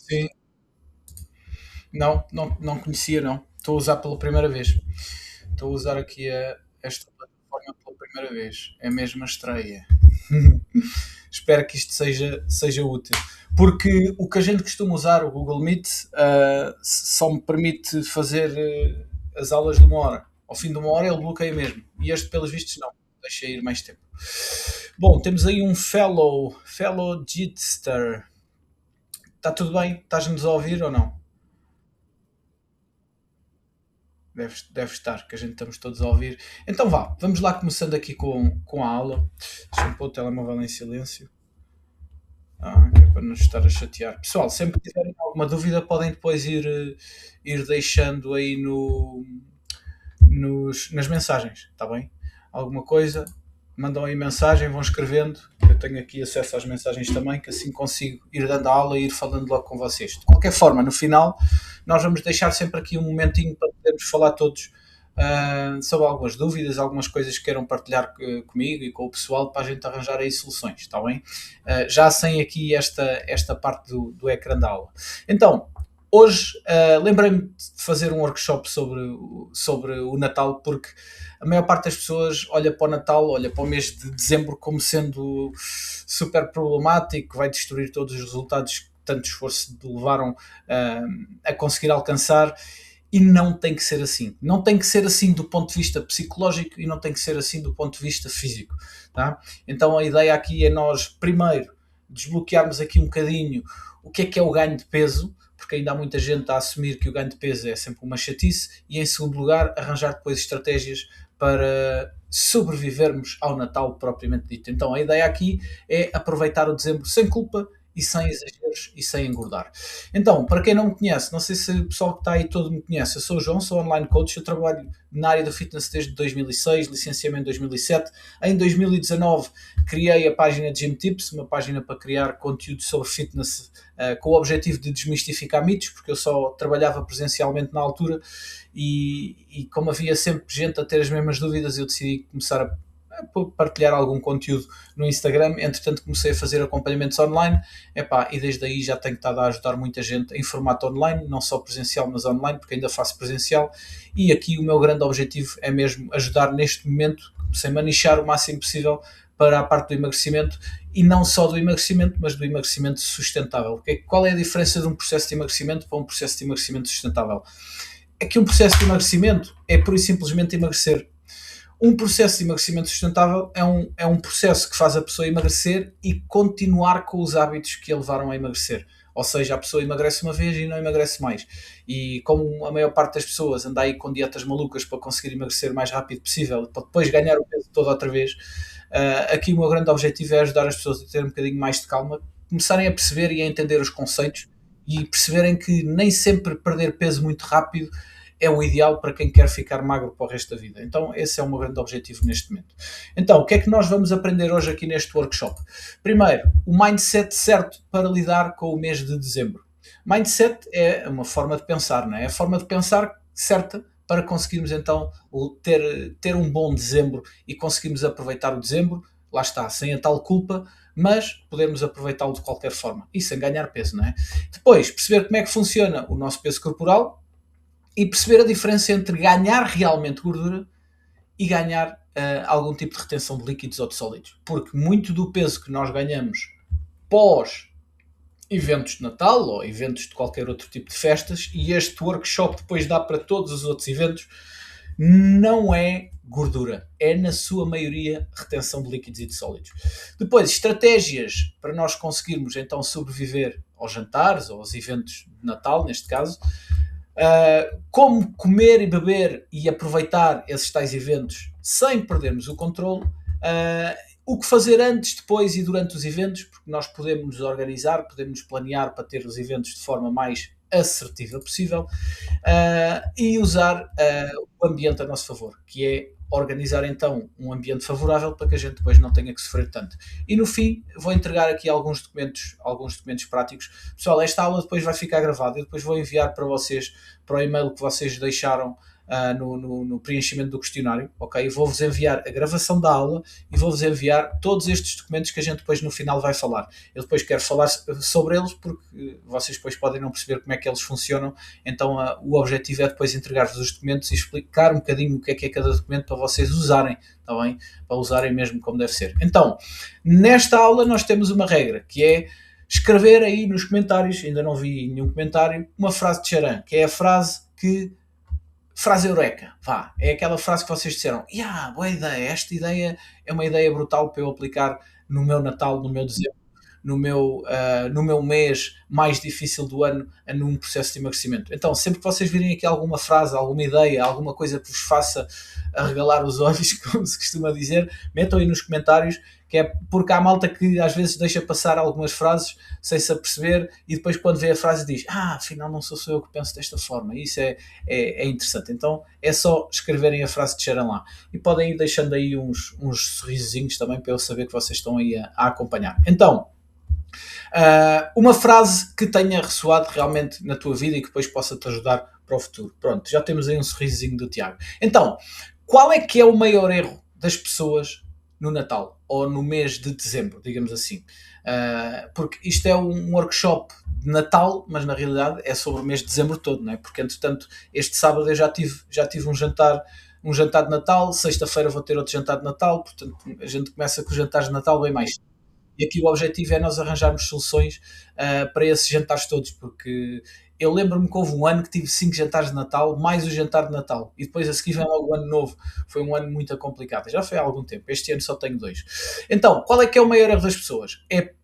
Sim. Não, não, não conhecia, não. Estou a usar pela primeira vez. Estou a usar aqui esta plataforma pela primeira vez. É mesmo a estreia. Espero que isto seja útil. Porque o que a gente costuma usar, o Google Meet, só me permite fazer as aulas de uma hora. Ao fim de uma hora ele bloqueia mesmo. E este, pelos vistos, não. Deixa ir mais tempo. Bom, temos aí um fellow Jitster. Está tudo bem? Estás-nos a ouvir ou não? Deve estar, que a gente estamos todos a ouvir. Então vá, vamos lá começando aqui com a aula. Deixa-me pôr o telemóvel em silêncio. Que é para nos estar a chatear. Pessoal, sempre que tiverem alguma dúvida, podem depois ir deixando aí nas mensagens, está bem? Alguma coisa, mandam aí mensagem, vão escrevendo. Eu tenho aqui acesso às mensagens também, que assim consigo ir dando aula e ir falando logo com vocês. De qualquer forma, no final, nós vamos deixar sempre aqui um momentinho para podermos falar todos sobre algumas dúvidas, algumas coisas que queiram partilhar comigo e com o pessoal para a gente arranjar aí soluções, está bem? Já sem aqui esta parte do ecrã da aula. Então, hoje lembrei-me de fazer um workshop sobre o Natal, porque a maior parte das pessoas olha para o Natal, olha para o mês de dezembro como sendo super problemático, vai destruir todos os resultados que tanto esforço levaram a conseguir alcançar. E não tem que ser assim. Não tem que ser assim do ponto de vista psicológico e não tem que ser assim do ponto de vista físico. Tá? Então a ideia aqui é nós, primeiro, desbloquearmos aqui um bocadinho o que é o ganho de peso, porque ainda há muita gente a assumir que o ganho de peso é sempre uma chatice, e em segundo lugar, arranjar depois estratégias para sobrevivermos ao Natal propriamente dito. Então a ideia aqui é aproveitar o dezembro sem culpa e sem exageros e sem engordar. Então, para quem não me conhece, não sei se o pessoal que está aí todo me conhece, eu sou o João, sou online coach, eu trabalho na área do fitness desde 2006, licenciamento em 2007. Em 2019 criei a página de Gym Tips, uma página para criar conteúdo sobre fitness com o objetivo de desmistificar mitos, porque eu só trabalhava presencialmente na altura e como havia sempre gente a ter as mesmas dúvidas, eu decidi começar a partilhar algum conteúdo no Instagram. Entretanto comecei a fazer acompanhamentos online. E desde aí já tenho estado a ajudar muita gente em formato online, não só presencial mas online, porque ainda faço presencial, e aqui o meu grande objetivo é mesmo ajudar neste momento, sem manichar o máximo possível para a parte do emagrecimento, e não só do emagrecimento, mas do emagrecimento sustentável. Qual é a diferença de um processo de emagrecimento para um processo de emagrecimento sustentável? É que um processo de emagrecimento é pura e simplesmente emagrecer. Um processo de emagrecimento sustentável é um processo que faz a pessoa emagrecer e continuar com os hábitos que a levaram a emagrecer. Ou seja, a pessoa emagrece uma vez e não emagrece mais. E como a maior parte das pessoas anda aí com dietas malucas para conseguir emagrecer o mais rápido possível, para depois ganhar o peso todo outra vez, aqui o meu grande objetivo é ajudar as pessoas a ter um bocadinho mais de calma, começarem a perceber e a entender os conceitos e perceberem que nem sempre perder peso muito rápido é o ideal para quem quer ficar magro para o resto da vida. Então esse é o meu grande objetivo neste momento. Então, o que é que nós vamos aprender hoje aqui neste workshop? Primeiro, o mindset certo para lidar com o mês de dezembro. Mindset é uma forma de pensar, não é? É a forma de pensar certa para conseguirmos então ter um bom dezembro e conseguirmos aproveitar o dezembro, lá está, sem a tal culpa, mas podemos aproveitá-lo de qualquer forma e sem ganhar peso, não é? Depois, perceber como é que funciona o nosso peso corporal e perceber a diferença entre ganhar realmente gordura e ganhar algum tipo de retenção de líquidos ou de sólidos. Porque muito do peso que nós ganhamos pós eventos de Natal ou eventos de qualquer outro tipo de festas, e este workshop depois dá para todos os outros eventos, não é gordura, é na sua maioria retenção de líquidos e de sólidos. Depois, estratégias para nós conseguirmos então sobreviver aos jantares ou aos eventos de Natal, neste caso, como comer e beber e aproveitar esses tais eventos sem perdermos o controle, o que fazer antes, depois e durante os eventos, porque nós podemos nos organizar, podemos planear para ter os eventos de forma mais assertiva possível, e usar o ambiente a nosso favor, que é organizar então um ambiente favorável para que a gente depois não tenha que sofrer tanto. E no fim vou entregar aqui alguns documentos práticos. Pessoal, esta aula depois vai ficar gravada, eu depois vou enviar para vocês, para o e-mail que vocês deixaram no preenchimento do questionário, ok? Vou-vos enviar a gravação da aula e vou-vos enviar todos estes documentos que a gente depois no final vai falar. Eu depois quero falar sobre eles porque vocês depois podem não perceber como é que eles funcionam, então o objetivo é depois entregar-vos os documentos e explicar um bocadinho o que é cada documento para vocês usarem, está bem? Para usarem mesmo como deve ser. Então, nesta aula nós temos uma regra, que é escrever aí nos comentários, ainda não vi nenhum comentário, uma frase de Charan, que é a frase que... Frase eureka, vá, é aquela frase que vocês disseram, boa ideia, esta ideia é uma ideia brutal para eu aplicar no meu Natal, no meu dezembro, no meu mês mais difícil do ano, num processo de emagrecimento. Então, sempre que vocês virem aqui alguma frase, alguma ideia, alguma coisa que vos faça arregalar os olhos, como se costuma dizer, metam aí nos comentários, que é porque há malta que às vezes deixa passar algumas frases sem se aperceber e depois quando vê a frase diz, afinal não sou só eu que penso desta forma. Isso é interessante. Então é só escreverem a frase de Sharon lá. E podem ir deixando aí uns sorrisinhos também para eu saber que vocês estão aí a acompanhar. Então, uma frase que tenha ressoado realmente na tua vida e que depois possa-te ajudar para o futuro. Pronto, já temos aí um sorrisinho do Tiago. Então, qual é que é o maior erro das pessoas no Natal? Ou no mês de dezembro, digamos assim? Porque isto é um workshop de Natal, mas na realidade é sobre o mês de dezembro todo, não é? Porque entretanto, este sábado eu já tive um jantar de Natal, sexta-feira vou ter outro jantar de Natal, portanto a gente começa com os jantares de Natal bem mais. E aqui o objetivo é nós arranjarmos soluções para esses jantares todos, porque eu lembro-me que houve um ano que tive 5 jantares de Natal, mais o jantar de Natal, e depois a seguir vem logo o ano novo. Foi um ano muito complicado, já foi há algum tempo, este ano só tenho 2. Então, qual é que é o maior erro das pessoas? É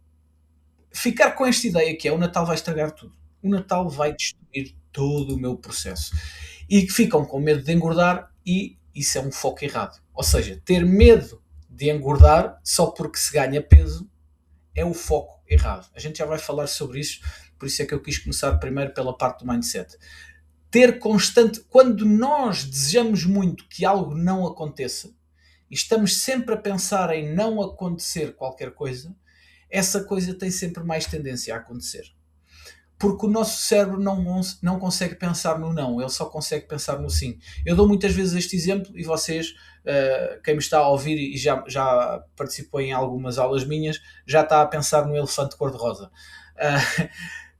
ficar com esta ideia que é o Natal vai estragar tudo. O Natal vai destruir todo o meu processo. E que ficam com medo de engordar e isso é um foco errado. Ou seja, ter medo de engordar só porque se ganha peso é o foco errado. A gente já vai falar sobre isso, por isso é que eu quis começar primeiro pela parte do mindset. Ter constante, quando nós desejamos muito que algo não aconteça e estamos sempre a pensar em não acontecer qualquer coisa, essa coisa tem sempre mais tendência a acontecer. Porque o nosso cérebro não consegue pensar no não, ele só consegue pensar no sim. Eu dou muitas vezes este exemplo e vocês, quem me está a ouvir e já participou em algumas aulas minhas, já está a pensar no elefante cor-de-rosa.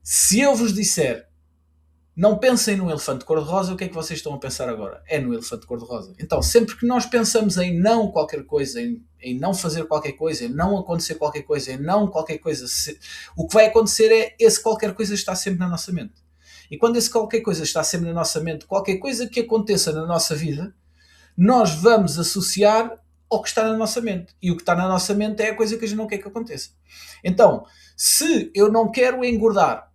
Se eu vos disser não pensem no elefante cor-de-rosa, o que é que vocês estão a pensar agora? É no elefante cor-de-rosa. Então, sempre que nós pensamos em não qualquer coisa, em não fazer qualquer coisa, em não acontecer qualquer coisa, em não qualquer coisa, o que vai acontecer é esse qualquer coisa está sempre na nossa mente. E quando esse qualquer coisa está sempre na nossa mente, qualquer coisa que aconteça na nossa vida, nós vamos associar ao que está na nossa mente. E o que está na nossa mente é a coisa que a gente não quer que aconteça. Então, se eu não quero engordar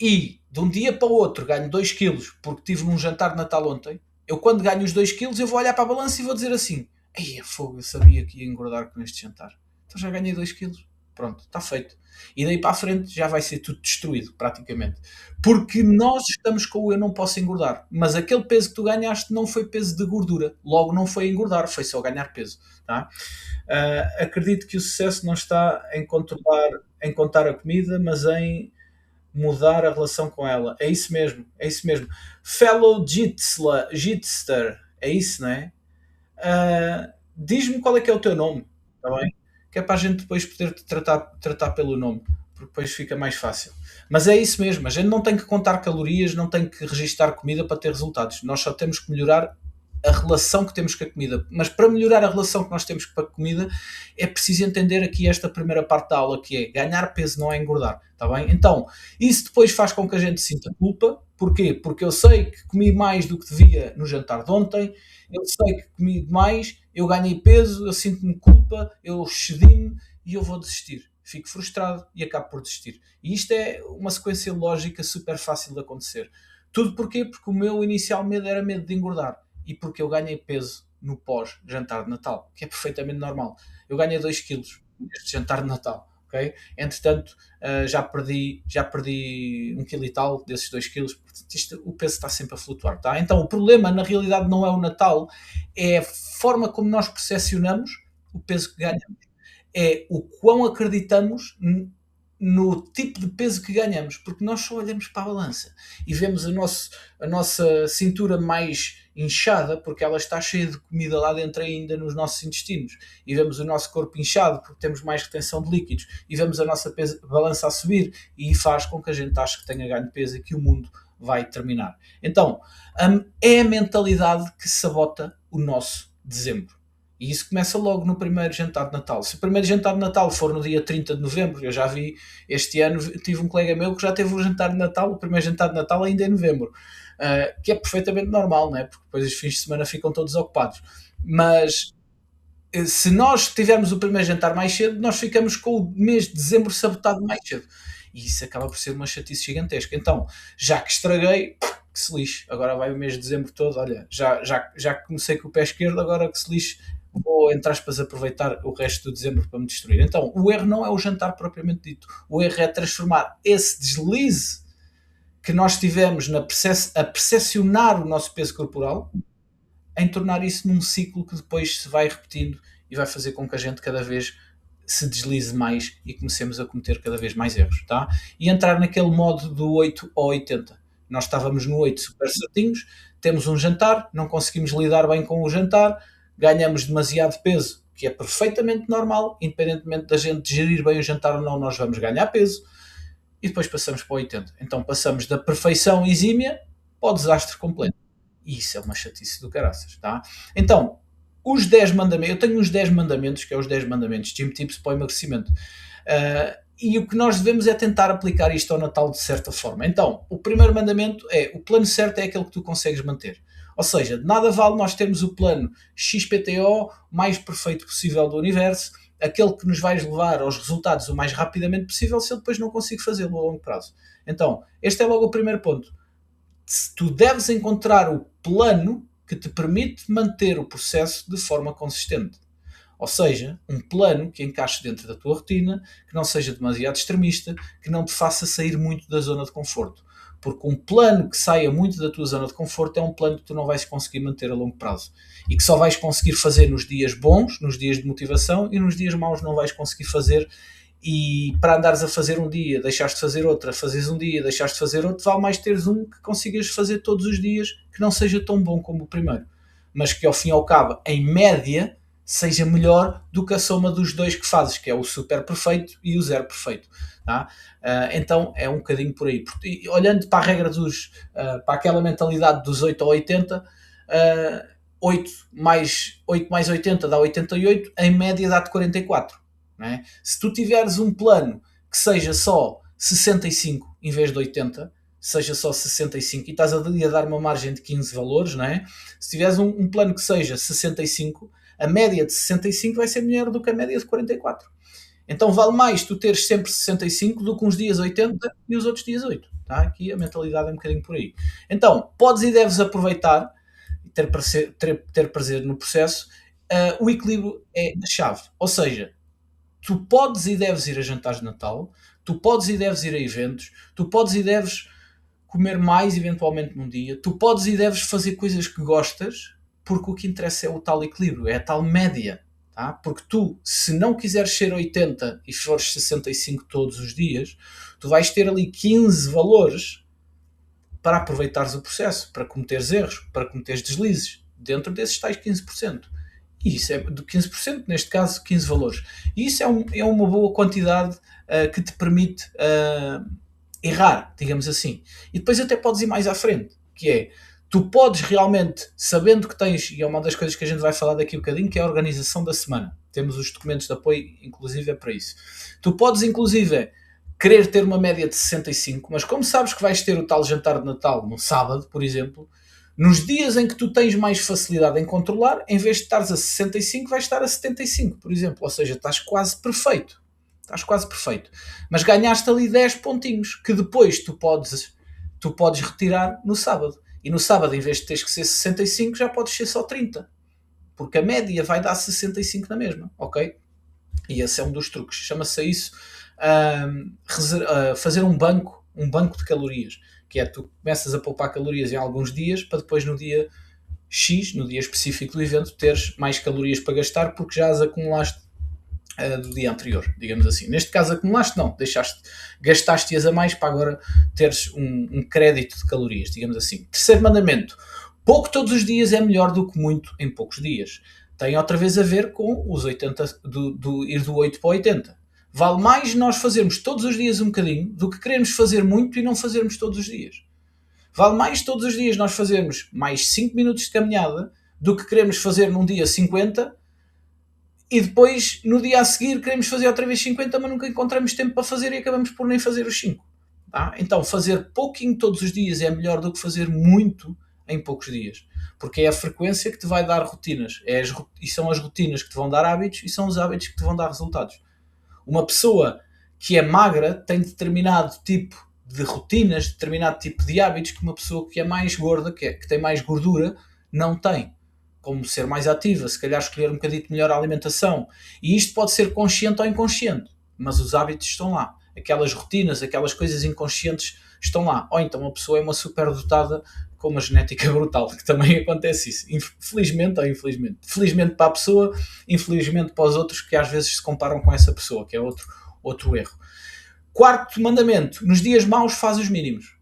e de um dia para o outro ganho 2 quilos porque tive num jantar de Natal ontem, eu quando ganho os 2 quilos eu vou olhar para a balança e vou dizer assim, ei, fogo, eu sabia que ia engordar com este jantar. Então já ganhei 2 quilos. Pronto, está feito. E daí para a frente já vai ser tudo destruído, praticamente. Porque nós estamos com o eu não posso engordar. Mas aquele peso que tu ganhaste não foi peso de gordura. Logo não foi engordar, foi só ganhar peso. Tá? Acredito que o sucesso não está em contar a comida, mas em mudar a relação com ela. É isso mesmo, é isso mesmo. Fellow Jitster, é isso, não é? Diz-me qual é que é o teu nome, está bem? Que é para a gente depois poder te tratar pelo nome, porque depois fica mais fácil. Mas é isso mesmo, a gente não tem que contar calorias, não tem que registar comida para ter resultados. Nós só temos que melhorar a relação que temos com a comida. Mas para melhorar a relação que nós temos com a comida, é preciso entender aqui esta primeira parte da aula, que é ganhar peso não é engordar, está bem? Então, isso depois faz com que a gente sinta culpa. Porquê? Porque eu sei que comi mais do que devia no jantar de ontem, eu sei que comi demais, eu ganhei peso, eu sinto-me culpa, eu excedi-me e eu vou desistir. Fico frustrado e acabo por desistir. E isto é uma sequência lógica super fácil de acontecer. Tudo porquê? Porque o meu inicial medo era medo de engordar e porque eu ganhei peso no pós-jantar de Natal, que é perfeitamente normal. Eu ganhei 2 quilos neste jantar de Natal, ok? Entretanto, já perdi 1 quilo e tal desses 2 quilos, portanto, o peso está sempre a flutuar, tá? Então, o problema, na realidade, não é o Natal, é a forma como nós percepcionamos o peso que ganhamos. É o quão acreditamos no tipo de peso que ganhamos, porque nós só olhamos para a balança e vemos a nossa cintura mais inchada, porque ela está cheia de comida lá dentro ainda nos nossos intestinos, e vemos o nosso corpo inchado porque temos mais retenção de líquidos, e vemos a nossa balança a subir, e faz com que a gente ache que tenha ganho peso e que o mundo vai terminar. Então, é a mentalidade que sabota o nosso dezembro. E isso começa logo no primeiro jantar de Natal. Se o primeiro jantar de Natal for no dia 30 de novembro, eu já vi este ano, tive um colega meu que já teve um jantar de Natal, o primeiro jantar de Natal ainda em novembro, que é perfeitamente normal, não é? Porque depois os fins de semana ficam todos ocupados. Mas se nós tivermos o primeiro jantar mais cedo, nós ficamos com o mês de dezembro sabotado mais cedo. E isso acaba por ser uma chatice gigantesca. Então, já que estraguei, que se lixe. Agora vai o mês de dezembro todo. Olha, já comecei com o pé esquerdo, agora que se lixe, vou, entre aspas, aproveitar o resto do dezembro para me destruir. Então, o erro não é o jantar propriamente dito. O erro é transformar esse deslize que nós tivemos a percepcionar o nosso peso corporal em tornar isso num ciclo que depois se vai repetindo e vai fazer com que a gente cada vez se deslize mais e comecemos a cometer cada vez mais erros, tá? E entrar naquele modo do 8 ao 80. Nós estávamos no 8 super certinhos, temos um jantar, não conseguimos lidar bem com o jantar, ganhamos demasiado peso, que é perfeitamente normal, independentemente da gente gerir bem o jantar ou não, nós vamos ganhar peso, e depois passamos para o 80. Então passamos da perfeição exímia para o desastre completo. E isso é uma chatice do caraças, tá? Então, os 10 mandamentos, eu tenho uns 10 mandamentos, que é os 10 mandamentos, Gym Tips para o emagrecimento. E o que nós devemos é tentar aplicar isto ao Natal de certa forma. Então, o primeiro mandamento é, o plano certo é aquele que tu consegues manter. Ou seja, de nada vale nós termos o plano XPTO mais perfeito possível do universo, aquele que nos vai levar aos resultados o mais rapidamente possível, se eu depois não consigo fazê-lo a longo prazo. Então, este é logo o primeiro ponto. Tu deves encontrar o plano que te permite manter o processo de forma consistente. Ou seja, um plano que encaixe dentro da tua rotina, que não seja demasiado extremista, que não te faça sair muito da zona de conforto. Porque um plano que saia muito da tua zona de conforto é um plano que tu não vais conseguir manter a longo prazo. E que só vais conseguir fazer nos dias bons, nos dias de motivação, e nos dias maus não vais conseguir fazer. E para andares a fazer um dia, deixares de fazer outro, fazeres um dia, deixares de fazer outro, vale mais teres um que consigas fazer todos os dias, que não seja tão bom como o primeiro, mas que ao fim e ao cabo, em média, seja melhor do que a soma dos dois que fazes, que é o super perfeito e o zero perfeito. Tá? Então é um bocadinho por aí. Olhando para a regra para aquela mentalidade dos 8 a 80, 8 mais 80 dá 88, em média dá-te 44. Não é? Se tu tiveres um plano que seja só 65 em vez de 80, seja só 65 e estás a dar uma margem de 15 valores, não é? Se tiveres um plano que seja 65, a média de 65 vai ser melhor do que a média de 44. Então vale mais tu teres sempre 65 do que uns dias 80 e os outros dias 8. Tá? Aqui a mentalidade é um bocadinho por aí. Então, podes e deves aproveitar e ter prazer no processo. O equilíbrio é a chave. Ou seja, tu podes e deves ir a jantares de Natal, tu podes e deves ir a eventos, tu podes e deves comer mais eventualmente num dia, tu podes e deves fazer coisas que gostas, porque o que interessa é o tal equilíbrio, é a tal média. Tá? Porque tu, se não quiseres ser 80 e fores 65 todos os dias, tu vais ter ali 15 valores para aproveitares o processo, para cometeres erros, para cometeres deslizes, dentro desses tais 15%. E isso é de 15%, neste caso 15 valores. E isso é uma boa quantidade que te permite errar, digamos assim. E depois até podes ir mais à frente, que é, tu podes realmente, sabendo que tens, e é uma das coisas que a gente vai falar daqui um bocadinho, que é a organização da semana. Temos os documentos de apoio, inclusive, é para isso. Tu podes, inclusive, querer ter uma média de 65, mas como sabes que vais ter o tal jantar de Natal no sábado, por exemplo, nos dias em que tu tens mais facilidade em controlar, em vez de estares a 65, vais estar a 75, por exemplo. Ou seja, estás quase perfeito. Estás quase perfeito. Mas ganhaste ali 10 pontinhos, que depois tu podes retirar no sábado. E no sábado, em vez de teres que ser 65, já podes ser só 30. Porque a média vai dar 65 na mesma, ok? E esse é um dos truques. Chama-se isso fazer um banco de calorias. Que é, tu começas a poupar calorias em alguns dias, para depois no dia X, no dia específico do evento, teres mais calorias para gastar, porque já as acumulaste do dia anterior, digamos assim. Neste caso acumulaste, não, gastaste-as a mais para agora teres um crédito de calorias, digamos assim. Terceiro mandamento: pouco todos os dias é melhor do que muito em poucos dias. Tem outra vez a ver com os 80, ir do 8 para 80. Vale mais nós fazermos todos os dias um bocadinho do que queremos fazer muito e não fazermos todos os dias. Vale mais todos os dias nós fazermos mais 5 minutos de caminhada do que queremos fazer num dia 50 e depois no dia a seguir queremos fazer outra vez 50, mas nunca encontramos tempo para fazer e acabamos por nem fazer os 5. Tá? Então fazer pouquinho todos os dias é melhor do que fazer muito em poucos dias, porque é a frequência que te vai dar rotinas, e são as rotinas que te vão dar hábitos e são os hábitos que te vão dar resultados. Uma pessoa que é magra tem determinado tipo de rotinas, determinado tipo de hábitos que uma pessoa que é mais gorda, que tem mais gordura, não tem. Como ser mais ativa, se calhar escolher um bocadinho melhor a alimentação. E isto pode ser consciente ou inconsciente, mas os hábitos estão lá. Aquelas rotinas, aquelas coisas inconscientes estão lá. Ou então a pessoa é uma superdotada com uma genética brutal, que também acontece isso. Felizmente ou infelizmente. Felizmente para a pessoa, infelizmente para os outros que às vezes se comparam com essa pessoa, que é outro erro. Quarto mandamento: nos dias maus faz os mínimos.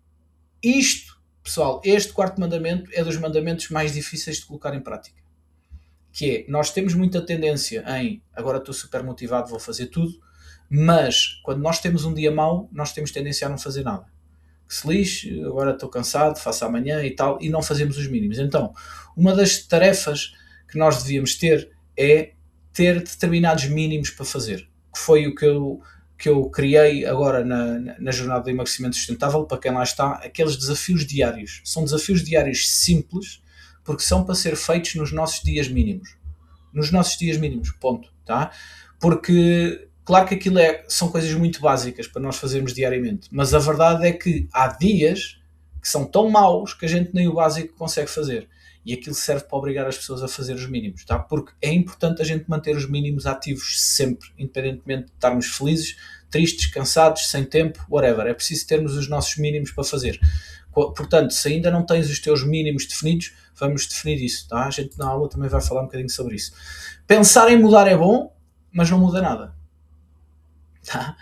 Isto, pessoal, este quarto mandamento é dos mandamentos mais difíceis de colocar em prática. Que é, nós temos muita tendência em, agora estou super motivado, vou fazer tudo, mas quando nós temos um dia mau, nós temos tendência a não fazer nada. Que se lixe, agora estou cansado, faço amanhã e tal, e não fazemos os mínimos. Então, uma das tarefas que nós devíamos ter é ter determinados mínimos para fazer, que foi o que eu criei agora na jornada de emagrecimento sustentável, para quem lá está, aqueles desafios diários. São desafios diários simples, porque são para ser feitos nos nossos dias mínimos. Nos nossos dias mínimos, ponto. Tá? Porque, claro que aquilo são coisas muito básicas para nós fazermos diariamente, mas a verdade é que há dias que são tão maus que a gente nem o básico consegue fazer. E aquilo serve para obrigar as pessoas a fazer os mínimos, tá? Porque é importante a gente manter os mínimos ativos sempre, independentemente de estarmos felizes, tristes, cansados, sem tempo, whatever. É preciso termos os nossos mínimos para fazer. Portanto, se ainda não tens os teus mínimos definidos, vamos definir isso, tá? A gente na aula também vai falar um bocadinho sobre isso. Pensar em mudar é bom, mas não muda nada. Tá?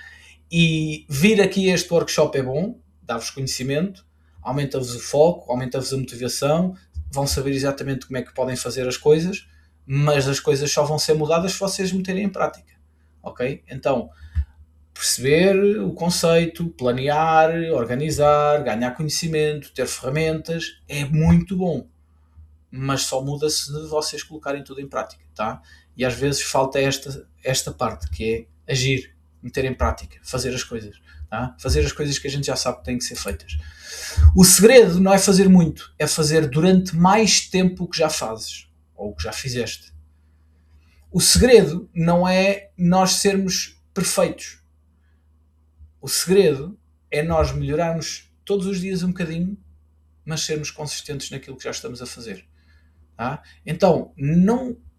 E vir aqui a este workshop é bom, dá-vos conhecimento, aumenta-vos o foco, aumenta-vos a motivação, vão saber exatamente como é que podem fazer as coisas, mas as coisas só vão ser mudadas se vocês meterem em prática. Ok? Então, perceber o conceito, planear, organizar, ganhar conhecimento, ter ferramentas, é muito bom. Mas só muda se vocês colocarem tudo em prática, tá? E às vezes falta esta parte, que é agir, meter em prática, fazer as coisas, tá? Fazer as coisas que a gente já sabe que têm que ser feitas. O segredo não é fazer muito, é fazer durante mais tempo o que já fazes, ou o que já fizeste. O segredo não é nós sermos perfeitos. O segredo é nós melhorarmos todos os dias um bocadinho, mas sermos consistentes naquilo que já estamos a fazer. Tá? Então,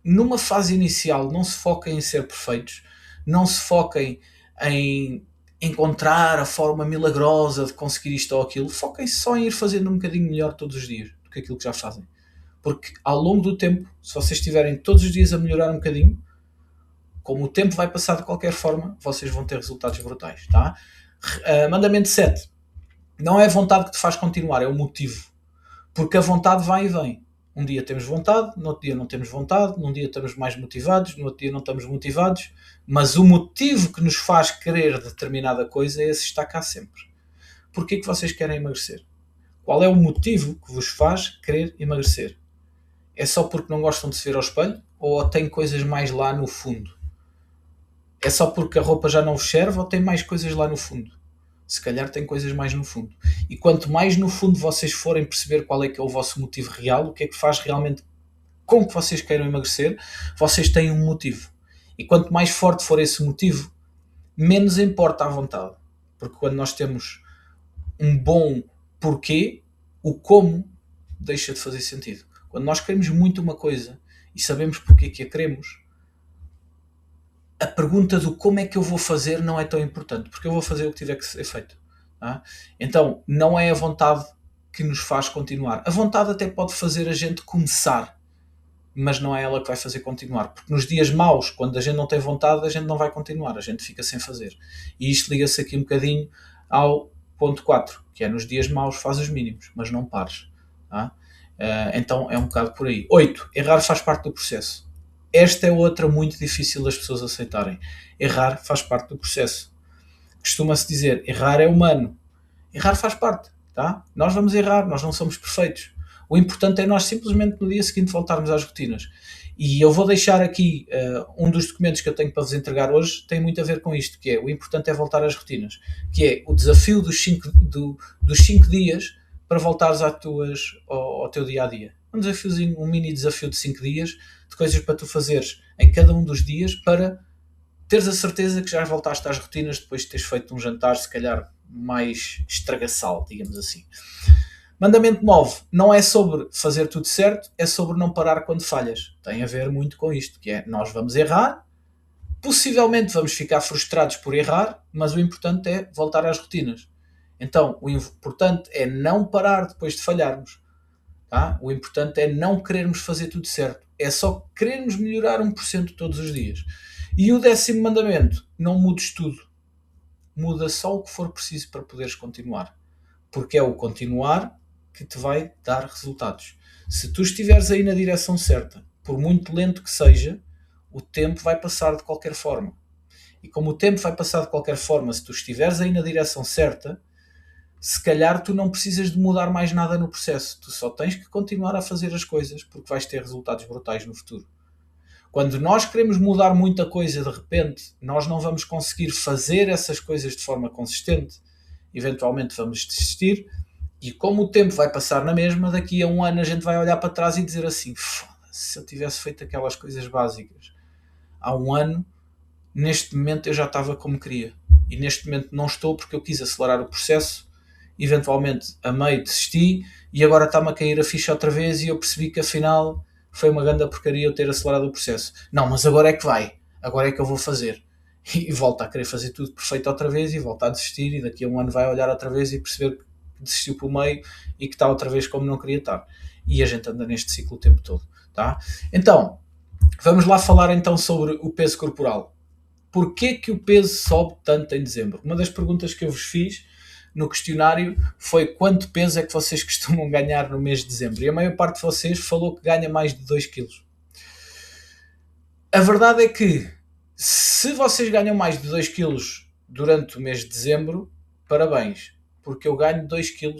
numa fase inicial, não se foquem em ser perfeitos, não se foquem em encontrar a forma milagrosa de conseguir isto ou aquilo, foquem-se só em ir fazendo um bocadinho melhor todos os dias do que aquilo que já fazem. Porque ao longo do tempo, se vocês estiverem todos os dias a melhorar um bocadinho, como o tempo vai passar de qualquer forma, vocês vão ter resultados brutais. Tá? Mandamento 7. Não é a vontade que te faz continuar, é o motivo. Porque a vontade vai e vem. Um dia temos vontade, no outro dia não temos vontade, num dia estamos mais motivados, no outro dia não estamos motivados, mas o motivo que nos faz querer determinada coisa é esse que está cá sempre. Porquê que vocês querem emagrecer? Qual é o motivo que vos faz querer emagrecer? É só porque não gostam de se ver ao espelho? Ou tem coisas mais lá no fundo? É só porque a roupa já não vos serve ou tem mais coisas lá no fundo? Se calhar tem coisas mais no fundo. E quanto mais no fundo vocês forem perceber qual é que é o vosso motivo real, o que é que faz realmente com que vocês queiram emagrecer, vocês têm um motivo. E quanto mais forte for esse motivo, menos importa a vontade. Porque quando nós temos um bom porquê, o como deixa de fazer sentido. Quando nós queremos muito uma coisa e sabemos porque que a queremos, a pergunta do como é que eu vou fazer não é tão importante, porque eu vou fazer o que tiver que ser feito. Tá? Então, não é a vontade que nos faz continuar. A vontade até pode fazer a gente começar, mas não é ela que vai fazer continuar. Porque nos dias maus, quando a gente não tem vontade, a gente não vai continuar, a gente fica sem fazer. E isto liga-se aqui um bocadinho ao ponto 4, que é nos dias maus faz os mínimos, mas não pares. Tá? Então é um bocado por aí. 8. Errar faz parte do processo. Esta é outra muito difícil das pessoas aceitarem. Errar faz parte do processo. Costuma-se dizer, errar é humano. Errar faz parte. Tá? Nós vamos errar, nós não somos perfeitos. O importante é nós simplesmente no dia seguinte voltarmos às rotinas. E eu vou deixar aqui um dos documentos que eu tenho para vos entregar hoje, tem muito a ver com isto, que é o importante é voltar às rotinas, que é o desafio dos 5 dias para voltares ao teu dia-a-dia. Um desafiozinho, um mini desafio de 5 dias, de coisas para tu fazeres em cada um dos dias para teres a certeza que já voltaste às rotinas depois de teres feito um jantar, se calhar mais estragaçal, digamos assim. Mandamento 9 não é sobre fazer tudo certo, é sobre não parar quando falhas. Tem a ver muito com isto, que é nós vamos errar, possivelmente vamos ficar frustrados por errar, mas o importante é voltar às rotinas. Então, o importante é não parar depois de falharmos. Tá? O importante é não querermos fazer tudo certo. É só querermos melhorar 1% todos os dias. E o 10º mandamento, não mudes tudo. Muda só o que for preciso para poderes continuar. Porque é o continuar que te vai dar resultados. Se tu estiveres aí na direção certa, por muito lento que seja, o tempo vai passar de qualquer forma. E como o tempo vai passar de qualquer forma, se tu estiveres aí na direção certa, se calhar tu não precisas de mudar mais nada no processo. Tu só tens que continuar a fazer as coisas porque vais ter resultados brutais no futuro. Quando nós queremos mudar muita coisa de repente, nós não vamos conseguir fazer essas coisas de forma consistente. Eventualmente vamos desistir. E como o tempo vai passar na mesma, daqui a um ano a gente vai olhar para trás e dizer assim, foda-se, se eu tivesse feito aquelas coisas básicas há um ano, neste momento eu já estava como queria. E neste momento não estou porque eu quis acelerar o processo, eventualmente a meio desisti e agora está-me a cair a ficha outra vez e eu percebi que afinal foi uma grande porcaria eu ter acelerado o processo. Não, mas agora é que vai, agora é que eu vou fazer. E volta a querer fazer tudo perfeito outra vez e volta a desistir e daqui a um ano vai olhar outra vez e perceber que desistiu pelo meio e que está outra vez como não queria estar. E a gente anda neste ciclo o tempo todo. Tá? Então, vamos lá falar então sobre o peso corporal. Porquê que o peso sobe tanto em dezembro? Uma das perguntas que eu vos fiz no questionário foi quanto peso é que vocês costumam ganhar no mês de dezembro. E a maior parte de vocês falou que ganha mais de 2 kg. A verdade é que se vocês ganham mais de 2 kg durante o mês de dezembro, parabéns, porque eu ganho 2 kg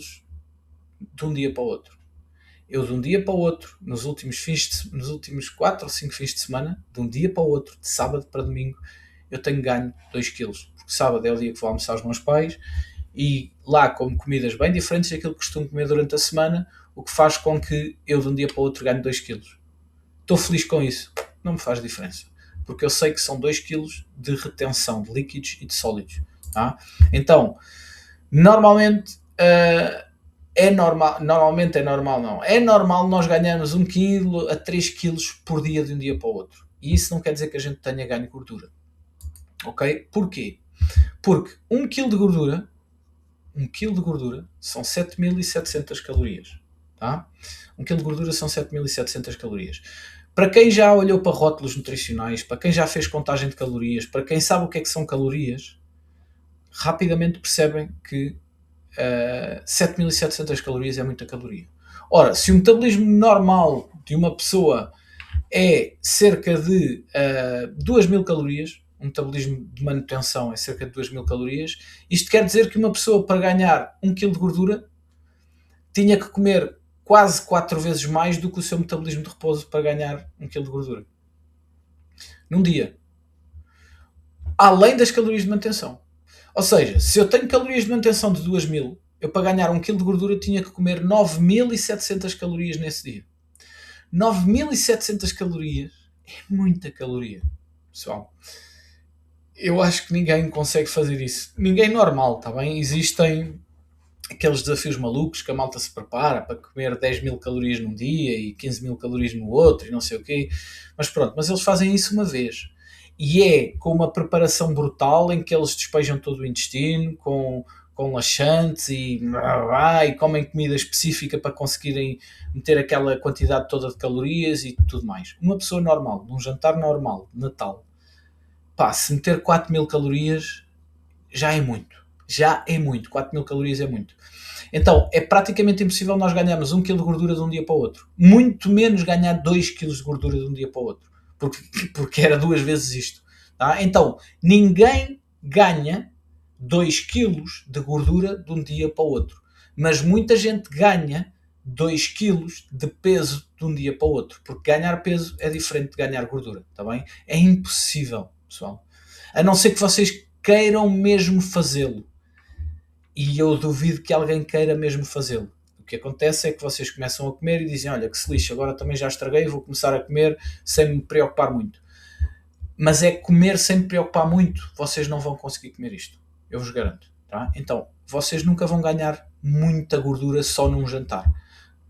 de um dia para o outro. Eu de um dia para o outro, nos últimos 4 ou 5 fins de semana, de um dia para o outro, de sábado para domingo, eu tenho ganho 2 kg. Porque sábado é o dia que vou almoçar aos meus pais e lá como comidas bem diferentes daquilo que costumo comer durante a semana, o que faz com que eu de um dia para o outro ganhe 2 kg. Estou feliz com isso. Não me faz diferença. Porque eu sei que são 2 kg de retenção de líquidos e de sólidos. Tá? Então, normalmente é normal nós ganharmos 1 kg a 3 kg por dia de um dia para o outro. E isso não quer dizer que a gente tenha ganho gordura. Ok? Porquê? Porque 1 kg de gordura são 7.700 calorias. Tá? 1 kg de gordura são 7.700 calorias. Para quem já olhou para rótulos nutricionais, para quem já fez contagem de calorias, para quem sabe o que é que são calorias, rapidamente percebem que 7.700 calorias é muita caloria. Ora, se o metabolismo normal de uma pessoa é cerca de 2.000 calorias, um metabolismo de manutenção é cerca de 2.000 calorias, isto quer dizer que uma pessoa para ganhar 1 kg de gordura tinha que comer quase 4 vezes mais do que o seu metabolismo de repouso para ganhar 1 kg de gordura. Num dia. Além das calorias de manutenção. Ou seja, se eu tenho calorias de manutenção de 2.000, eu para ganhar 1 kg de gordura tinha que comer 9.700 calorias nesse dia. 9.700 calorias é muita caloria, pessoal. Eu acho que ninguém consegue fazer isso. Ninguém normal, está bem? Existem aqueles desafios malucos que a malta se prepara para comer 10.000 calorias num dia e 15.000 calorias no outro e não sei o quê. Mas pronto, mas eles fazem isso uma vez. E é com uma preparação brutal em que eles despejam todo o intestino, com com laxantes e comem comida específica para conseguirem meter aquela quantidade toda de calorias e tudo mais. Uma pessoa normal, num jantar normal, de Natal, pá, se meter 4.000 calorias já é muito. Já é muito. 4.000 calorias é muito. Então, é praticamente impossível nós ganharmos 1 kg de gordura de um dia para o outro. Muito menos ganhar 2 kg de gordura de um dia para o outro. Porque era 2 vezes isto. Tá? Então, ninguém ganha 2 kg de gordura de um dia para o outro. Mas muita gente ganha 2 kg de peso de um dia para o outro. Porque ganhar peso é diferente de ganhar gordura. Tá bem? É impossível, pessoal. A não ser que vocês queiram mesmo fazê-lo. E eu duvido que alguém queira mesmo fazê-lo. O que acontece é que vocês começam a comer e dizem, olha, que se lixe, agora também já estraguei, vou começar a comer sem me preocupar muito. Mas é comer sem me preocupar muito, vocês não vão conseguir comer isto. Eu vos garanto. Tá? Então, vocês nunca vão ganhar muita gordura só num jantar.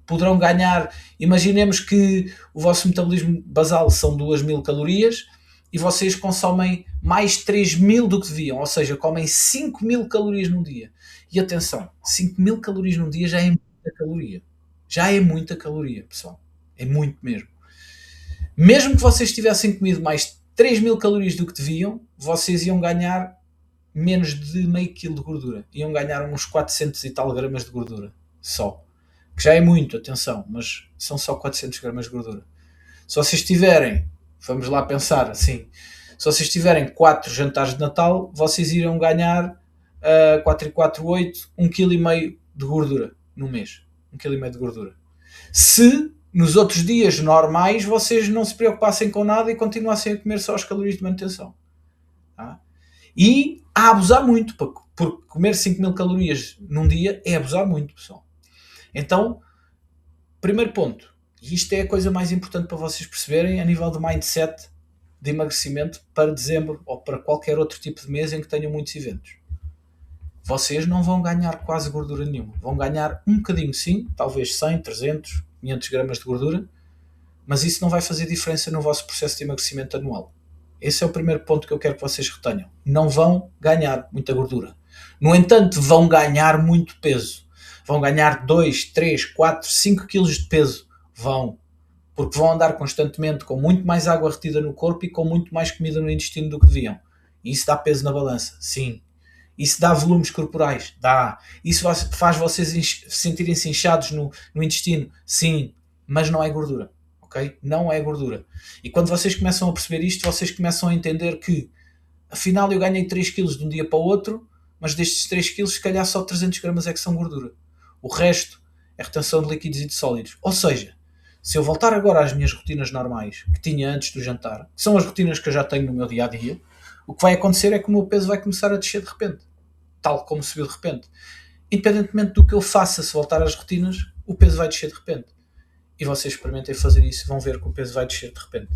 Poderão ganhar, imaginemos que o vosso metabolismo basal são 2.000 calorias e vocês consomem mais 3.000 do que deviam, ou seja, comem 5.000 calorias num dia. E atenção, 5.000 calorias num dia já é muita caloria. Já é muita caloria, pessoal. É muito mesmo. Mesmo que vocês tivessem comido mais 3.000 calorias do que deviam, vocês iam ganhar menos de meio quilo de gordura. Iam ganhar uns 400 e tal gramas de gordura. Só. Que já é muito, atenção, mas são só 400 gramas de gordura. Se vocês tiverem, vamos lá pensar assim, se vocês tiverem 4 jantares de Natal, vocês irão ganhar 4 e 4, 8, 1,5 kg de gordura no mês. 1,5 kg de gordura. Se nos outros dias normais vocês não se preocupassem com nada e continuassem a comer só as calorias de manutenção. Tá? E a abusar muito, porque comer 5.000 calorias num dia é abusar muito, pessoal. Então, primeiro ponto, e isto é a coisa mais importante para vocês perceberem a nível de mindset de emagrecimento para dezembro ou para qualquer outro tipo de mês em que tenham muitos eventos. Vocês não vão ganhar quase gordura nenhuma. Vão ganhar um bocadinho sim, talvez 100, 300, 500 gramas de gordura, mas isso não vai fazer diferença no vosso processo de emagrecimento anual. Esse é o primeiro ponto que eu quero que vocês retenham. Não vão ganhar muita gordura. No entanto, vão ganhar muito peso. Vão ganhar 2, 3, 4, 5 quilos de peso. Vão. Porque vão andar constantemente com muito mais água retida no corpo e com muito mais comida no intestino do que deviam. E isso dá peso na balança? Sim. Isso dá volumes corporais? Dá. Isso faz vocês sentirem-se inchados no intestino? Sim. Mas não é gordura. Okay? Não é gordura. E quando vocês começam a perceber isto, vocês começam a entender que afinal eu ganhei 3 quilos de um dia para o outro, mas destes 3 quilos se calhar só 300 gramas é que são gordura. O resto é retenção de líquidos e de sólidos. Ou seja, se eu voltar agora às minhas rotinas normais que tinha antes do jantar, que são as rotinas que eu já tenho no meu dia-a-dia, o que vai acontecer é que o meu peso vai começar a descer de repente. Tal como subiu de repente. Independentemente do que eu faça, se voltar às rotinas, o peso vai descer de repente. E vocês experimentem fazer isso, vão ver que o peso vai descer de repente.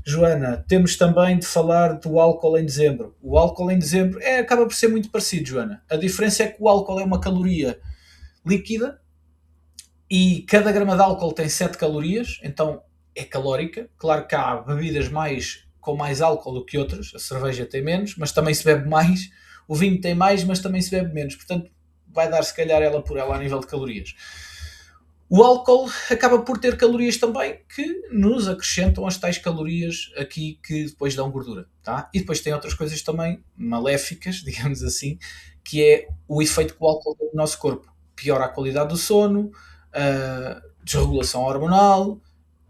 Joana, temos também de falar do álcool em dezembro. O álcool em dezembro acaba por ser muito parecido, Joana. A diferença é que o álcool é uma caloria líquida e cada grama de álcool tem 7 calorias, então é calórica. Claro que há bebidas com mais álcool do que outras, a cerveja tem menos, mas também se bebe mais, o vinho tem mais, mas também se bebe menos, portanto vai dar se calhar ela por ela a nível de calorias. O álcool acaba por ter calorias também que nos acrescentam as tais calorias aqui que depois dão gordura. Tá? E depois tem outras coisas também maléficas, digamos assim, que é o efeito que o álcool tem no nosso corpo. Piora a qualidade do sono, desregulação hormonal,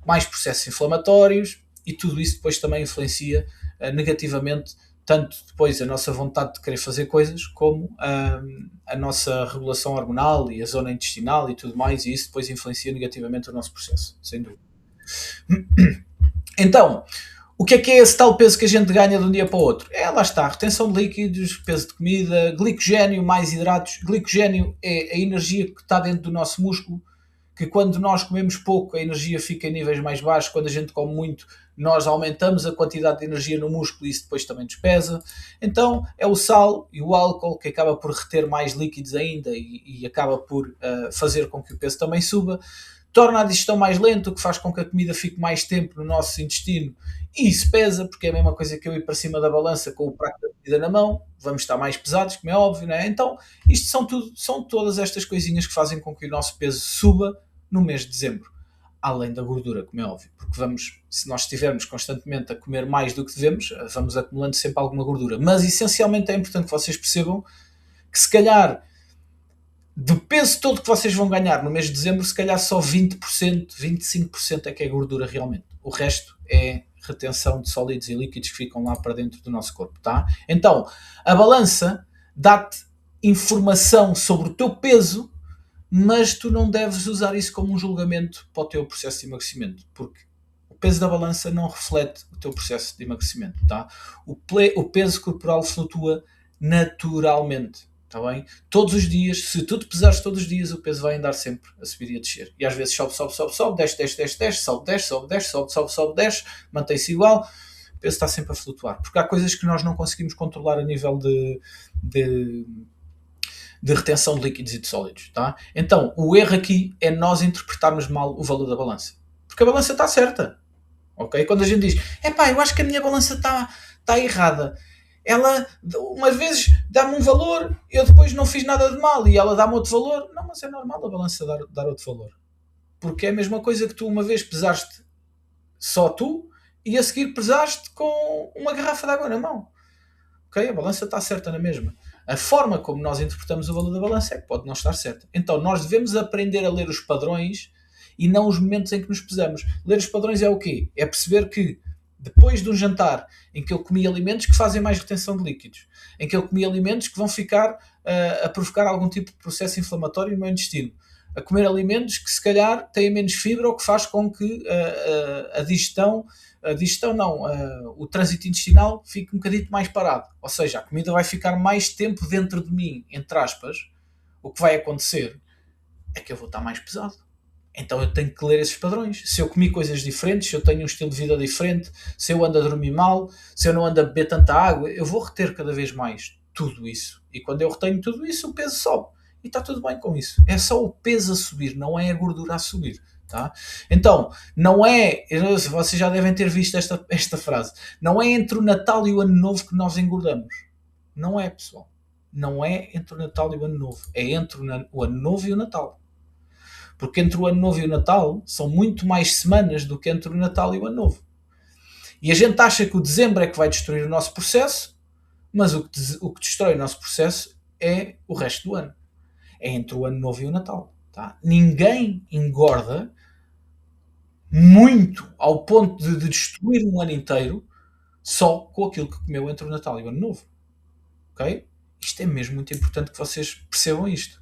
mais processos inflamatórios e tudo isso depois também influencia negativamente tanto depois a nossa vontade de querer fazer coisas, como a nossa regulação hormonal e a zona intestinal e tudo mais, e isso depois influencia negativamente o nosso processo, sem dúvida. Então, o que é esse tal peso que a gente ganha de um dia para o outro? Lá está, retenção de líquidos, peso de comida, glicogénio mais hidratos. Glicogénio é a energia que está dentro do nosso músculo, que quando nós comemos pouco, a energia fica em níveis mais baixos. Quando a gente come muito, nós aumentamos a quantidade de energia no músculo e isso depois também nos pesa. Então é o sal e o álcool que acaba por reter mais líquidos ainda e acaba por fazer com que o peso também suba. torna a digestão mais lenta, o que faz com que a comida fique mais tempo no nosso intestino, e isso pesa, porque é a mesma coisa que eu ir para cima da balança com o prato da comida na mão, vamos estar mais pesados, como é óbvio, não é? Então, isto são todas estas coisinhas que fazem com que o nosso peso suba no mês de dezembro. Além da gordura, como é óbvio, porque se nós estivermos constantemente a comer mais do que devemos, vamos acumulando sempre alguma gordura. Mas essencialmente é importante que vocês percebam que se calhar do peso todo que vocês vão ganhar no mês de dezembro, se calhar só 20%, 25% é que é gordura realmente. O resto é retenção de sólidos e líquidos que ficam lá para dentro do nosso corpo, tá? Então, a balança dá-te informação sobre o teu peso, mas tu não deves usar isso como um julgamento para o teu processo de emagrecimento, porque o peso da balança não reflete o teu processo de emagrecimento, tá? O peso corporal flutua naturalmente. Está bem? Todos os dias, se tu te pesares todos os dias, o peso vai andar sempre a subir e a descer. E às vezes sobe, desce, sobe, mantém-se igual, o peso está sempre a flutuar. Porque há coisas que nós não conseguimos controlar a nível de retenção de líquidos e de sólidos. Tá? Então, o erro aqui é nós interpretarmos mal o valor da balança. Porque a balança está certa. Okay? Quando a gente diz, eu acho que a minha balança está errada. Ela, uma vez, dá-me um valor, eu depois não fiz nada de mal e ela dá-me outro valor. Não, mas é normal a balança dar outro valor. Porque é a mesma coisa que tu uma vez pesaste só tu e a seguir pesaste com uma garrafa de água na mão. Ok? A balança está certa na mesma. A forma como nós interpretamos o valor da balança é que pode não estar certa. Então nós devemos aprender a ler os padrões e não os momentos em que nos pesamos. Ler os padrões é o quê? É perceber que depois de um jantar em que eu comi alimentos que fazem mais retenção de líquidos, em que eu comi alimentos que vão ficar a provocar algum tipo de processo inflamatório no meu intestino, a comer alimentos que se calhar têm menos fibra ou que faz com que o trânsito intestinal fique um bocadinho mais parado. Ou seja, a comida vai ficar mais tempo dentro de mim, entre aspas. O que vai acontecer é que eu vou estar mais pesado. Então eu tenho que ler esses padrões. Se eu comi coisas diferentes, se eu tenho um estilo de vida diferente, se eu ando a dormir mal, se eu não ando a beber tanta água, eu vou reter cada vez mais tudo isso. E quando eu retenho tudo isso, o peso sobe. E está tudo bem com isso. É só o peso a subir, não é a gordura a subir. Tá? Então, não é... Vocês já devem ter visto esta frase. Não é entre o Natal e o Ano Novo que nós engordamos. Não é, pessoal. Não é entre o Natal e o Ano Novo. É entre o Ano Novo e o Natal. Porque entre o Ano Novo e o Natal são muito mais semanas do que entre o Natal e o Ano Novo. E a gente acha que o dezembro é que vai destruir o nosso processo, mas o que destrói o nosso processo é o resto do ano. É entre o Ano Novo e o Natal. Tá? Ninguém engorda muito ao ponto de destruir um ano inteiro só com aquilo que comeu entre o Natal e o Ano Novo. Ok? Isto é mesmo muito importante que vocês percebam isto.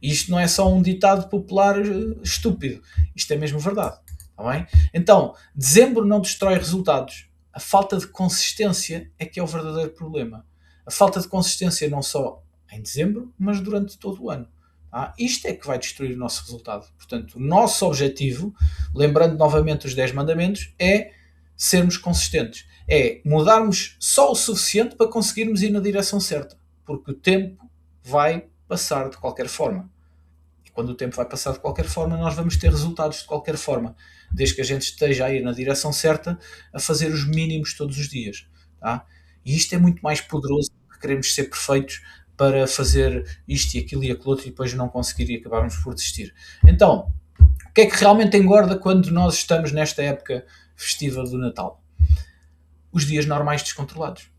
E isto não é só um ditado popular estúpido. Isto é mesmo verdade. Tá bem? Então, dezembro não destrói resultados. A falta de consistência é que é o verdadeiro problema. A falta de consistência não só em dezembro, mas durante todo o ano. Tá? Isto é que vai destruir o nosso resultado. Portanto, o nosso objetivo, lembrando novamente os 10 mandamentos, é sermos consistentes. É mudarmos só o suficiente para conseguirmos ir na direção certa. Porque o tempo vai passar de qualquer forma. E quando o tempo vai passar de qualquer forma, nós vamos ter resultados de qualquer forma. Desde que a gente esteja a ir na direção certa, a fazer os mínimos todos os dias. Tá? E isto é muito mais poderoso do que queremos ser perfeitos para fazer isto e aquilo e aquilo outro e depois não conseguir e acabarmos por desistir. Então, o que é que realmente engorda quando nós estamos nesta época festiva do Natal? Os dias normais descontrolados.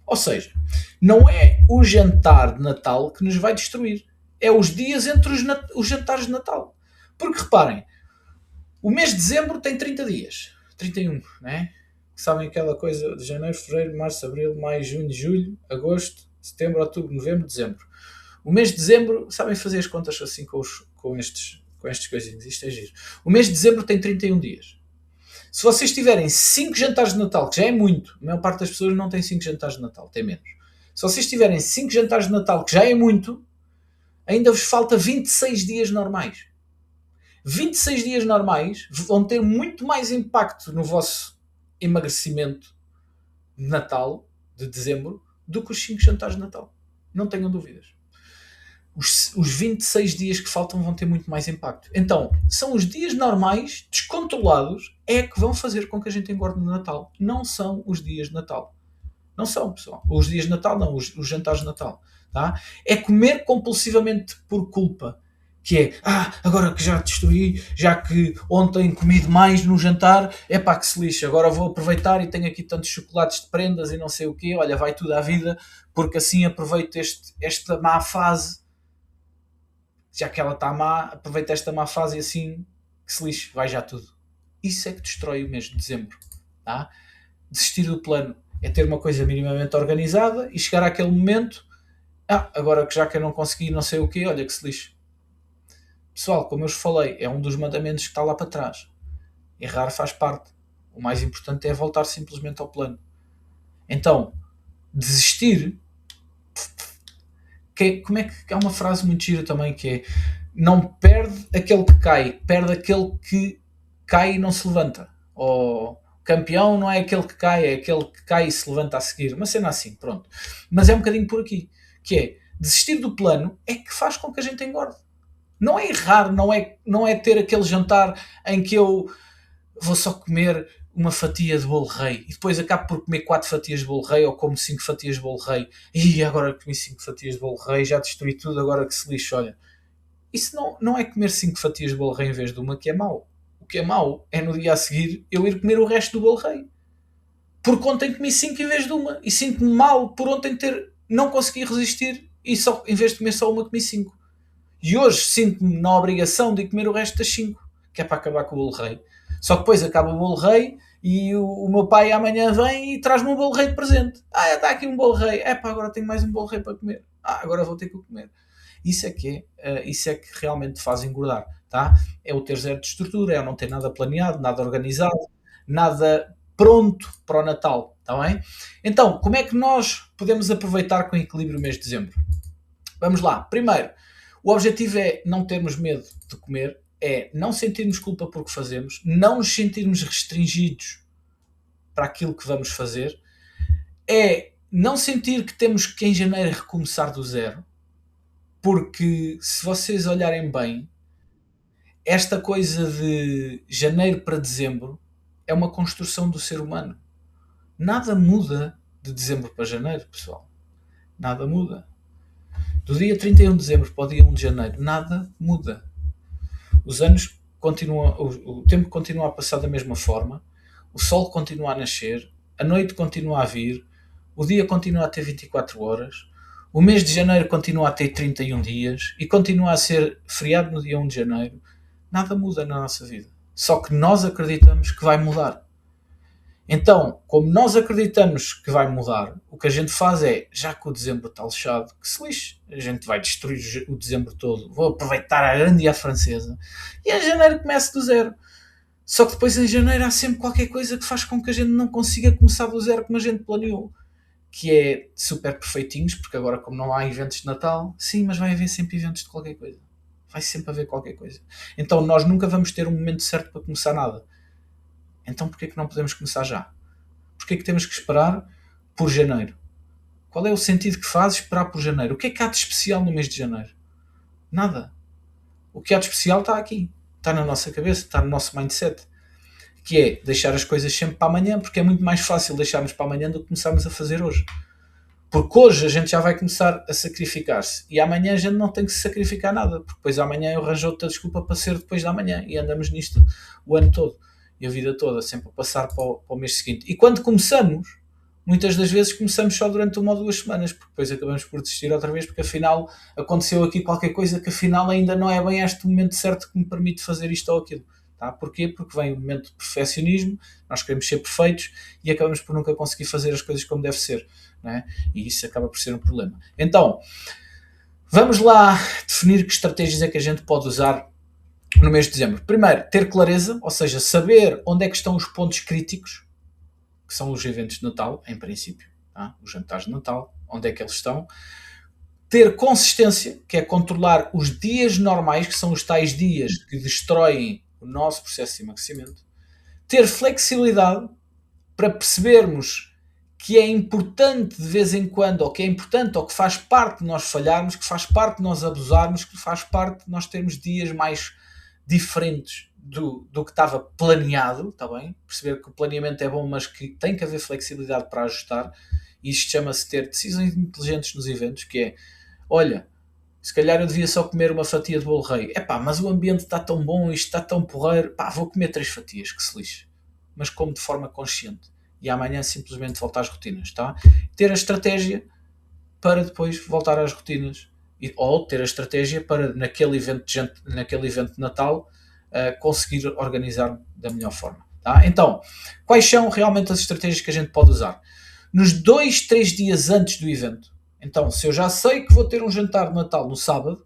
Ou seja, não é o jantar de Natal que nos vai destruir. É os dias entre os jantares de Natal. Porque reparem, o mês de dezembro tem 30 dias. 31, né? Sabem aquela coisa de janeiro, fevereiro, março, abril, maio, junho, julho, agosto, setembro, outubro, novembro, dezembro. O mês de dezembro, sabem fazer as contas assim com estes coisinhos. Isto é giro. O mês de dezembro tem 31 dias. Se vocês tiverem 5 jantares de Natal, que já é muito, a maior parte das pessoas não tem 5 jantares de Natal, tem menos. Se vocês tiverem 5 jantares de Natal, que já é muito, ainda vos falta 26 dias normais. 26 dias normais vão ter muito mais impacto no vosso emagrecimento de Natal, de dezembro, do que os 5 jantares de Natal. Não tenham dúvidas. os 26 dias que faltam vão ter muito mais impacto. Então, são os dias normais, descontrolados, é que vão fazer com que a gente engorde no Natal. Não são os dias de Natal. Não são, pessoal. Os dias de Natal não, os jantares de Natal. Tá? É comer compulsivamente por culpa. Que é, agora que já destruí, já que ontem comi demais no jantar, é pá que se lixa, agora vou aproveitar e tenho aqui tantos chocolates de prendas e não sei o quê, olha, vai tudo à vida, porque assim aproveito esta má fase, já que ela está má, aproveita esta má fase e assim que se lixe, vai já tudo. Isso é que destrói o mês de dezembro. Tá? Desistir do plano é ter uma coisa minimamente organizada e chegar àquele momento, agora que já que eu não consegui não sei o quê, olha que se lixe. Pessoal, como eu vos falei, é um dos mandamentos que está lá para trás. Errar faz parte. O mais importante é voltar simplesmente ao plano. Então, desistir, como é que há uma frase muito gira também que é: não perde aquele que cai, perde aquele que cai e não se levanta. Ou campeão não é aquele que cai, é aquele que cai e se levanta a seguir. Uma cena assim, pronto. Mas é um bocadinho por aqui, que é desistir do plano é que faz com que a gente engorde. Não é errar, não é ter aquele jantar em que eu vou só comer uma fatia de bolo rei e depois acabo por comer 4 fatias de bolo rei ou como 5 fatias de bolo rei e agora comi 5 fatias de bolo rei, já destruí tudo, agora que se lixe, olha. Isso não é comer 5 fatias de bolo rei em vez de uma que é mau. O que é mau é no dia a seguir eu ir comer o resto do bolo rei. Porque ontem comi 5 em vez de uma e sinto-me mal por ontem não consegui resistir e só, em vez de comer só uma comi 5. E hoje sinto-me na obrigação de comer o resto das 5, que é para acabar com o bolo rei. Só que depois acaba o bolo rei e o meu pai amanhã vem e traz-me um bolo rei de presente. Está aqui um bolo rei. Agora tenho mais um bolo rei para comer. Agora vou ter que o comer. Isso é que realmente faz engordar. Tá? É o ter zero de estrutura, é o não ter nada planeado, nada organizado, nada pronto para o Natal. Tá bem? Então, como é que nós podemos aproveitar com equilíbrio o mês de dezembro? Vamos lá. Primeiro, o objetivo é não termos medo de comer, é não sentirmos culpa por que fazemos, não nos sentirmos restringidos para aquilo que vamos fazer, é não sentir que temos que em janeiro recomeçar do zero, porque se vocês olharem bem, esta coisa de janeiro para dezembro é uma construção do ser humano. Nada muda de dezembro para janeiro, pessoal. Nada muda. Do dia 31 de dezembro para o dia 1 de janeiro, nada muda. Os anos continuam, o tempo continua a passar da mesma forma, o sol continua a nascer, a noite continua a vir, o dia continua a ter 24 horas, o mês de janeiro continua a ter 31 dias e continua a ser feriado no dia 1 de janeiro. Nada muda na nossa vida. Só que nós acreditamos que vai mudar. Então, como nós acreditamos que vai mudar, o que a gente faz é, já que o dezembro está lixado, que se lixe, a gente vai destruir o dezembro todo, vou aproveitar a grande e a francesa, e em janeiro começa do zero. Só que depois em janeiro há sempre qualquer coisa que faz com que a gente não consiga começar do zero como a gente planeou, que é super perfeitinhos, porque agora como não há eventos de Natal, sim, mas vai haver sempre eventos de qualquer coisa. Vai sempre haver qualquer coisa. Então nós nunca vamos ter um momento certo para começar nada. Então porquê que não podemos começar já? Porquê que temos que esperar por janeiro? Qual é o sentido que faz esperar por janeiro? O que é que há de especial no mês de janeiro? Nada. O que há de especial está aqui. Está na nossa cabeça, está no nosso mindset. Que é deixar as coisas sempre para amanhã, porque é muito mais fácil deixarmos para amanhã do que começarmos a fazer hoje. Porque hoje a gente já vai começar a sacrificar-se e amanhã a gente não tem que se sacrificar nada, porque depois amanhã eu arranjo outra desculpa para ser depois da manhã e andamos nisto o ano todo e a vida toda, sempre a passar para o mês seguinte. E quando começamos, muitas das vezes começamos só durante 1 ou 2 semanas, porque depois acabamos por desistir outra vez, porque afinal aconteceu aqui qualquer coisa que afinal ainda não é bem este momento certo que me permite fazer isto ou aquilo. Tá? Porquê? Porque vem o momento de perfeccionismo, nós queremos ser perfeitos e acabamos por nunca conseguir fazer as coisas como deve ser. Não é? E isso acaba por ser um problema. Então, vamos lá definir que estratégias é que a gente pode usar no mês de dezembro. Primeiro, ter clareza, ou seja, saber onde é que estão os pontos críticos, que são os eventos de Natal, em princípio, tá? Os jantares de Natal, onde é que eles estão. Ter consistência, que é controlar os dias normais, que são os tais dias que destroem o nosso processo de emagrecimento. Ter flexibilidade para percebermos que é importante de vez em quando, ou que é importante, ou que faz parte de nós falharmos, que faz parte de nós abusarmos, que faz parte de nós termos dias mais diferentes do que estava planeado, está bem? Perceber que o planeamento é bom, mas que tem que haver flexibilidade para ajustar. E isto chama-se ter decisões inteligentes nos eventos, que é, olha, se calhar eu devia só comer uma fatia de bolo rei. Epá, mas o ambiente está tão bom, isto está tão porreiro, pá, vou comer 3 fatias, que se lixe. Mas como de forma consciente. E amanhã simplesmente voltar às rotinas, tá? Ter a estratégia para depois voltar às rotinas. Ou ter a estratégia para naquele evento de Natal conseguir organizar da melhor forma. Tá? Então, quais são realmente as estratégias que a gente pode usar? Nos 2, 3 dias antes do evento. Então, se eu já sei que vou ter um jantar de Natal no sábado,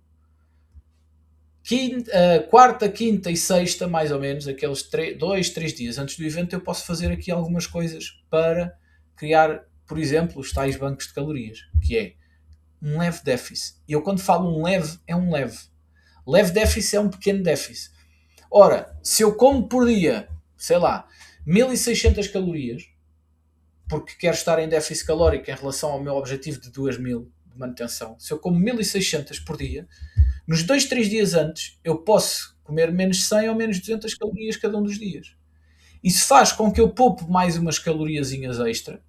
quarta, quinta e sexta, mais ou menos, aqueles 2, 3 dias antes do evento, eu posso fazer aqui algumas coisas para criar, por exemplo, os tais bancos de calorias, que é um leve déficit. E eu quando falo um leve, é um leve. Leve déficit é um pequeno déficit. Ora, se eu como por dia, sei lá, 1600 calorias, porque quero estar em déficit calórico em relação ao meu objetivo de 2000 de manutenção, se eu como 1600 por dia, nos 2, 3 dias antes, eu posso comer menos 100 ou menos 200 calorias cada um dos dias. Isso faz com que eu poupe mais umas caloriazinhas extra.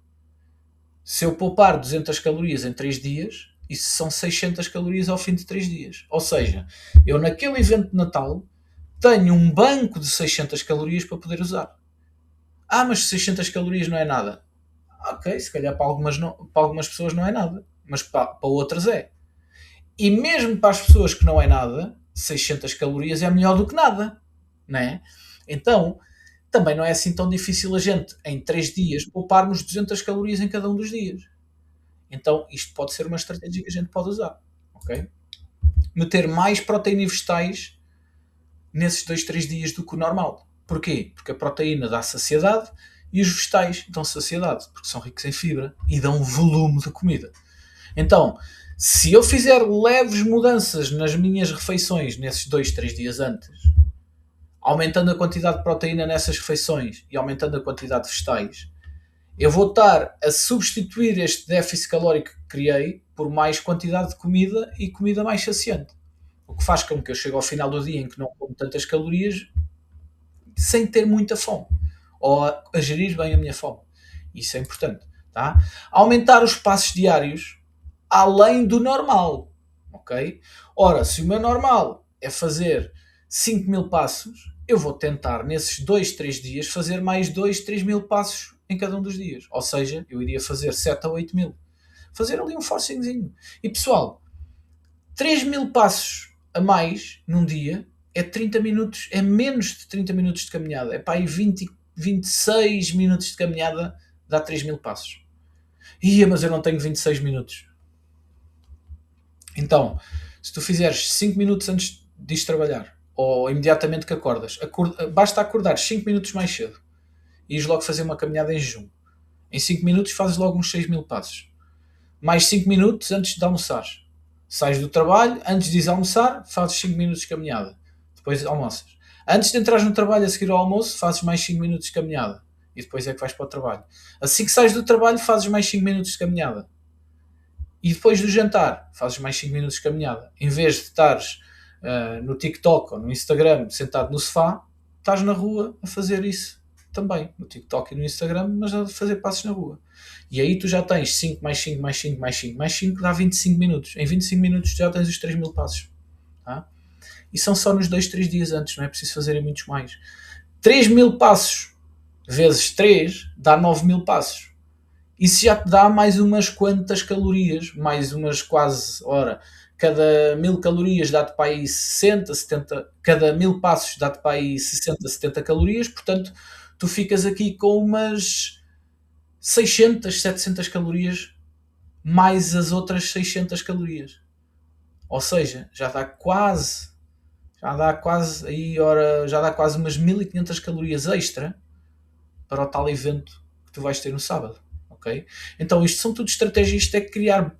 Se eu poupar 200 calorias em 3 dias, isso são 600 calorias ao fim de 3 dias. Ou seja, eu naquele evento de Natal tenho um banco de 600 calorias para poder usar. Ah, mas 600 calorias não é nada. Ok, se calhar para algumas pessoas não é nada, mas para outras é. E mesmo para as pessoas que não é nada, 600 calorias é melhor do que nada, não é? Então, também não é assim tão difícil a gente, em 3 dias, pouparmos 200 calorias em cada um dos dias. Então, isto pode ser uma estratégia que a gente pode usar, ok? Meter mais proteína e vegetais nesses 2, 3 dias do que o normal. Porquê? Porque a proteína dá saciedade e os vegetais dão saciedade, porque são ricos em fibra e dão volume de comida. Então, se eu fizer leves mudanças nas minhas refeições nesses 2, 3 dias antes, aumentando a quantidade de proteína nessas refeições e aumentando a quantidade de vegetais, eu vou estar a substituir este déficit calórico que criei por mais quantidade de comida e comida mais saciante. O que faz com que eu chegue ao final do dia em que não como tantas calorias sem ter muita fome. Ou a gerir bem a minha fome. Isso é importante. Tá? Aumentar os passos diários além do normal. Ok? Ora, se o meu normal é fazer 5.000 passos, eu vou tentar nesses 2, 3 dias fazer mais 2, 3.000 passos em cada um dos dias. Ou seja, eu iria fazer 7 a 8.000. Fazer ali um forcingzinho. E pessoal, 3.000 passos a mais num dia é 30 minutos, é menos de 30 minutos de caminhada. É para aí 20, 26 minutos de caminhada dá 3.000 passos. Mas eu não tenho 26 minutos. Então, se tu fizeres 5 minutos antes de ir trabalhar, ou imediatamente que acordas, basta acordar 5 minutos mais cedo e ires logo fazer uma caminhada em jejum. Em 5 minutos fazes logo uns 6.000 passos. Mais 5 minutos antes de almoçar. Sais do trabalho, antes de ir almoçar, fazes 5 minutos de caminhada. Depois almoças. Antes de entrar no trabalho a seguir ao almoço, fazes mais 5 minutos de caminhada. E depois é que vais para o trabalho. Assim que sais do trabalho, fazes mais 5 minutos de caminhada. E depois do jantar, fazes mais 5 minutos de caminhada. Em vez de estares no TikTok ou no Instagram, sentado no sofá, estás na rua a fazer isso também. No TikTok e no Instagram, mas a fazer passos na rua. E aí tu já tens 5 mais 5 mais 5 mais 5 mais 5, dá 25 minutos. Em 25 minutos já tens os 3.000 passos. Tá? E são só nos 2, 3 dias antes, não é preciso fazerem muitos mais. 3.000 passos vezes 3 dá 9.000 passos. Isso já te dá mais umas quantas calorias, mais umas quase, cada 1.000 calorias dá-te para aí 60, 70, cada 1.000 passos dá-te para aí 60, 70 calorias, portanto, tu ficas aqui com umas 600, 700 calorias mais as outras 600 calorias. Ou seja, já dá quase umas 1.500 calorias extra para o tal evento que tu vais ter no sábado. Okay? Então isto são tudo estratégias, isto é criar,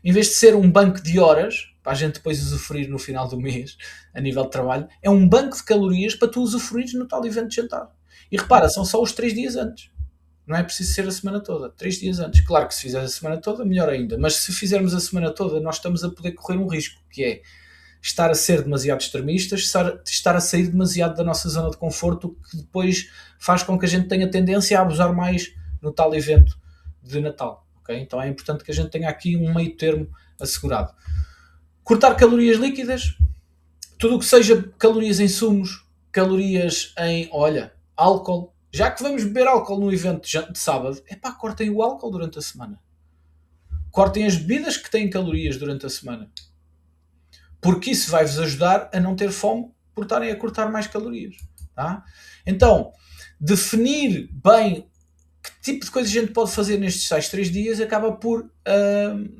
em vez de ser um banco de horas, para a gente depois usufruir no final do mês, a nível de trabalho, é um banco de calorias para tu usufruires no tal evento de jantar. E repara, são só os 3 dias antes. não é preciso ser a semana toda, 3 dias antes. Claro que se fizer a semana toda, melhor ainda, mas se fizermos a semana toda, nós estamos a poder correr um risco, que é estar a ser demasiado extremistas, estar a sair demasiado da nossa zona de conforto, que depois faz com que a gente tenha tendência a abusar mais no tal evento de Natal. Okay? Então é importante que a gente tenha aqui um meio termo assegurado. Cortar calorias líquidas, tudo o que seja calorias em sumos, calorias em, álcool. Já que vamos beber álcool no evento de sábado, cortem o álcool durante a semana. Cortem as bebidas que têm calorias durante a semana. Porque isso vai-vos ajudar a não ter fome por estarem a cortar mais calorias. Tá? Então, definir bem que tipo de coisa a gente pode fazer nestes 3 dias acaba por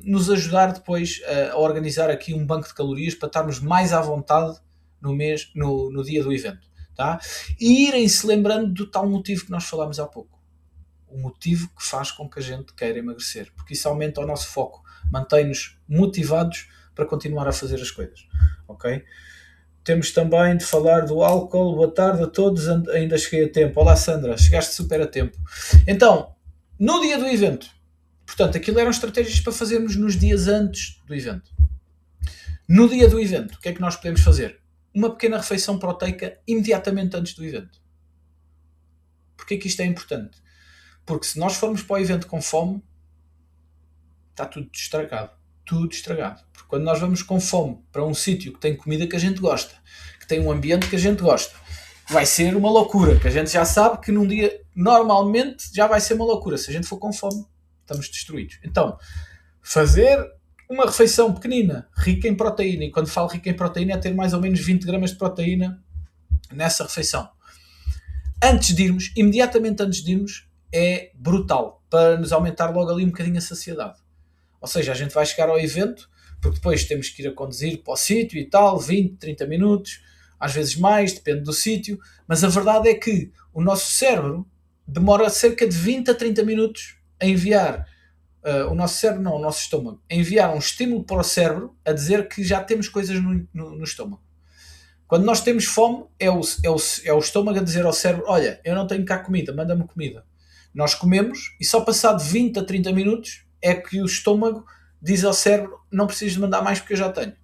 nos ajudar depois a organizar aqui um banco de calorias para estarmos mais à vontade no dia do evento. Tá? E irem-se lembrando do tal motivo que nós falámos há pouco. O motivo que faz com que a gente queira emagrecer. Porque isso aumenta o nosso foco, mantém-nos motivados para continuar a fazer as coisas. Ok? Temos também de falar do álcool. Boa tarde a todos, ainda cheguei a tempo. Olá Sandra, chegaste super a tempo. Então, no dia do evento, portanto, aquilo eram estratégias para fazermos nos dias antes do evento. No dia do evento, o que é que nós podemos fazer? Uma pequena refeição proteica imediatamente antes do evento. Porquê que isto é importante? Porque se nós formos para o evento com fome, está tudo estragado. Tudo estragado. Porque quando nós vamos com fome para um sítio que tem comida que a gente gosta, que tem um ambiente que a gente gosta, vai ser uma loucura, que a gente já sabe que num dia, normalmente, já vai ser uma loucura. Se a gente for com fome, estamos destruídos. Então, fazer uma refeição pequenina, rica em proteína, e quando falo rica em proteína é ter mais ou menos 20 gramas de proteína nessa refeição. Antes de irmos, imediatamente antes de irmos, é brutal, para nos aumentar logo ali um bocadinho a saciedade. Ou seja, a gente vai chegar ao evento, porque depois temos que ir a conduzir para o sítio e tal, 20, 30 minutos, às vezes mais, depende do sítio, mas a verdade é que o nosso cérebro demora cerca de 20 a 30 minutos a enviar, o nosso estômago, a enviar um estímulo para o cérebro a dizer que já temos coisas no estômago. Quando nós temos fome, é o estômago a dizer ao cérebro, olha, eu não tenho cá comida, manda-me comida. Nós comemos e só passado 20 a 30 minutos é que o estômago diz ao cérebro, não preciso de mandar mais porque eu já tenho.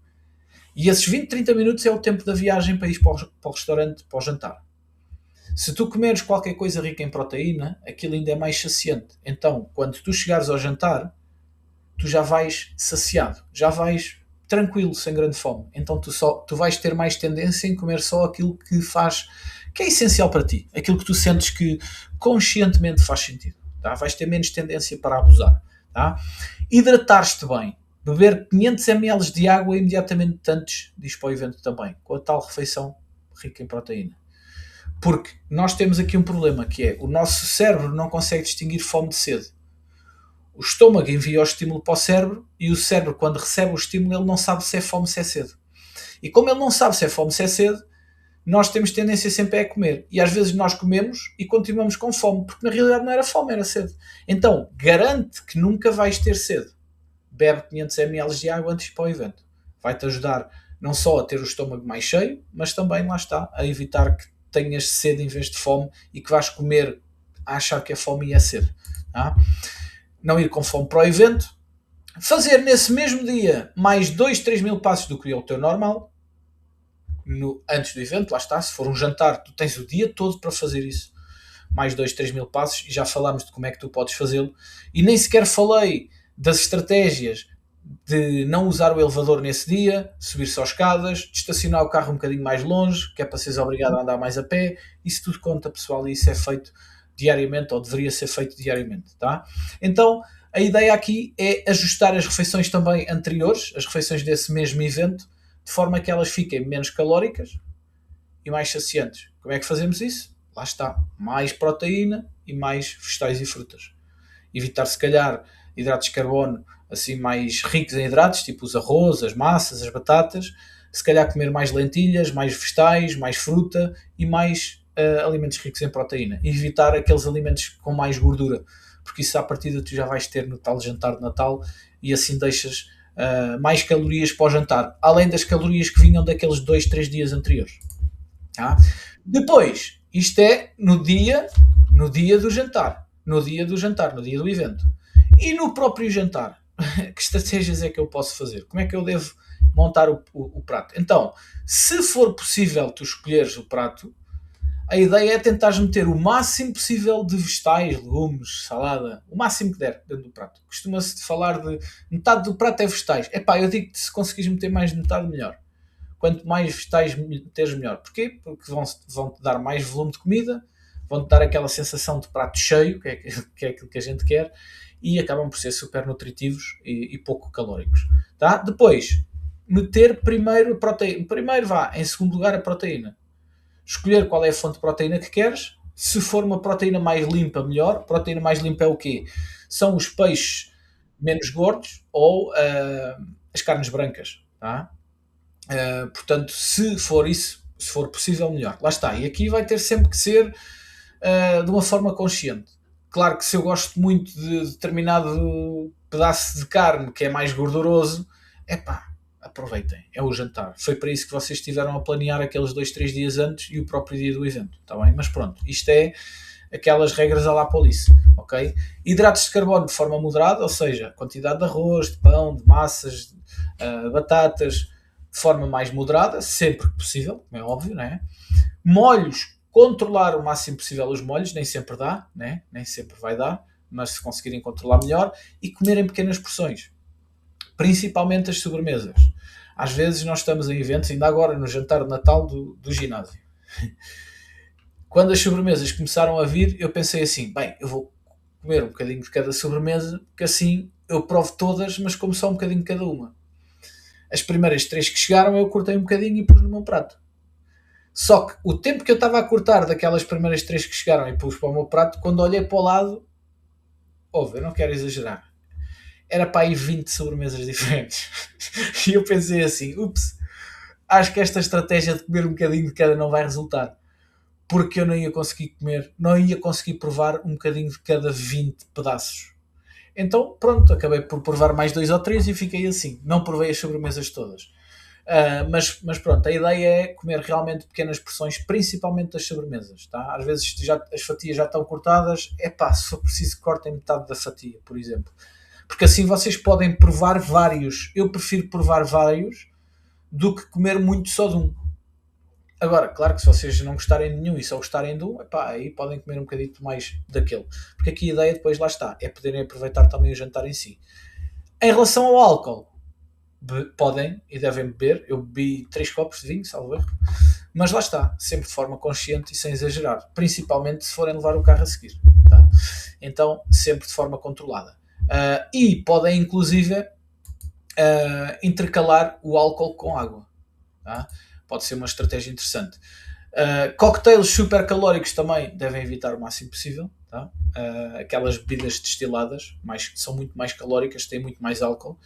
E esses 20, 30 minutos é o tempo da viagem para ir para o restaurante, para o jantar. Se tu comeres qualquer coisa rica em proteína, aquilo ainda é mais saciante. Então, quando tu chegares ao jantar, tu já vais saciado, já vais tranquilo, sem grande fome. Então tu vais ter mais tendência em comer só aquilo que é essencial para ti, aquilo que tu sentes que conscientemente faz sentido. Tá? Vais ter menos tendência para abusar. Tá? Hidratar-te bem. Beber 500 ml de água imediatamente antes de ir para o evento também, com a tal refeição rica em proteína. Porque nós temos aqui um problema, que é o nosso cérebro não consegue distinguir fome de sede. O estômago envia o estímulo para o cérebro e o cérebro, quando recebe o estímulo, ele não sabe se é fome, se é sede. E como ele não sabe se é fome, se é sede, nós temos tendência sempre a comer. E às vezes nós comemos e continuamos com fome, porque na realidade não era fome, era sede. Então, garante que nunca vais ter sede. Bebe 500 ml de água antes para o evento. Vai-te ajudar não só a ter o estômago mais cheio, mas também, lá está, a evitar que tenhas sede em vez de fome e que vais comer a achar que é fome e é sede. Tá? Não ir com fome para o evento. Fazer nesse mesmo dia mais 2, 3 mil passos do que é o teu normal. Antes do evento, lá está. Se for um jantar, tu tens o dia todo para fazer isso. Mais 2, 3 mil passos. E já falámos de como é que tu podes fazê-lo. E nem sequer falei das estratégias de não usar o elevador nesse dia, subir só escadas, de estacionar o carro um bocadinho mais longe, que é para seres obrigado a andar mais a pé. Isso tudo conta, pessoal, e isso é feito diariamente, ou deveria ser feito diariamente, tá? Então, a ideia aqui é ajustar as refeições também anteriores, as refeições desse mesmo evento, de forma que elas fiquem menos calóricas e mais saciantes. Como é que fazemos isso? Lá está, mais proteína e mais vegetais e frutas. Evitar, se calhar, hidratos de carbono assim mais ricos em hidratos, tipo os arroz, as massas, as batatas, se calhar comer mais lentilhas, mais vegetais, mais fruta e mais alimentos ricos em proteína. E evitar aqueles alimentos com mais gordura, porque isso à partida tu já vais ter no tal jantar de Natal e assim deixas mais calorias para o jantar, além das calorias que vinham daqueles 2, 3 dias anteriores. Tá? Depois, isto é no dia do jantar. no dia do jantar, no dia do evento. E no próprio jantar, que estratégias é que eu posso fazer? Como é que eu devo montar o prato? Então, se for possível tu escolheres o prato, a ideia é tentares meter o máximo possível de vegetais, legumes, salada, o máximo que der dentro do prato. Costuma-se falar de metade do prato é vegetais. Epá, eu digo que se conseguires meter mais de metade, melhor. Quanto mais vegetais meteres, melhor. Porquê? Porque vão-te dar mais volume de comida, vão-te dar aquela sensação de prato cheio, que é aquilo que a gente quer, e acabam por ser super nutritivos e pouco calóricos. Tá? Depois, meter primeiro a proteína. Primeiro vá, em segundo lugar, a proteína. Escolher qual é a fonte de proteína que queres. Se for uma proteína mais limpa, melhor. Proteína mais limpa é o quê? São os peixes menos gordos ou as carnes brancas. Tá? Portanto, se for isso, se for possível, melhor. Lá está. E aqui vai ter sempre que ser de uma forma consciente. Claro que se eu gosto muito de determinado pedaço de carne que é mais gorduroso, epá, aproveitem, é o jantar. Foi para isso que vocês estiveram a planear aqueles 2, 3 dias antes e o próprio dia do evento, está bem? Mas pronto, isto é aquelas regras à la police, ok? Hidratos de carbono de forma moderada, ou seja, quantidade de arroz, de pão, de massas, batatas, de forma mais moderada, sempre que possível, é óbvio, não é? Molhos, controlar o máximo possível os molhos, nem sempre dá, né? Nem sempre vai dar, mas se conseguirem controlar melhor, e comer em pequenas porções, principalmente as sobremesas. Às vezes nós estamos em eventos, ainda agora no jantar de Natal do ginásio. Quando as sobremesas começaram a vir, eu pensei assim, bem, eu vou comer um bocadinho de cada sobremesa, que assim eu provo todas, mas como só um bocadinho de cada uma. As primeiras 3 que chegaram eu cortei um bocadinho e pus no meu prato. Só que o tempo que eu estava a cortar daquelas primeiras 3 que chegaram e pus para o meu prato, quando olhei para o lado, eu não quero exagerar, era para aí 20 sobremesas diferentes. E eu pensei assim, ups, acho que esta estratégia de comer um bocadinho de cada não vai resultar. Porque eu não ia conseguir comer, não ia conseguir provar um bocadinho de cada 20 pedaços. Então, pronto, acabei por provar mais 2 ou 3 e fiquei assim. Não provei as sobremesas todas. Mas pronto, a ideia é comer realmente pequenas porções, principalmente das sobremesas. Tá? Às vezes as fatias já estão cortadas, se for preciso cortem metade da fatia, por exemplo. Porque assim vocês podem provar vários. Eu prefiro provar vários do que comer muito só de um. Agora, claro que se vocês não gostarem de nenhum e só gostarem de um, aí podem comer um bocadinho mais daquele. Porque aqui a ideia depois lá está, é poderem aproveitar também o jantar em si. Em relação ao álcool, podem e devem beber. Eu bebi 3 copos de vinho, salvo erro. Mas lá está, sempre de forma consciente e sem exagerar. Principalmente se forem levar o carro a seguir. Tá? Então, sempre de forma controlada. E podem, inclusive, intercalar o álcool com água. Tá? Pode ser uma estratégia interessante. Cocktails super calóricos também devem evitar o máximo possível. Tá? Aquelas bebidas destiladas são muito mais calóricas, têm muito mais álcool.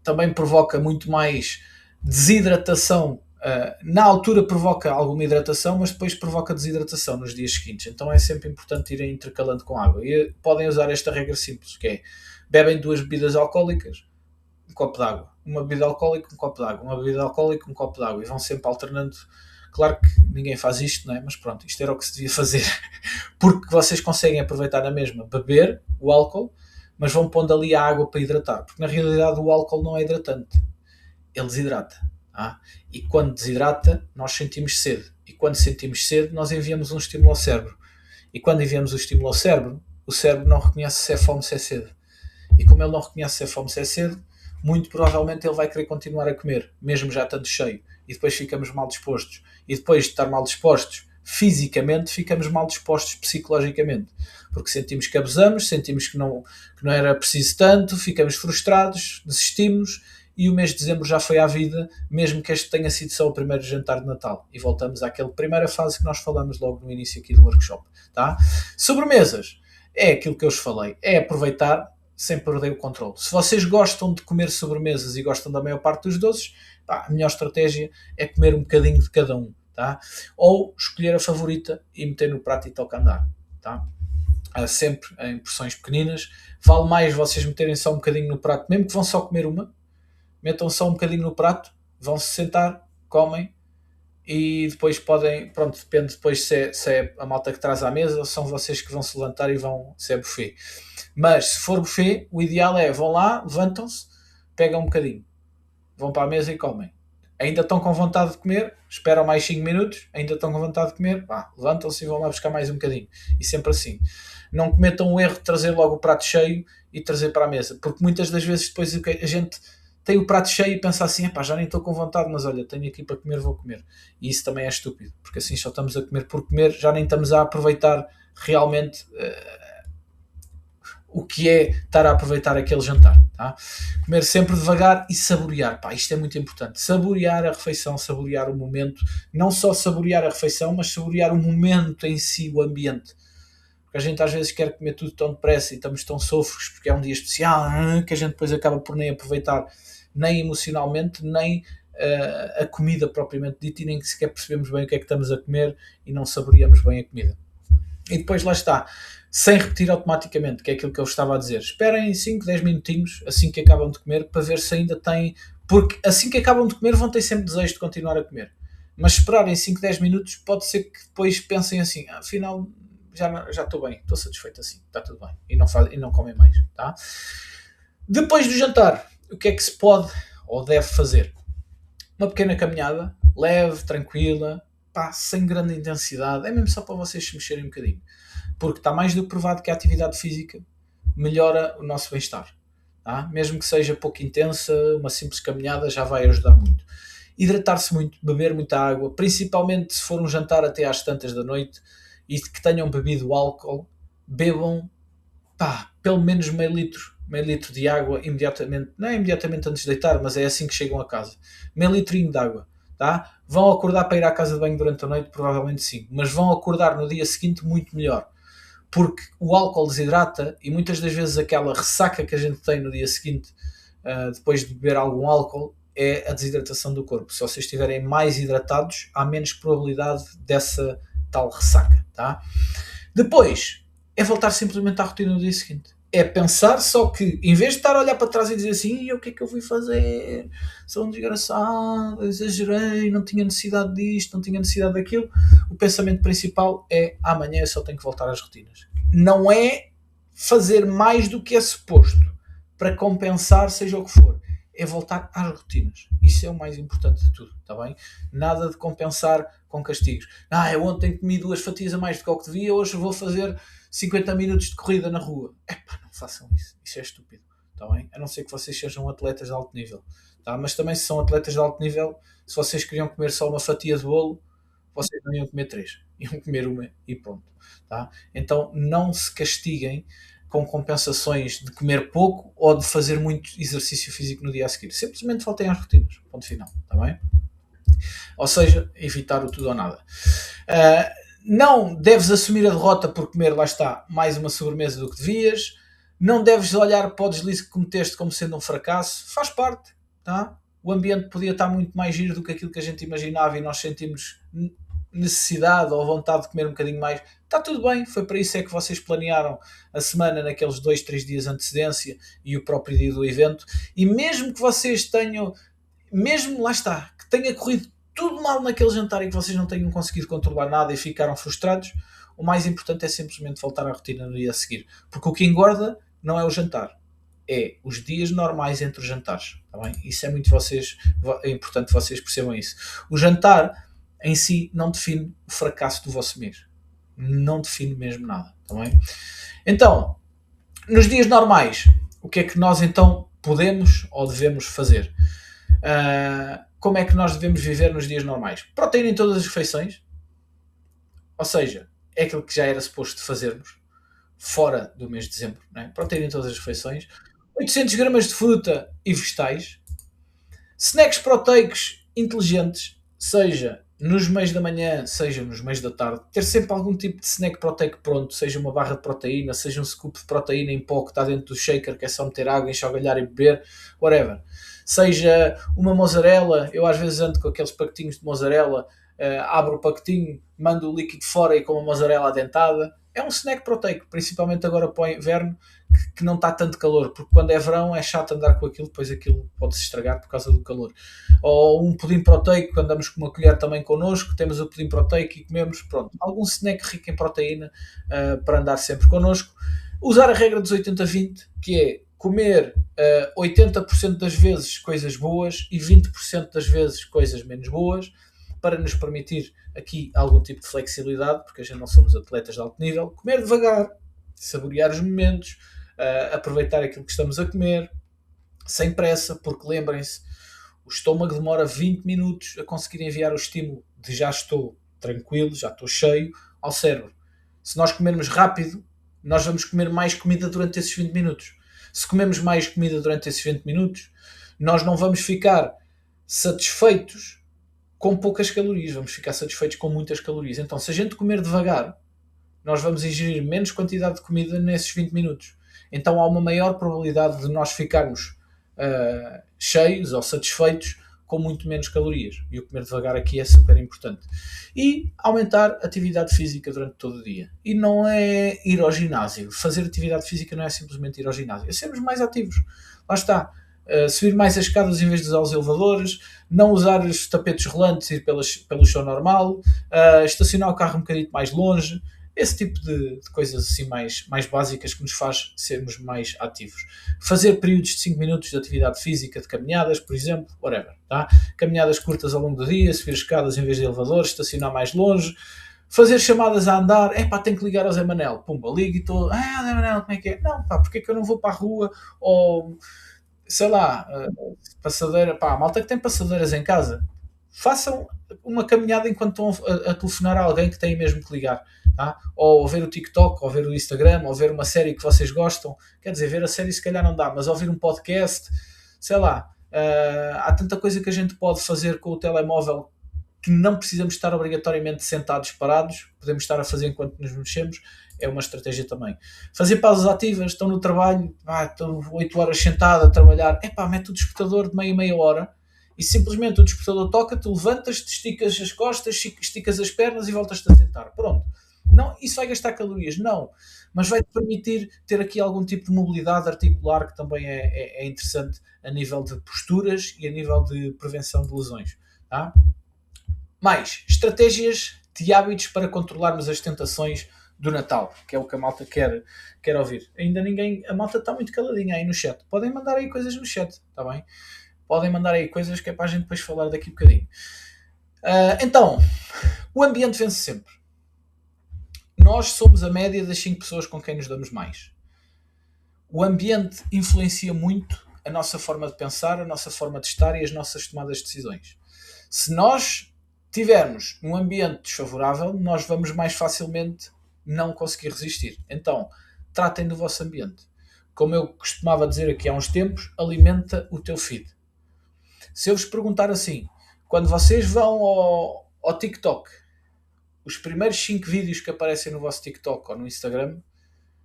Também provoca muito mais desidratação. Na altura provoca alguma hidratação, mas depois provoca desidratação nos dias seguintes. Então é sempre importante irem intercalando com água. E podem usar esta regra simples, que é bebem 2 bebidas alcoólicas, um copo de água. Uma bebida alcoólica, um copo de água. Uma bebida alcoólica, um copo de água. E vão sempre alternando. Claro que ninguém faz isto, não é? Mas pronto, isto era o que se devia fazer. Porque vocês conseguem aproveitar na mesma, beber o álcool, mas vão pondo ali a água para hidratar. Porque na realidade o álcool não é hidratante. Ele desidrata. E quando desidrata, nós sentimos sede. E quando sentimos sede, nós enviamos um estímulo ao cérebro. E quando enviamos o estímulo ao cérebro, o cérebro não reconhece se é fome, se é sede. E como ele não reconhece se é fome, se é sede, muito provavelmente ele vai querer continuar a comer, mesmo já estando cheio. E depois ficamos mal dispostos. E depois de estar mal dispostos fisicamente, ficamos mal dispostos psicologicamente. Porque sentimos que abusamos, sentimos que não era preciso tanto, ficamos frustrados, desistimos e o mês de dezembro já foi à vida, mesmo que este tenha sido só o primeiro jantar de Natal. E voltamos àquela primeira fase que nós falamos logo no início aqui do workshop. Tá? Sobremesas. É aquilo que eu vos falei. É aproveitar sem perder o controle. Se vocês gostam de comer sobremesas e gostam da maior parte dos doces, a melhor estratégia é comer um bocadinho de cada um. Tá? Ou escolher a favorita e meter no prato e toca andar. Tá? Sempre em porções pequeninas. Vale mais vocês meterem só um bocadinho no prato, mesmo que vão só comer uma, metam só um bocadinho no prato, vão se sentar, comem e depois podem, pronto, depende depois se é a malta que traz à mesa ou são vocês que vão se levantar e vão, se é buffet. Mas se for buffet, o ideal é, vão lá, levantam-se, pegam um bocadinho, vão para a mesa e comem. Ainda estão com vontade de comer, esperam mais 5 minutos, ainda estão com vontade de comer, levantam-se e vão lá buscar mais um bocadinho. E sempre assim. Não cometam o erro de trazer logo o prato cheio e trazer para a mesa, porque muitas das vezes depois a gente tem o prato cheio e pensa assim, já nem estou com vontade, mas olha, tenho aqui para comer, vou comer. E isso também é estúpido, porque assim só estamos a comer por comer, já nem estamos a aproveitar realmente o que é estar a aproveitar aquele jantar. Tá? Comer sempre devagar e saborear. Isto é muito importante. Saborear a refeição, saborear o momento. Não só saborear a refeição, mas saborear o momento em si, o ambiente. Porque a gente às vezes quer comer tudo tão depressa e estamos tão sofros porque é um dia especial que a gente depois acaba por nem aproveitar nem emocionalmente, nem a comida propriamente dita e nem sequer percebemos bem o que é que estamos a comer e não saboreamos bem a comida. E depois lá está, sem repetir automaticamente, que é aquilo que eu estava a dizer. Esperem 5, 10 minutinhos assim que acabam de comer para ver se ainda têm... Porque assim que acabam de comer vão ter sempre desejo de continuar a comer. Mas esperarem 5, 10 minutos pode ser que depois pensem assim, afinal já estou bem, estou satisfeito assim, está tudo bem. E não comem mais. Tá? Depois do jantar, o que é que se pode ou deve fazer? Uma pequena caminhada, leve, tranquila, sem grande intensidade, é mesmo só para vocês se mexerem um bocadinho. Porque está mais do que provado que a atividade física melhora o nosso bem-estar. Tá? Mesmo que seja pouco intensa, uma simples caminhada já vai ajudar muito. Hidratar-se muito, beber muita água, principalmente se for um jantar até às tantas da noite e que tenham bebido álcool, bebam pelo menos meio litro de água imediatamente, não é imediatamente antes de deitar, mas é assim que chegam a casa. Meio litrinho de água. Tá? Vão acordar para ir à casa de banho durante a noite? Provavelmente sim, mas vão acordar no dia seguinte muito melhor, porque o álcool desidrata e muitas das vezes aquela ressaca que a gente tem no dia seguinte, depois de beber algum álcool, é a desidratação do corpo. Se vocês estiverem mais hidratados, há menos probabilidade dessa tal ressaca. Tá? Depois, é voltar simplesmente à rotina no dia seguinte. É pensar só que, em vez de estar a olhar para trás e dizer assim, o que é que eu fui fazer? Sou um desgraçado, exagerei, não tinha necessidade disto, não tinha necessidade daquilo. O pensamento principal é, amanhã eu só tenho que voltar às rotinas. Não é fazer mais do que é suposto para compensar, seja o que for. É voltar às rotinas. Isso é o mais importante de tudo, está bem? Nada de compensar com castigos. Eu ontem comi 2 fatias a mais do que o que devia, hoje vou fazer 50 minutos de corrida na rua. Não façam isso. Isso é estúpido. Tá bem? A não ser que vocês sejam atletas de alto nível. Tá? Mas também se são atletas de alto nível, se vocês queriam comer só uma fatia de bolo, vocês não iam comer 3. Iam comer uma e pronto. Tá? Então não se castiguem com compensações de comer pouco ou de fazer muito exercício físico no dia a seguir. Simplesmente voltem às rotinas. Ponto final. Tá bem? Ou seja, evitar o tudo ou nada. Não deves assumir a derrota por comer, lá está, mais uma sobremesa do que devias. Não deves olhar para o deslize que cometeste como sendo um fracasso. Faz parte. Tá? O ambiente podia estar muito mais giro do que aquilo que a gente imaginava e nós sentimos necessidade ou vontade de comer um bocadinho mais. Está tudo bem, foi para isso é que vocês planearam a semana naqueles 2, 3 dias de antecedência e o próprio dia do evento. E mesmo que vocês tenham, mesmo lá está, que tenha corrido tudo mal naquele jantar e que vocês não tenham conseguido controlar nada e ficaram frustrados, o mais importante é simplesmente voltar à rotina no dia a seguir. Porque o que engorda não é o jantar, é os dias normais entre os jantares. Tá bem? Isso é é importante vocês percebam isso. O jantar em si não define o fracasso do vosso mês. Não define mesmo nada. Tá bem? Então, nos dias normais, o que é que nós então podemos ou devemos fazer? Como é que nós devemos viver nos dias normais? Proteína em todas as refeições, ou seja, é aquilo que já era suposto fazermos fora do mês de dezembro, não é? Proteína em todas as refeições, 800 gramas de fruta e vegetais, snacks proteicos inteligentes, seja nos meios da manhã, seja nos meios da tarde, ter sempre algum tipo de snack proteico pronto, seja uma barra de proteína, seja um scoop de proteína em pó que está dentro do shaker, que é só meter água, enxovalhar e beber, whatever. seja uma mozzarella, eu às vezes ando com aqueles pacotinhos de mozzarella, abro o pacotinho, mando o líquido fora e com a mozzarella adentada. É um snack proteico, principalmente agora para o inverno, que não está tanto calor, porque quando é verão é chato andar com aquilo, depois aquilo pode-se estragar por causa do calor. Ou um pudim proteico, que andamos com uma colher também connosco, temos o pudim proteico e comemos, pronto, algum snack rico em proteína para andar sempre connosco. Usar a regra dos 80-20, que é comer 80% das vezes coisas boas e 20% das vezes coisas menos boas, para nos permitir aqui algum tipo de flexibilidade, porque a gente não somos atletas de alto nível. Comer devagar, saborear os momentos, aproveitar aquilo que estamos a comer, sem pressa, porque lembrem-se, o estômago demora 20 minutos a conseguir enviar o estímulo de já estou tranquilo, já estou cheio, ao cérebro. Se nós comermos rápido, nós vamos comer mais comida durante esses 20 minutos. Se comemos mais comida durante esses 20 minutos, nós não vamos ficar satisfeitos com poucas calorias, vamos ficar satisfeitos com muitas calorias. Então, se a gente comer devagar, nós vamos ingerir menos quantidade de comida nesses 20 minutos. Então há uma maior probabilidade de nós ficarmos cheios ou satisfeitos com muito menos calorias. E o comer devagar aqui é super importante. E aumentar a atividade física durante todo o dia. E não é ir ao ginásio. Fazer atividade física não é simplesmente ir ao ginásio. É sermos mais ativos. Lá está. Subir mais as escadas em vez de usar os elevadores, não usar os tapetes rolantes e ir pelo chão normal, estacionar o carro um bocadinho mais longe, esse tipo de coisas assim mais básicas que nos faz sermos mais ativos. Fazer períodos de 5 minutos de atividade física, de caminhadas, por exemplo, whatever, tá? Caminhadas curtas ao longo do dia, subir escadas em vez de elevadores, estacionar mais longe, fazer chamadas a andar, tenho que ligar ao Zé Manel, pumba, ligo e estou, Zé Manel, como é que é? Não, porque é que eu não vou para a rua, ou sei lá, passadeira, a malta que tem passadeiras em casa, façam uma caminhada enquanto estão a telefonar a alguém que têm mesmo que ligar, tá? Ou ver o TikTok, ou ver o Instagram, ou ver uma série que vocês gostam. Quer dizer, ver a série se calhar não dá, mas ouvir um podcast, sei lá, há tanta coisa que a gente pode fazer com o telemóvel que não precisamos estar obrigatoriamente sentados parados, podemos estar a fazer enquanto nos mexemos, é uma estratégia também. Fazer pausas ativas, estão no trabalho, estão 8 horas sentado a trabalhar, mete o despertador de meia hora e simplesmente o despertador toca, tu levantas-te, esticas as costas, esticas as pernas e voltas-te a sentar. Pronto. Não, isso vai gastar calorias? Não. Mas vai-te permitir ter aqui algum tipo de mobilidade articular que também é interessante a nível de posturas e a nível de prevenção de lesões. Tá? Mais, estratégias de hábitos para controlarmos as tentações do Natal, que é o que a malta quer ouvir. Ainda a malta está muito caladinha aí no chat. Podem mandar aí coisas no chat, está bem? Podem mandar aí coisas que é para a gente depois falar daqui a bocadinho. Então, o ambiente vence sempre. Nós somos a média das 5 pessoas com quem nos damos mais. O ambiente influencia muito a nossa forma de pensar, a nossa forma de estar e as nossas tomadas de decisões. Se nós tivermos um ambiente desfavorável, nós vamos mais facilmente não conseguir resistir. Então, tratem do vosso ambiente. Como eu costumava dizer aqui há uns tempos, alimenta o teu feed. Se eu vos perguntar assim, quando vocês vão ao TikTok, os primeiros 5 vídeos que aparecem no vosso TikTok ou no Instagram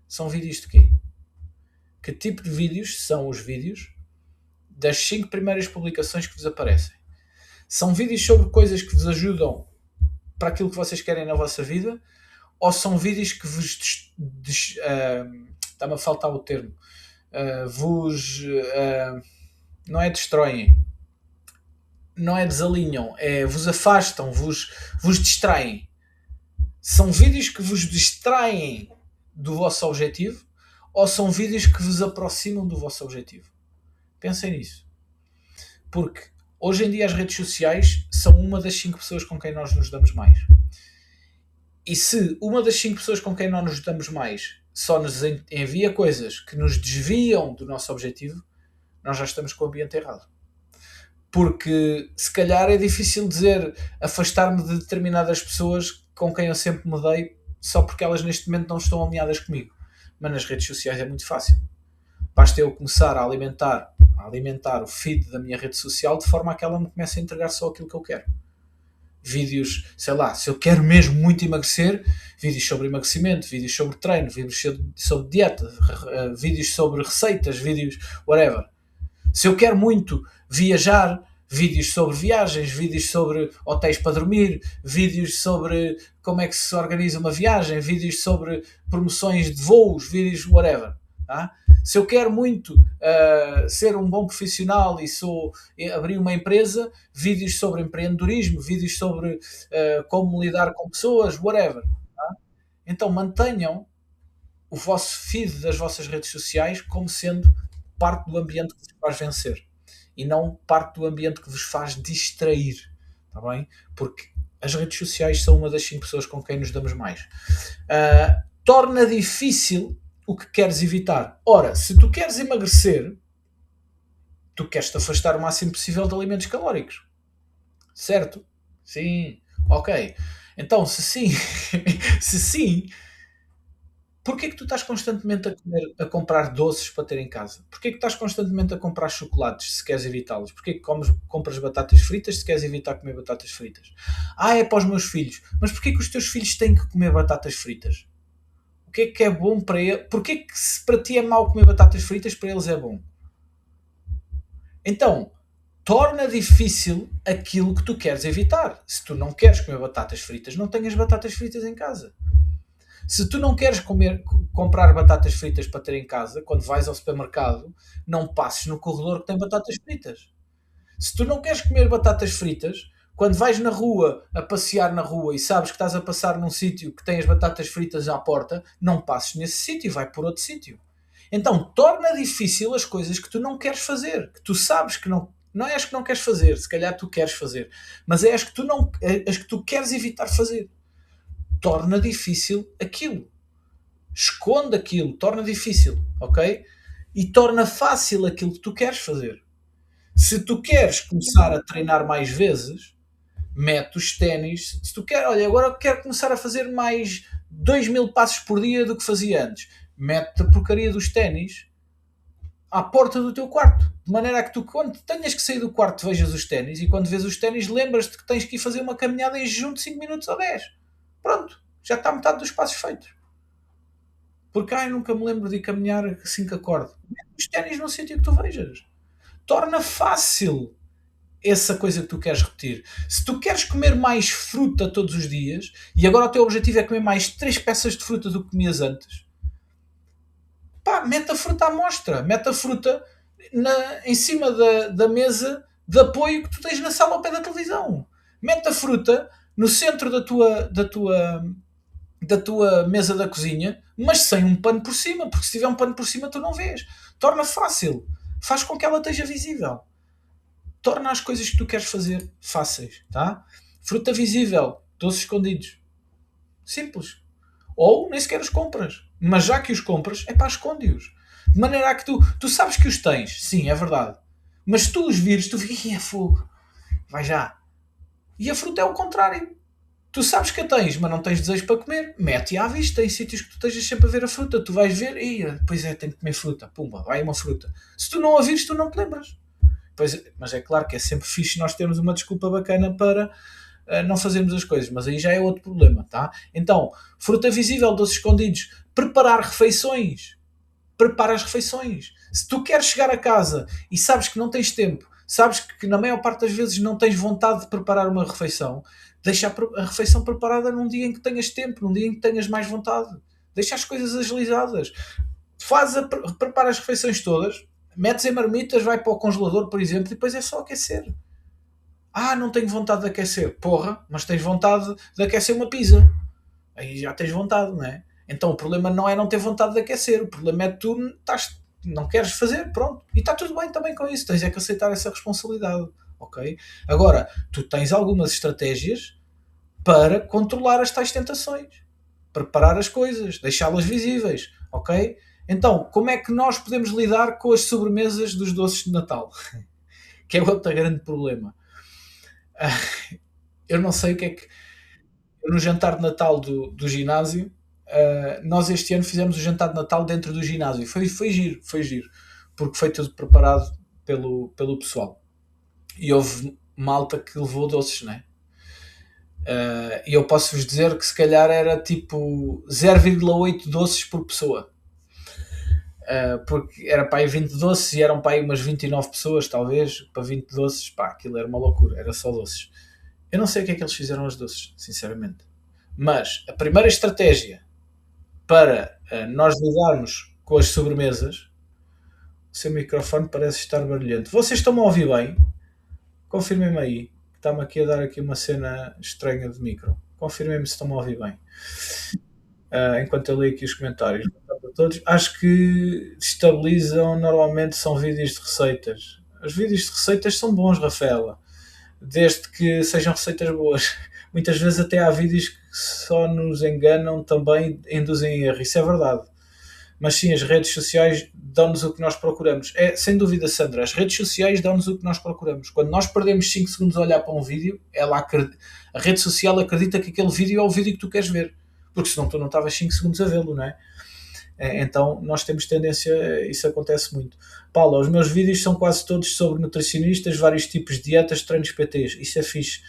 são vídeos de quê? Que tipo de vídeos são os vídeos das 5 primeiras publicações que vos aparecem? São vídeos sobre coisas que vos ajudam para aquilo que vocês querem na vossa vida? Ou são vídeos que vos está-me a faltar o termo, não é destroem, não é desalinham, vos afastam, vos distraem. São vídeos que vos distraem do vosso objetivo ou são vídeos que vos aproximam do vosso objetivo? Pensem nisso. Porque hoje em dia as redes sociais são uma das 5 pessoas com quem nós nos damos mais. E se uma das 5 pessoas com quem nós nos damos mais só nos envia coisas que nos desviam do nosso objetivo, nós já estamos com o ambiente errado. Porque se calhar é difícil dizer afastar-me de determinadas pessoas com quem eu sempre me dei só porque elas neste momento não estão alinhadas comigo. Mas nas redes sociais é muito fácil. Basta eu começar a alimentar o feed da minha rede social de forma a que ela me comece a entregar só aquilo que eu quero. Vídeos, sei lá, se eu quero mesmo muito emagrecer, vídeos sobre emagrecimento, vídeos sobre treino, vídeos sobre dieta, vídeos sobre receitas, vídeos whatever. Se eu quero muito viajar, vídeos sobre viagens, vídeos sobre hotéis para dormir, vídeos sobre como é que se organiza uma viagem, vídeos sobre promoções de voos, vídeos whatever. Tá? Se eu quero muito ser um bom profissional e abrir uma empresa, vídeos sobre empreendedorismo, vídeos sobre como lidar com pessoas, whatever. Tá? Então mantenham o vosso feed das vossas redes sociais como sendo parte do ambiente que vos faz vencer e não parte do ambiente que vos faz distrair, está bem? Porque as redes sociais são uma das 5 pessoas com quem nos damos mais. Torna difícil o que queres evitar. Ora, se tu queres emagrecer, tu queres te afastar o máximo possível de alimentos calóricos, certo? Sim, ok. Então, se sim, se sim, porquê que tu estás constantemente a comprar doces para ter em casa? Porquê que estás constantemente a comprar chocolates se queres evitá-los? Porquê que compras batatas fritas se queres evitar comer batatas fritas? Ah, é para os meus filhos. Mas porquê que os teus filhos têm que comer batatas fritas? O que é bom para eles? Porquê que se para ti é mau comer batatas fritas, para eles é bom? Então, torna difícil aquilo que tu queres evitar. Se tu não queres comer batatas fritas, não tenhas batatas fritas em casa. Se tu não queres comprar batatas fritas para ter em casa, quando vais ao supermercado, não passes no corredor que tem batatas fritas. Se tu não queres comer batatas fritas, quando vais na rua, a passear na rua e sabes que estás a passar num sítio que tem as batatas fritas à porta, não passes nesse sítio, vai por outro sítio. Então, torna difícil as coisas que tu não queres fazer, que tu sabes que não é as que não queres fazer, se calhar tu queres fazer, mas é as que tu queres evitar fazer. Torna difícil aquilo. Esconde aquilo, torna difícil, ok? E torna fácil aquilo que tu queres fazer. Se tu queres começar a treinar mais vezes, mete os ténis. Se tu queres, olha, agora eu quero começar a fazer mais 2000 passos por dia do que fazia antes, mete a porcaria dos ténis à porta do teu quarto. De maneira a que tu, quando tenhas que sair do quarto, vejas os ténis e quando vês os ténis, lembras-te que tens que ir fazer uma caminhada em jejum de 5 minutos ou 10. Pronto, já está metade dos passos feitos. Porque nunca me lembro de caminhar assim que acordo. Mete os ténis num sítio que tu vejas. Torna fácil essa coisa que tu queres repetir. Se tu queres comer mais fruta todos os dias e agora o teu objetivo é comer mais 3 peças de fruta do que comias antes, pá, mete a fruta à mostra. Mete a fruta em cima da mesa de apoio que tu tens na sala ao pé da televisão. Mete a fruta no centro da tua mesa da cozinha, mas sem um pano por cima, porque se tiver um pano por cima tu não vês. Torna fácil. Faz com que ela esteja visível. Torna as coisas que tu queres fazer fáceis, tá? Fruta visível, doces escondidos. Simples. Ou nem sequer os compras. Mas já que os compras, é para esconde-os. De maneira a que tu sabes que os tens. Sim, é verdade. Mas se tu os vires, tu ficas, é fogo. Vai já. E a fruta é o contrário. Tu sabes que a tens, mas não tens desejo para comer. Mete-a à vista em sítios que tu estejas sempre a ver a fruta. Tu vais ver e, pois é, tenho que comer fruta. Pumba, vai uma fruta. Se tu não a vires, tu não te lembras. Pois, mas é claro que é sempre fixe nós termos uma desculpa bacana para não fazermos as coisas, mas aí já é outro problema, tá? Então, fruta visível, doces escondidos, preparar refeições. Prepara as refeições. Se tu queres chegar a casa e sabes que não tens tempo, sabes que na maior parte das vezes não tens vontade de preparar uma refeição, deixa a refeição preparada num dia em que tenhas tempo, num dia em que tenhas mais vontade. Deixa as coisas agilizadas. Prepara as refeições todas, metes em marmitas, vai para o congelador, por exemplo, e depois é só aquecer. Não tenho vontade de aquecer. Porra, mas tens vontade de aquecer uma pizza. Aí já tens vontade, não é? Então o problema não é não ter vontade de aquecer, o problema é que tu não queres fazer, pronto. E está tudo bem também com isso, tens é que aceitar essa responsabilidade, ok? Agora, tu tens algumas estratégias para controlar as tais tentações, preparar as coisas, deixá-las visíveis, ok? Então, como é que nós podemos lidar com as sobremesas dos doces de Natal? Que é outro grande problema. Eu não sei o que é que... No jantar de Natal do ginásio, nós este ano fizemos o jantar de Natal dentro do ginásio. Foi giro, porque foi tudo preparado pelo pessoal. E houve malta que levou doces, né? E eu posso-vos dizer que se calhar era tipo 0,8 doces por pessoa. porque era para aí 20 doces e eram para aí umas 29 pessoas, talvez, para 20 doces, pá, aquilo era uma loucura, era só doces. Eu não sei o que é que eles fizeram aos doces, sinceramente. Mas a primeira estratégia para nós lidarmos com as sobremesas, o seu microfone parece estar barulhento. Vocês estão-me a ouvir bem? Confirmem-me aí. Está-me aqui a dar aqui uma cena estranha de micro. Confirmem-me se estão-me a ouvir bem. Enquanto eu leio aqui os comentários. A todos. Acho que estabilizam, normalmente são vídeos de receitas. Os vídeos de receitas são bons, Rafaela, desde que sejam receitas boas. Muitas vezes até há vídeos que só nos enganam, também induzem erro. Isso é verdade. Mas sim, as redes sociais dão-nos o que nós procuramos. É, sem dúvida, Sandra, as redes sociais dão-nos o que nós procuramos. Quando nós perdemos 5 segundos a olhar para um vídeo, a rede social acredita que aquele vídeo é o vídeo que tu queres ver. Porque senão tu não estavas 5 segundos a vê-lo, não é? Então nós temos tendência, isso acontece muito. Paula, os meus vídeos são quase todos sobre nutricionistas, vários tipos de dietas, treinos PTs. Isso é fixe.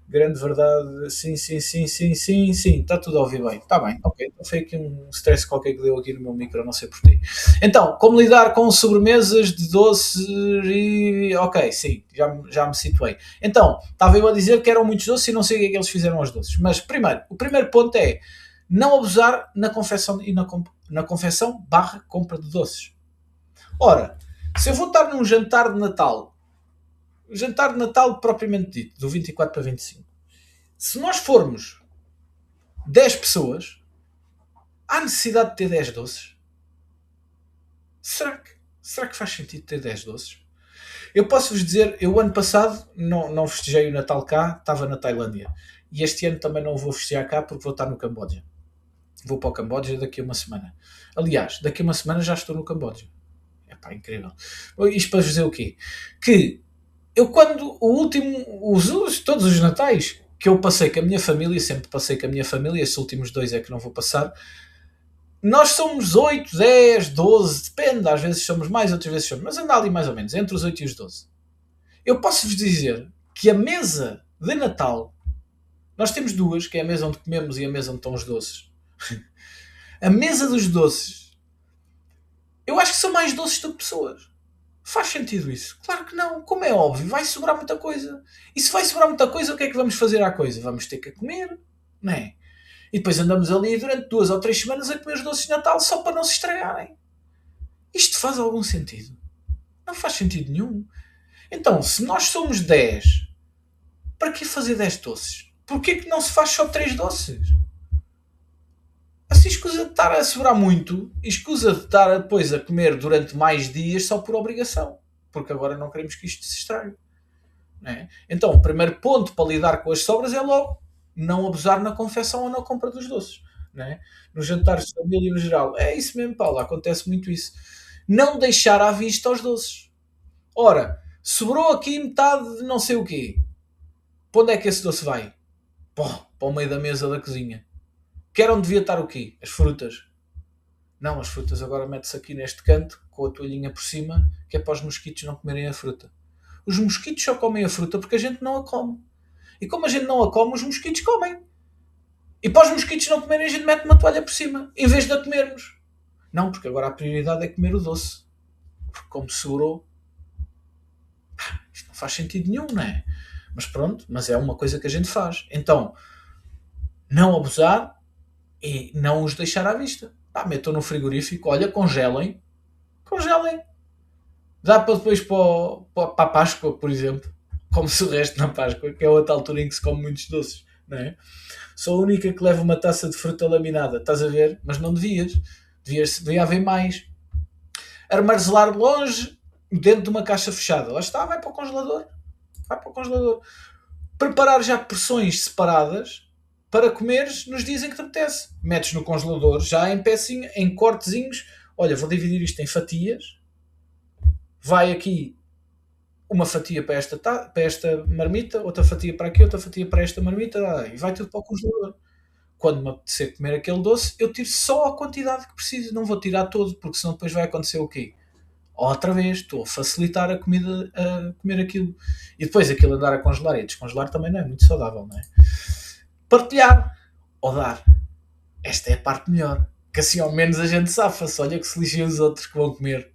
Grande verdade, sim, sim, sim, sim, sim, sim, está tudo a ouvir bem. Está bem, ok. Então foi aqui um stress qualquer que deu aqui no meu micro, não sei porquê. Então, como lidar com sobremesas de doce e... Ok, sim, já me situei. Então, estava eu a dizer que eram muitos doces e não sei o que é que eles fizeram aos doces. Mas, primeiro, o primeiro ponto é não abusar na confecção e na confecção barra compra de doces. Ora, se eu vou estar num jantar de Natal, jantar de Natal propriamente dito, do 24 para 25, se nós formos 10 pessoas, há necessidade de ter 10 doces? Será que faz sentido ter 10 doces? Eu posso-vos dizer, eu ano passado não festejei o Natal cá, estava na Tailândia. E este ano também não vou festejar cá porque vou estar no Camboja. Vou para o Camboja daqui a uma semana. Aliás, daqui a uma semana já estou no Camboja. É pá, incrível. Isto para vos dizer o quê? Que eu quando todos os natais que eu passei com a minha família, sempre passei com a minha família, estes últimos 2 é que não vou passar, nós somos 8, 10, 12, depende, às vezes somos mais, outras vezes somos, mas anda ali mais ou menos, entre os 8 e os 12. Eu posso-vos dizer que a mesa de Natal, nós temos duas, que é a mesa onde comemos e a mesa onde estão os doces. A mesa dos doces, eu acho que são mais doces do que pessoas. Faz sentido isso? Claro que não. Como é óbvio, vai sobrar muita coisa. E se vai sobrar muita coisa, o que é que vamos fazer à coisa? Vamos ter que comer, não é? E depois andamos ali durante 2 ou 3 semanas a comer os doces de Natal só para não se estragarem. Isto faz algum sentido? Não faz sentido nenhum. Então, se nós somos 10, para que fazer 10 doces? Porquê que não se faz só 3 doces? Assim escusa de estar a sobrar muito e escusa de estar depois a comer durante mais dias só por obrigação. Porque agora não queremos que isto se estrague. Não é? Então, o primeiro ponto para lidar com as sobras é logo não abusar na confecção ou na compra dos doces. Não é? Nos jantares de família no geral. É isso mesmo, Paulo, acontece muito isso. Não deixar à vista os doces. Ora, sobrou aqui metade de não sei o quê. Para onde é que esse doce vai? Para o meio da mesa da cozinha. Que era onde devia estar o quê? As frutas. Não, as frutas agora mete-se aqui neste canto, com a toalhinha por cima, que é para os mosquitos não comerem a fruta. Os mosquitos só comem a fruta porque a gente não a come. E como a gente não a come, os mosquitos comem. E para os mosquitos não comerem, a gente mete uma toalha por cima, em vez de a comermos. Não, porque agora a prioridade é comer o doce. Porque como sobrou, isto não faz sentido nenhum, não é? Mas pronto, mas é uma coisa que a gente faz. Então, não abusar e não os deixar à vista. Metam no frigorífico, olha, congelem. Congelem. Dá para depois para a Páscoa, por exemplo. Come-se o resto na Páscoa, que é outra altura em que se come muitos doces. Não é? Sou a única que leva uma taça de fruta laminada. Estás a ver? Mas não devias. Devia haver mais. Armazenar longe, dentro de uma caixa fechada. Lá está, vai para o congelador. Vai para o congelador. Preparar já porções separadas para comeres nos dias em que te apetece. Metes no congelador já em pecinha, em cortezinhos. Olha, vou dividir isto em fatias. Vai aqui uma fatia para esta marmita, outra fatia para aqui, outra fatia para esta marmita, e vai tudo para o congelador. Quando me apetecer comer aquele doce, eu tiro só a quantidade que preciso. Não vou tirar todo, porque senão depois vai acontecer o quê? Outra vez, estou a facilitar a comida a comer aquilo. E depois aquilo andar a congelar e a descongelar também não é muito saudável, não é? Partilhar ou dar. Esta é a parte melhor. que assim ao menos a gente safa-se. Olha que se lixem os outros que vão comer.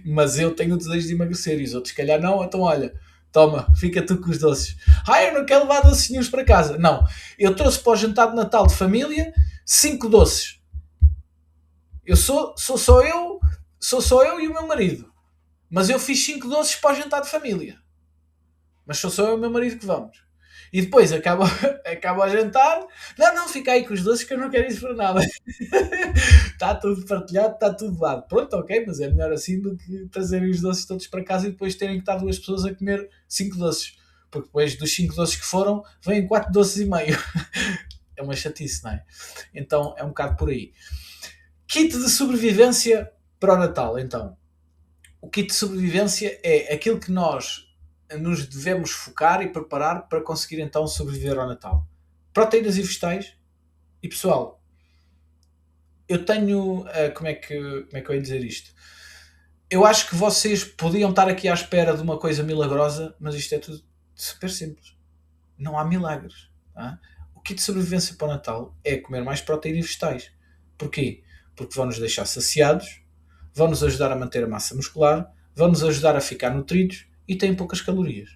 Mas eu tenho o desejo de emagrecer e os outros, se calhar, não. Então, olha, toma, fica tu com os doces. Eu não quero levar doces nenhums para casa. Não, eu trouxe para o jantar de Natal de família 5 doces. Eu sou só eu e o meu marido. Mas eu fiz 5 doces para o jantar de família. Mas sou só eu e o meu marido que vamos. E depois acaba o jantar. Não, fica aí com os doces que eu não quero isso para nada. Está tudo partilhado, está tudo dado. Pronto, ok, mas é melhor assim do que trazerem os doces todos para casa e depois terem que estar 2 pessoas a comer 5 doces. Porque depois dos 5 doces que foram, vêm 4 doces e meio. É uma chatice, não é? Então é um bocado por aí. Kit de sobrevivência para o Natal, então. O kit de sobrevivência é aquilo que nós nos devemos focar e preparar para conseguir então sobreviver ao Natal. Proteínas e vegetais. E pessoal, eu tenho. Como é que eu ia dizer isto? Eu acho que vocês podiam estar aqui à espera de uma coisa milagrosa, mas isto é tudo super simples. Não há milagres. Tá? O kit de sobrevivência para o Natal é comer mais proteína e vegetais. Porquê? Porque vão nos deixar saciados, vão nos ajudar a manter a massa muscular, vão nos ajudar a ficar nutridos e têm poucas calorias.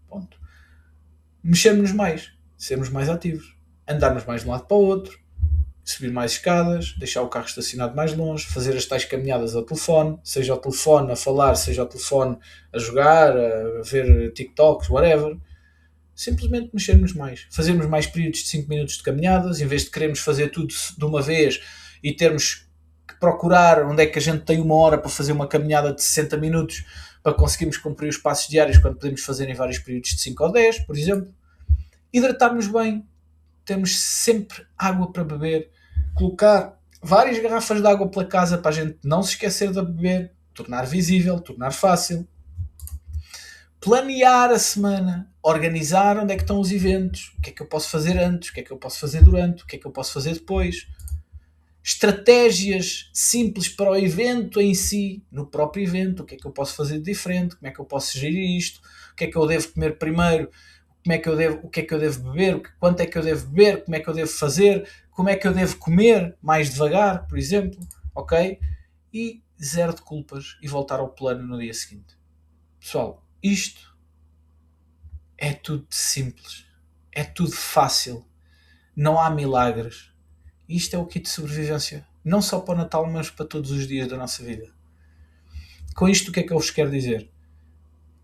Ponto. Mexermos mais, sermos mais ativos, andarmos mais de um lado para o outro, subir mais escadas, deixar o carro estacionado mais longe, fazer as tais caminhadas ao telefone, seja ao telefone a falar, seja ao telefone a jogar, a ver TikToks, whatever. Simplesmente mexermos mais, fazermos mais períodos de 5 minutos de caminhadas, em vez de querermos fazer tudo de uma vez e termos que procurar onde é que a gente tem 1 hora para fazer uma caminhada de 60 minutos para conseguirmos cumprir os passos diários quando podemos fazer em vários períodos de 5 ou 10, por exemplo. Hidratar-nos bem, temos sempre água para beber, colocar várias garrafas de água pela casa para a gente não se esquecer de beber, tornar visível, tornar fácil. Planear a semana, organizar onde é que estão os eventos, o que é que eu posso fazer antes, o que é que eu posso fazer durante, o que é que eu posso fazer depois. Estratégias simples para o evento em si, no próprio evento, o que é que eu posso fazer de diferente, como é que eu posso gerir isto, o que é que eu devo comer primeiro, o que é que eu devo beber, quanto é que eu devo beber, como é que eu devo fazer, como é que eu devo comer mais devagar, por exemplo, ok? E zero de culpas e voltar ao plano no dia seguinte. Pessoal, isto é tudo simples, é tudo fácil, não há milagres. Isto é o kit de sobrevivência, não só para o Natal, mas para todos os dias da nossa vida. Com isto, o que é que eu vos quero dizer?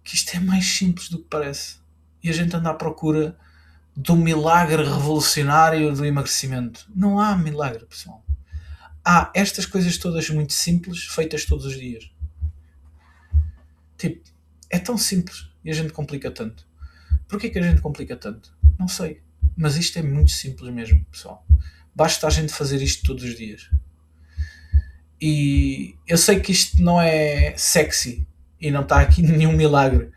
Que isto é mais simples do que parece. E a gente anda à procura do milagre revolucionário do emagrecimento. Não há milagre, pessoal. Há estas coisas todas muito simples, feitas todos os dias. Tipo, é tão simples e a gente complica tanto. Porquê que a gente complica tanto? Não sei. Mas isto é muito simples mesmo, pessoal. Basta a gente fazer isto todos os dias. E eu sei que isto não é sexy e não está aqui nenhum milagre,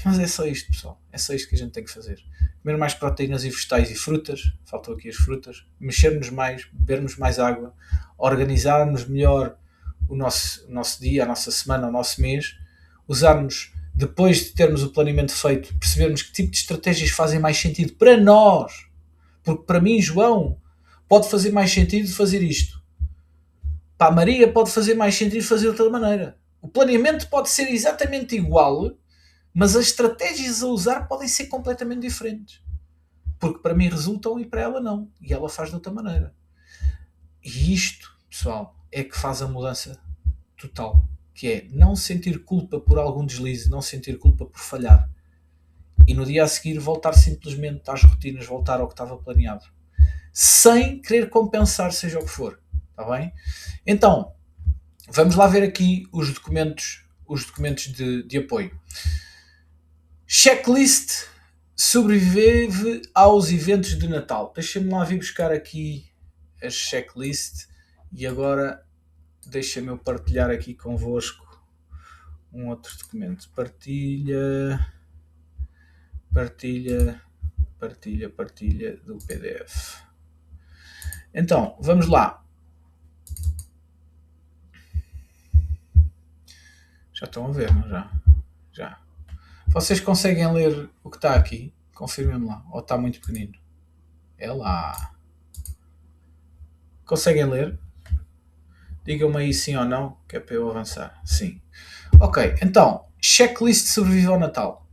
mas é só isto, pessoal. É só isto que a gente tem que fazer. Comer mais proteínas e vegetais e frutas, faltam aqui as frutas, mexermos mais, bebermos mais água, organizarmos melhor o nosso dia, a nossa semana, o nosso mês, usarmos, depois de termos o planeamento feito, percebermos que tipo de estratégias fazem mais sentido para nós. Porque para mim, João, pode fazer mais sentido fazer isto. Para a Maria pode fazer mais sentido fazer de outra maneira. O planeamento pode ser exatamente igual, mas as estratégias a usar podem ser completamente diferentes. Porque para mim resultam e para ela não. E ela faz de outra maneira. E isto, pessoal, é que faz a mudança total. Que é não sentir culpa por algum deslize, não sentir culpa por falhar. E no dia a seguir voltar simplesmente às rotinas, voltar ao que estava planeado. Sem querer compensar seja o que for. Está bem? Então, vamos lá ver aqui os documentos de apoio. Checklist sobrevive aos eventos de Natal. Deixa-me lá vir buscar aqui a checklist e agora deixa-me eu partilhar aqui convosco um outro documento. Partilha do PDF. Então, vamos lá. Já estão a ver, não? Já. Vocês conseguem ler o que está aqui? Confirmem-me lá. Ou está muito pequenino? É lá. Conseguem ler? Digam-me aí sim ou não, que é para eu avançar. Sim. Ok, então, checklist de sobreviver ao Natal.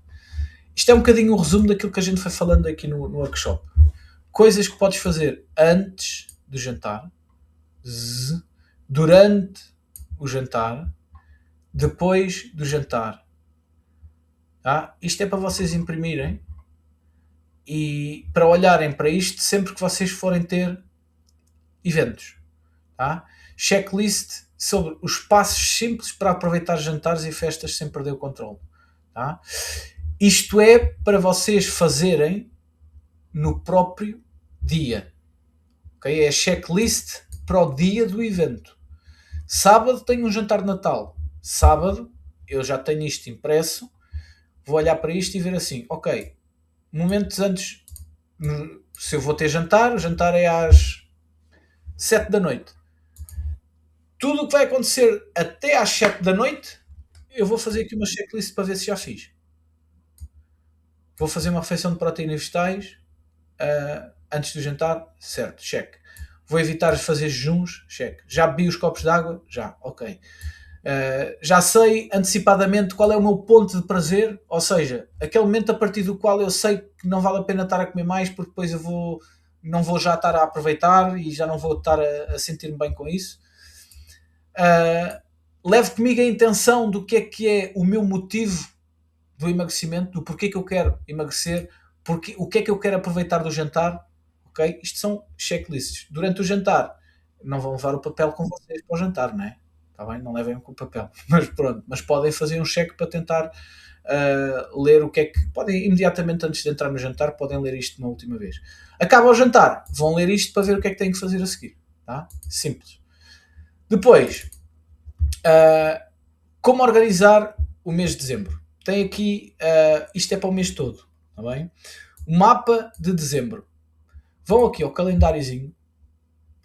Isto é um bocadinho o resumo daquilo que a gente foi falando aqui no workshop. Coisas que podes fazer antes do jantar, durante o jantar, depois do jantar. Tá? Isto é para vocês imprimirem e para olharem para isto sempre que vocês forem ter eventos. Tá? Checklist sobre os passos simples para aproveitar jantares e festas sem perder o controle. Tá? Isto é para vocês fazerem no próprio dia. Okay? É a checklist para o dia do evento. Sábado tenho um jantar de Natal. Sábado eu já tenho isto impresso. Vou olhar para isto e ver assim, ok, momentos antes, se eu vou ter jantar, o jantar é às 7 da noite. Tudo o que vai acontecer até às 7 da noite, eu vou fazer aqui uma checklist para ver se já fiz. Vou fazer uma refeição de proteínas vegetais antes do jantar, certo, check. Vou evitar fazer jejuns, check. Já bebi os copos de água? Já, ok. Já sei antecipadamente qual é o meu ponto de prazer, ou seja, aquele momento a partir do qual eu sei que não vale a pena estar a comer mais, porque depois não vou já estar a aproveitar e já não vou estar a sentir-me bem com isso. Levo comigo a intenção do que é o meu motivo do emagrecimento, do porquê que eu quero emagrecer, o que é que eu quero aproveitar do jantar, ok? Isto são checklists. Durante o jantar, não vão levar o papel com vocês para o jantar, não é? Está bem? Não levem com o papel. Mas pronto, mas podem fazer um check para tentar ler o que é que... Podem, imediatamente antes de entrar no jantar, podem ler isto uma última vez. Acaba o jantar, vão ler isto para ver o que é que têm que fazer a seguir. Tá? Simples. Depois, como organizar o mês de dezembro? Tem aqui, isto é para o mês todo, está bem? O mapa de dezembro. Vão aqui ao calendáriozinho,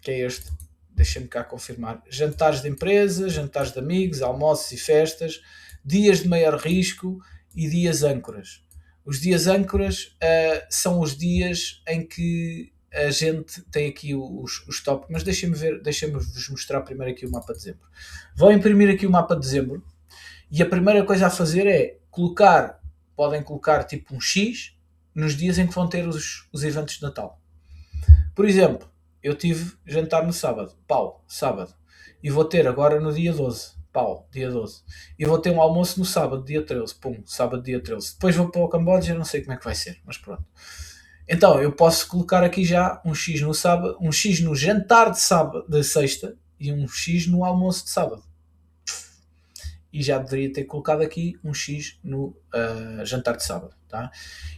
que é este, deixem-me cá confirmar, jantares de empresa, jantares de amigos, almoços e festas, dias de maior risco e dias âncoras. Os dias âncoras são os dias em que a gente tem aqui os tópicos, mas deixem-me-vos mostrar primeiro aqui o mapa de dezembro. Vão imprimir aqui o mapa de dezembro e a primeira coisa a fazer é podem colocar tipo um X nos dias em que vão ter os eventos de Natal. Por exemplo, eu tive jantar no sábado, sábado. E vou ter agora no dia 12, dia 12. E vou ter um almoço no sábado, dia 13, sábado, dia 13. Depois vou para o Camboja, não sei como é que vai ser, mas pronto. Então, eu posso colocar aqui já um X no sábado, um X no jantar de sábado, de sexta, e um X no almoço de sábado. E já deveria ter colocado aqui um X no jantar de sábado. Tá?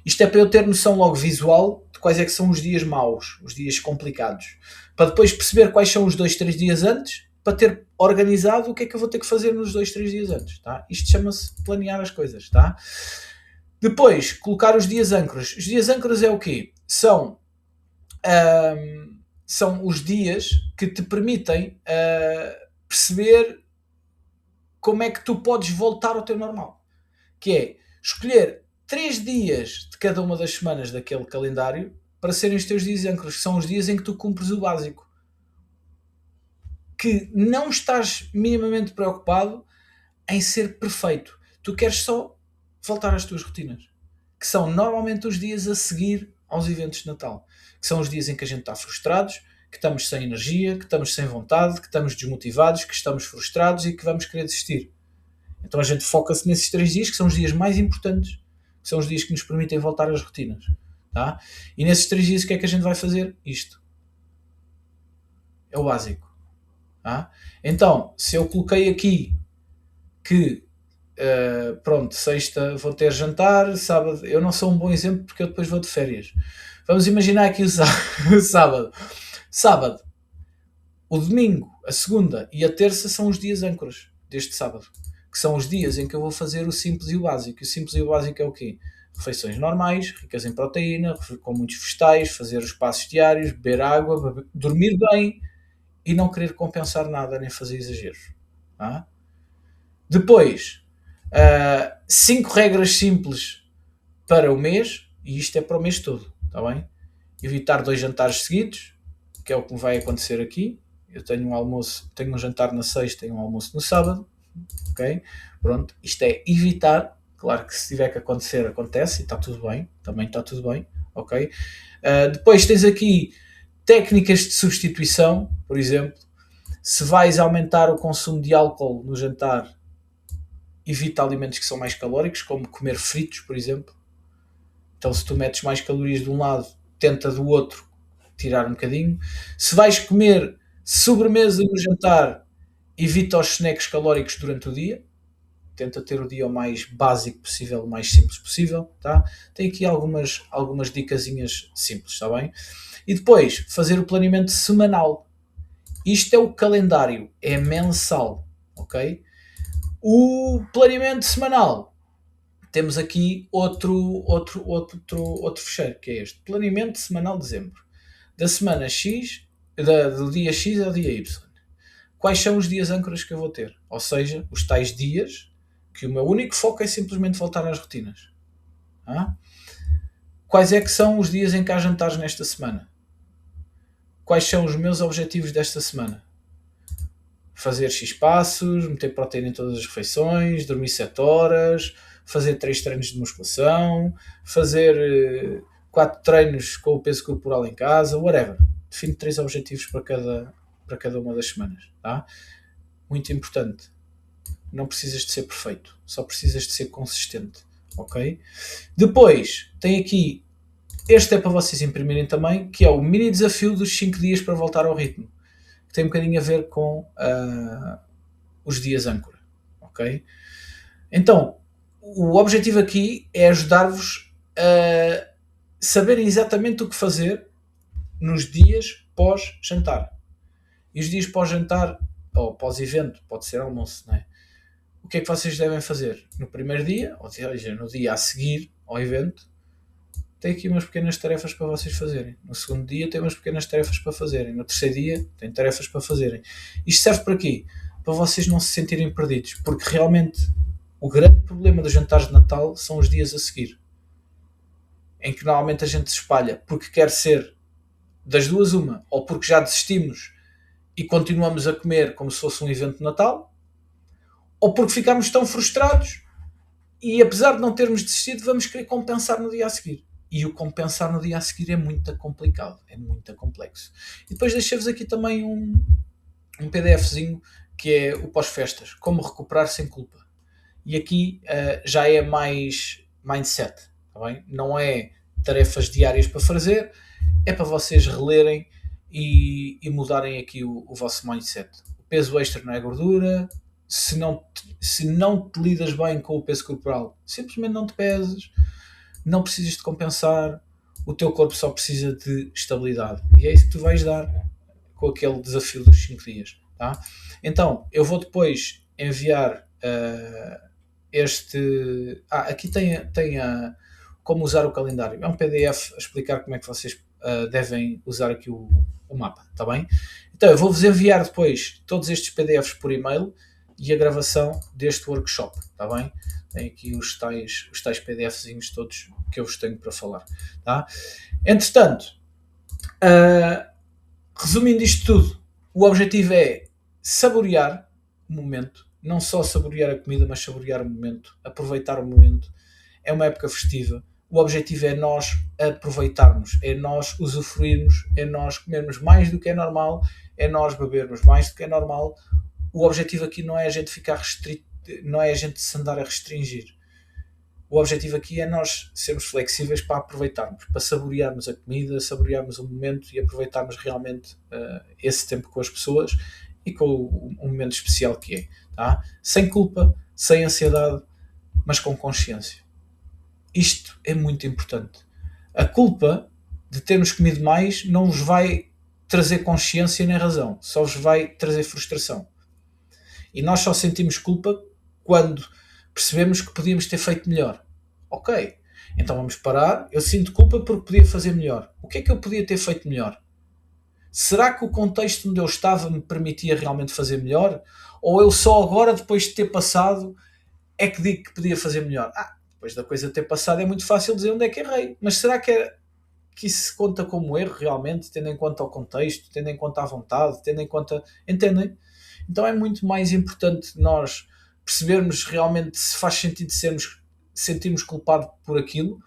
Isto é para eu ter noção logo visual de quais é que são os dias maus, os dias complicados. Para depois perceber quais são os 2, 3 dias antes, para ter organizado o que é que eu vou ter que fazer nos 2, 3 dias antes. Tá? Isto chama-se planear as coisas. Tá? Depois, colocar os dias âncoras. Os dias âncoras é o quê? São os dias que te permitem perceber como é que tu podes voltar ao teu normal. Que é escolher 3 dias de cada uma das semanas daquele calendário para serem os teus dias âncoras, que são os dias em que tu cumpres o básico. Que não estás minimamente preocupado em ser perfeito. Tu queres só voltar às tuas rotinas. Que são normalmente os dias a seguir aos eventos de Natal. Que são os dias em que a gente está frustrados, que estamos sem energia, que estamos sem vontade, que estamos desmotivados, que estamos frustrados e que vamos querer desistir. Então a gente foca-se nesses 3 dias, que são os dias mais importantes, que são os dias que nos permitem voltar às rotinas. Tá? E nesses 3 dias o que é que a gente vai fazer? Isto. É o básico. Tá? Então, se eu coloquei aqui que pronto, sexta vou ter jantar, sábado, eu não sou um bom exemplo porque eu depois vou de férias. Vamos imaginar aqui o sábado. Sábado, o domingo, a segunda e a terça são os dias âncoras deste sábado, que são os dias em que eu vou fazer o simples e o básico. O simples e o básico é o quê? Refeições normais, ricas em proteína, com muitos vegetais, fazer os passos diários, beber água, dormir bem e não querer compensar nada nem fazer exageros. Tá? Depois, 5 regras simples para o mês, e isto é para o mês todo, está bem? Evitar 2 jantares seguidos, que é o que me vai acontecer aqui. eu tenho um almoço, tenho um jantar na sexta e um almoço no sábado, ok? Pronto, isto é evitar, claro que se tiver que acontecer, acontece, e está tudo bem, também está tudo bem, ok? Depois tens aqui técnicas de substituição, por exemplo, se vais aumentar o consumo de álcool no jantar, evita alimentos que são mais calóricos, como comer fritos, por exemplo. Então, se tu metes mais calorias de um lado, tenta do outro tirar um bocadinho. Se vais comer sobremesa no jantar, evita os snacks calóricos durante o dia. Tenta ter o dia o mais básico possível, o mais simples possível, tá? Tem aqui algumas dicasinhas simples, está bem? E depois, fazer o planeamento semanal. Isto é o calendário, é mensal, ok? O planeamento semanal, temos aqui outro fecheiro, que é este. Planeamento semanal de dezembro. Da semana X, do dia X ao dia Y. Quais são os dias âncoras que eu vou ter? Ou seja, os tais dias que o meu único foco é simplesmente voltar às rotinas. Quais é que são os dias em que há jantares nesta semana? Quais são os meus objetivos desta semana? Fazer X passos, meter proteína em todas as refeições, dormir 7 horas, fazer 3 treinos de musculação, fazer 4 treinos com o peso corporal em casa, whatever. Define 3 objetivos para cada uma das semanas. Tá? Muito importante. Não precisas de ser perfeito, só precisas de ser consistente. Ok? Depois, tem aqui, este é para vocês imprimirem também, que é o mini desafio dos 5 dias para voltar ao ritmo. Que tem um bocadinho a ver com os dias âncora. Ok? Então, o objetivo aqui é ajudar-vos a saberem exatamente o que fazer nos dias pós-jantar. E os dias pós-jantar, ou pós-evento, pode ser almoço, não é? O que é que vocês devem fazer? No primeiro dia, ou seja, no dia a seguir ao evento, tem aqui umas pequenas tarefas para vocês fazerem. No segundo dia tem umas pequenas tarefas para fazerem. No terceiro dia tem tarefas para fazerem. Isto serve para quê? Para vocês não se sentirem perdidos. Porque realmente o grande problema dos jantares de Natal são os dias a seguir. Em que normalmente a gente se espalha porque quer ser das duas uma, ou porque já desistimos e continuamos a comer como se fosse um evento de Natal, ou porque ficamos tão frustrados e apesar de não termos desistido, vamos querer compensar no dia a seguir. E o compensar no dia a seguir é muito complicado, é muito complexo. E depois deixei-vos aqui também um PDFzinho que é o pós-festas, como recuperar sem culpa. E aqui já é mais mindset, tá bem? Não é tarefas diárias para fazer, é para vocês relerem e mudarem aqui o vosso mindset. O peso extra não é gordura. Se não te lidas bem com o peso corporal, simplesmente não te peses, não precisas de compensar, o teu corpo só precisa de estabilidade. E é isso que tu vais dar com aquele desafio dos 5 dias. Tá? Então, eu vou depois enviar aqui tem como usar o calendário. É um PDF a explicar como é que vocês devem usar aqui o mapa. Tá bem? Então, eu vou-vos enviar depois todos estes PDFs por e-mail e a gravação deste workshop, está bem? Tem aqui os tais PDFzinhos todos que eu vos tenho para falar, tá? Entretanto, resumindo isto tudo, o objetivo é saborear o momento, não só saborear a comida, mas saborear o momento, aproveitar o momento. É uma época festiva. O objetivo é nós aproveitarmos, é nós usufruirmos, é nós comermos mais do que é normal, é nós bebermos mais do que é normal. O objetivo aqui não é a gente ficar restrito, não é a gente se andar a restringir. O objetivo aqui é nós sermos flexíveis para aproveitarmos, para saborearmos a comida, saborearmos o momento e aproveitarmos realmente esse tempo com as pessoas e com o momento especial que é. Tá? Sem culpa, sem ansiedade, mas com consciência. Isto é muito importante. A culpa de termos comido mais não vos vai trazer consciência nem razão, só vos vai trazer frustração. E nós só sentimos culpa quando percebemos que podíamos ter feito melhor. Ok, então vamos parar. Eu sinto culpa porque podia fazer melhor. O que é que eu podia ter feito melhor? Será que o contexto onde eu estava me permitia realmente fazer melhor? Ou eu só agora, depois de ter passado, é que digo que podia fazer melhor? Depois da coisa ter passado é muito fácil dizer onde é que errei. Mas será que que isso conta como erro realmente, tendo em conta o contexto, tendo em conta a vontade, tendo em conta. Entendem? Então é muito mais importante nós percebermos realmente se faz sentido sentirmos culpado por aquilo,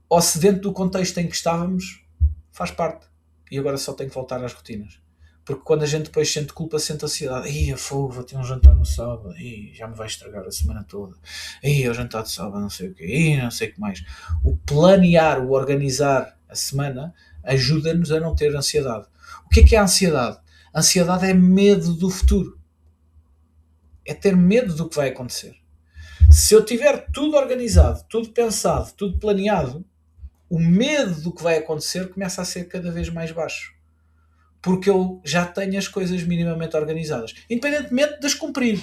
ou se dentro do contexto em que estávamos faz parte. E agora só tenho que voltar às rotinas. Porque quando a gente depois sente culpa, sente ansiedade. Ih, fogo, vou ter um jantar no sábado. Ih, já me vai estragar a semana toda. Ih, o jantar de sábado, não sei o quê. Ih, não sei o que mais. O planear, o organizar a semana ajuda-nos a não ter ansiedade. O que é a ansiedade? A ansiedade é medo do futuro. É ter medo do que vai acontecer. Se eu tiver tudo organizado, tudo pensado, tudo planeado, o medo do que vai acontecer começa a ser cada vez mais baixo. Porque eu já tenho as coisas minimamente organizadas. Independentemente de as cumprir.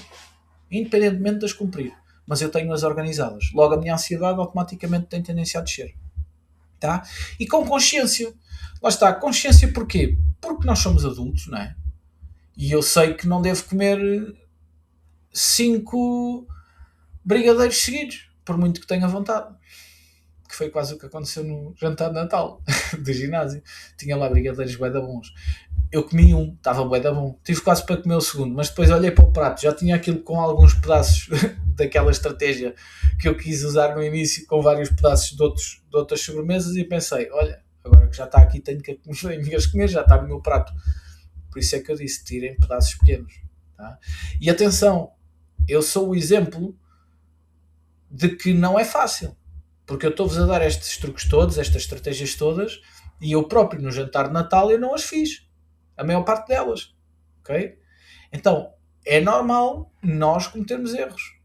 Independentemente de as cumprir. Mas eu tenho-as organizadas. Logo a minha ansiedade automaticamente tem tendência a descer. Tá? E com consciência. Lá está. Consciência porquê? Porque nós somos adultos, não é? E eu sei que não devo comer 5 brigadeiros seguidos. Por muito que tenha vontade. Que foi quase o que aconteceu no jantar de Natal do ginásio. Tinha lá brigadeiros bué da bons. Eu comi um, estava bué da bom. Tive quase para comer o segundo, mas depois olhei para o prato, já tinha aquilo com alguns pedaços daquela estratégia que eu quis usar no início, com vários pedaços de outras sobremesas, e pensei, olha, agora que já está aqui tenho que comer, já está no meu prato. Por isso é que eu disse, tirem pedaços pequenos. Tá? E atenção, eu sou o exemplo de que não é fácil. Porque eu estou-vos a dar estes truques todos, estas estratégias todas, e eu próprio no jantar de Natal eu não as fiz. A maior parte delas. Ok? Então, é normal nós cometermos erros.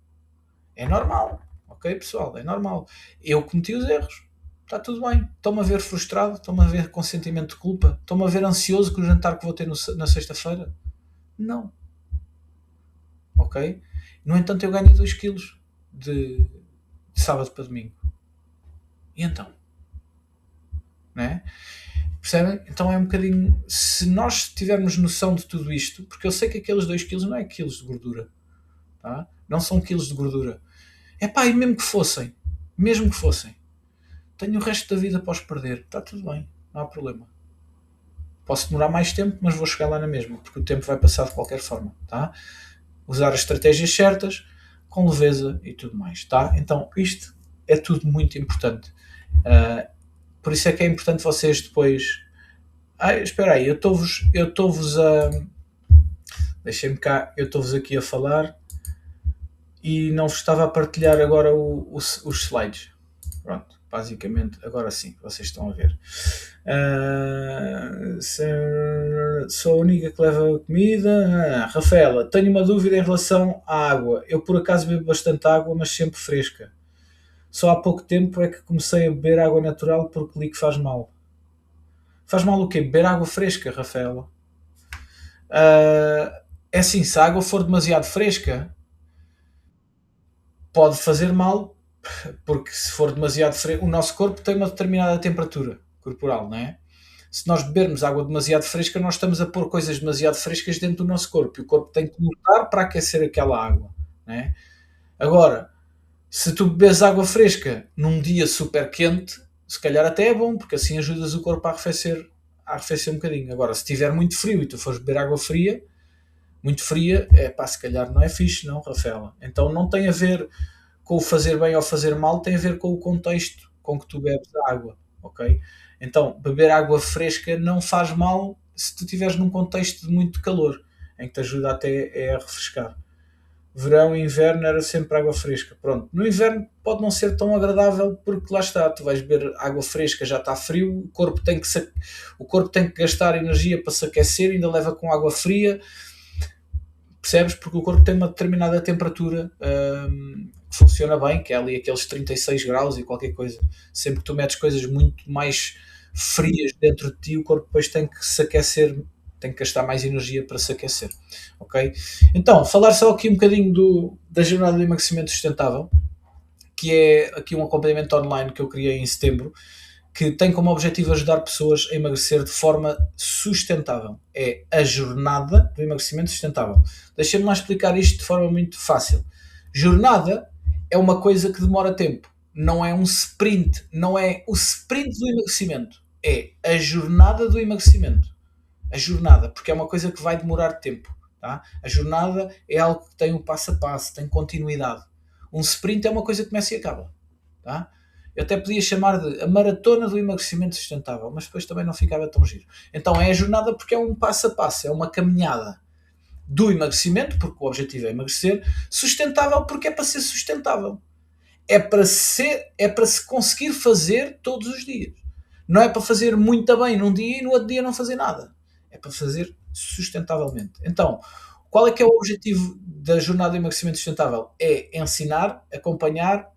É normal. Ok, pessoal? É normal. Eu cometi os erros. Está tudo bem. Estou-me a ver frustrado, estou-me a ver com sentimento de culpa, estou-me a ver ansioso com o jantar que vou ter na sexta-feira. Não. Ok? No entanto, eu ganho 2 quilos de sábado para domingo. E então? Não é? Percebem? Então é um bocadinho. Se nós tivermos noção de tudo isto, porque eu sei que aqueles 2 quilos não é quilos de gordura, tá? Não são quilos de gordura. É pá, e mesmo que fossem, tenho o resto da vida para os perder, está tudo bem, não há problema. Posso demorar mais tempo, mas vou chegar lá na mesma, porque o tempo vai passar de qualquer forma, tá? Usar as estratégias certas, com leveza e tudo mais, tá? Então isto é tudo muito importante. Por isso é que é importante vocês depois. Espera aí, eu estou-vos a. Deixem-me cá, eu estou-vos aqui a falar e não vos estava a partilhar agora os slides. Pronto, basicamente, agora sim, vocês estão a ver. Sou a única que leva comida. Rafaela, tenho uma dúvida em relação à água. Eu por acaso bebo bastante água, mas sempre fresca. Só há pouco tempo é que comecei a beber água natural porque li que faz mal. Faz mal o quê? Beber água fresca, Rafaela? É assim, se a água for demasiado fresca, pode fazer mal, porque se for demasiado fresca, o nosso corpo tem uma determinada temperatura corporal, não é? Se nós bebermos água demasiado fresca, nós estamos a pôr coisas demasiado frescas dentro do nosso corpo e o corpo tem que lutar para aquecer aquela água, não é? Agora, se tu bebes água fresca num dia super quente, se calhar até é bom, porque assim ajudas o corpo a arrefecer um bocadinho. Agora, se estiver muito frio e tu fores beber água fria, muito fria, se calhar não é fixe, não, Rafaela. Então não tem a ver com o fazer bem ou fazer mal, tem a ver com o contexto com que tu bebes a água, ok? Então, beber água fresca não faz mal se tu estiveres num contexto de muito calor, em que te ajuda até a refrescar. Verão e inverno era sempre água fresca. Pronto, no inverno pode não ser tão agradável porque lá está, tu vais beber água fresca, já está frio, o corpo tem que gastar energia para se aquecer, ainda leva com água fria, percebes? Porque o corpo tem uma determinada temperatura que funciona bem, que é ali aqueles 36 graus e qualquer coisa. Sempre que tu metes coisas muito mais frias dentro de ti, o corpo depois tem que se aquecer, tem que gastar mais energia para se aquecer, ok? Então, falar só aqui um bocadinho da jornada de emagrecimento sustentável, que é aqui um acompanhamento online que eu criei em setembro, que tem como objetivo ajudar pessoas a emagrecer de forma sustentável. É a jornada do emagrecimento sustentável. Deixem-me lá explicar isto de forma muito fácil. Jornada é uma coisa que demora tempo. Não é um sprint. Não é o sprint do emagrecimento. é a jornada do emagrecimento. A jornada, porque é uma coisa que vai demorar tempo. Tá? A jornada é algo que tem um passo a passo, tem continuidade. Um sprint é uma coisa que começa e acaba. Tá? Eu até podia chamar de a maratona do emagrecimento sustentável, mas depois também não ficava tão giro. Então é a jornada porque é um passo a passo, é uma caminhada do emagrecimento, porque o objetivo é emagrecer, sustentável porque é para ser sustentável. É para se conseguir fazer todos os dias. Não é para fazer muito bem num dia e no outro dia não fazer nada. É para fazer sustentavelmente. Então, qual é que é o objetivo da jornada de emagrecimento sustentável? É ensinar, acompanhar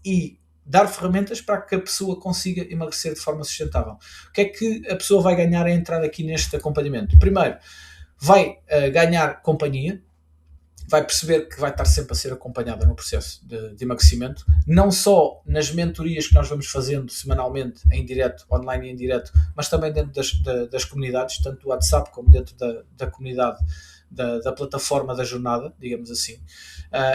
e dar ferramentas para que a pessoa consiga emagrecer de forma sustentável. O que é que a pessoa vai ganhar a entrar aqui neste acompanhamento? Primeiro, vai ganhar companhia, vai perceber que vai estar sempre a ser acompanhada no processo de emagrecimento, não só nas mentorias que nós vamos fazendo semanalmente, em direto, online e em direto, mas também dentro das comunidades, tanto do WhatsApp como dentro da comunidade da plataforma da jornada, digamos assim.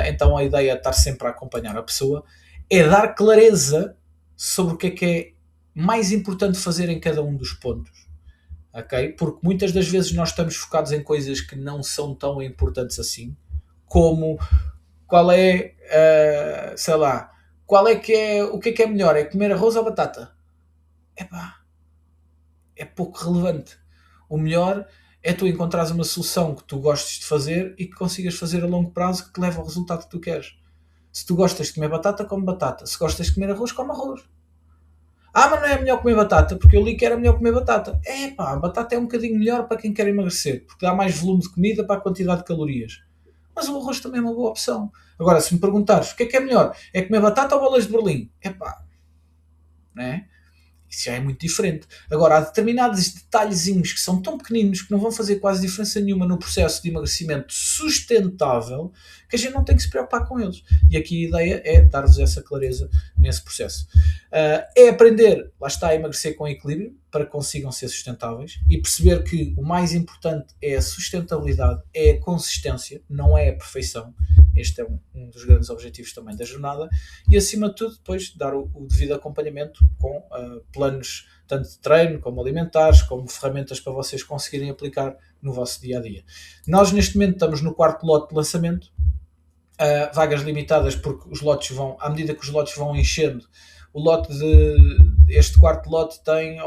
Então a ideia é estar sempre a acompanhar a pessoa, é dar clareza sobre o que é mais importante fazer em cada um dos pontos. Okay? Porque muitas das vezes nós estamos focados em coisas que não são tão importantes assim, como qual é, sei lá, o que é melhor, é comer arroz ou batata? Epá, é pouco relevante. O melhor é tu encontrares uma solução que tu gostes de fazer e que consigas fazer a longo prazo que te leve ao resultado que tu queres. Se tu gostas de comer batata, come batata. Se gostas de comer arroz, come arroz. Mas não é melhor comer batata, porque eu li que era melhor comer batata. A batata é um bocadinho melhor para quem quer emagrecer, porque dá mais volume de comida para a quantidade de calorias. Mas o arroz também é uma boa opção. Agora, se me perguntares o que é melhor, é comer batata ou bolas de Berlim? Né? Isso já é muito diferente. Agora, há determinados detalhezinhos que são tão pequeninos que não vão fazer quase diferença nenhuma no processo de emagrecimento sustentável que a gente não tem que se preocupar com eles. E aqui a ideia é dar-vos essa clareza nesse processo. É aprender, lá está, a emagrecer com equilíbrio para que consigam ser sustentáveis e perceber que o mais importante é a sustentabilidade, é a consistência, não é a perfeição. Este é um dos grandes objetivos também da jornada e, acima de tudo, depois dar o devido acompanhamento com planos tanto de treino, como alimentares, como ferramentas para vocês conseguirem aplicar no vosso dia-a-dia. Nós, neste momento, estamos no quarto lote de lançamento, vagas limitadas, porque os lotes vão, à medida que os lotes vão enchendo, este quarto lote tem,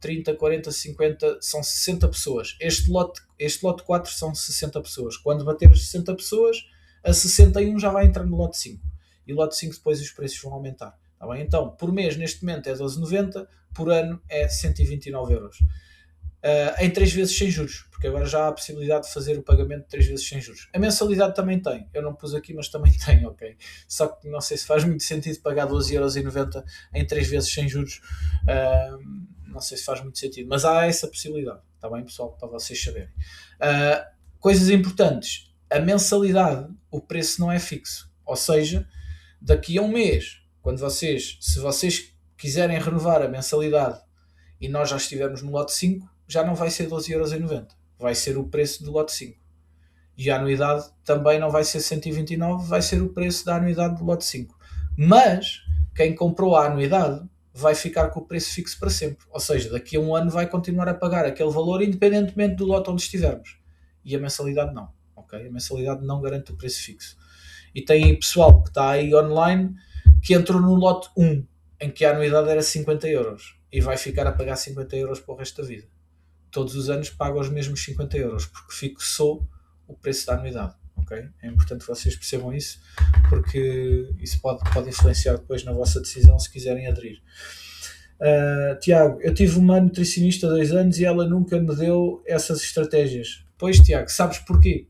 30, 40, 50, são 60 pessoas. Este lote 4 são 60 pessoas. Quando bater as 60 pessoas, a 61 já vai entrar no lote 5. E o lote 5 depois os preços vão aumentar. Tá bem? Então, por mês, neste momento, é 12,90, por ano é 129 euros. Em 3 vezes sem juros, porque agora já há a possibilidade de fazer o pagamento de 3 vezes sem juros. A mensalidade também tem, eu não pus aqui, mas também tem, ok? Só que não sei se faz muito sentido pagar 12,90€ em 3 vezes sem juros, não sei se faz muito sentido, mas há essa possibilidade, está bem, pessoal, para vocês saberem. Coisas importantes, a mensalidade, o preço não é fixo, ou seja, daqui a um mês, se vocês quiserem renovar a mensalidade e nós já estivermos no lote 5, já não vai ser 12,90€, vai ser o preço do lote 5. E a anuidade também não vai ser 129, vai ser o preço da anuidade do lote 5. Mas quem comprou a anuidade vai ficar com o preço fixo para sempre. Ou seja, daqui a um ano vai continuar a pagar aquele valor independentemente do lote onde estivermos. E a mensalidade não. Okay? A mensalidade não garante o preço fixo. E tem pessoal que está aí online que entrou no lote 1, em que a anuidade era 50€. E vai ficar a pagar 50€ para o resto da vida. Todos os anos paga os mesmos 50€, porque fixou o preço da anuidade. Okay? É importante que vocês percebam isso, porque isso pode influenciar depois na vossa decisão se quiserem aderir. Tiago, eu tive uma nutricionista há 2 anos e ela nunca me deu essas estratégias. Pois, Tiago, sabes porquê?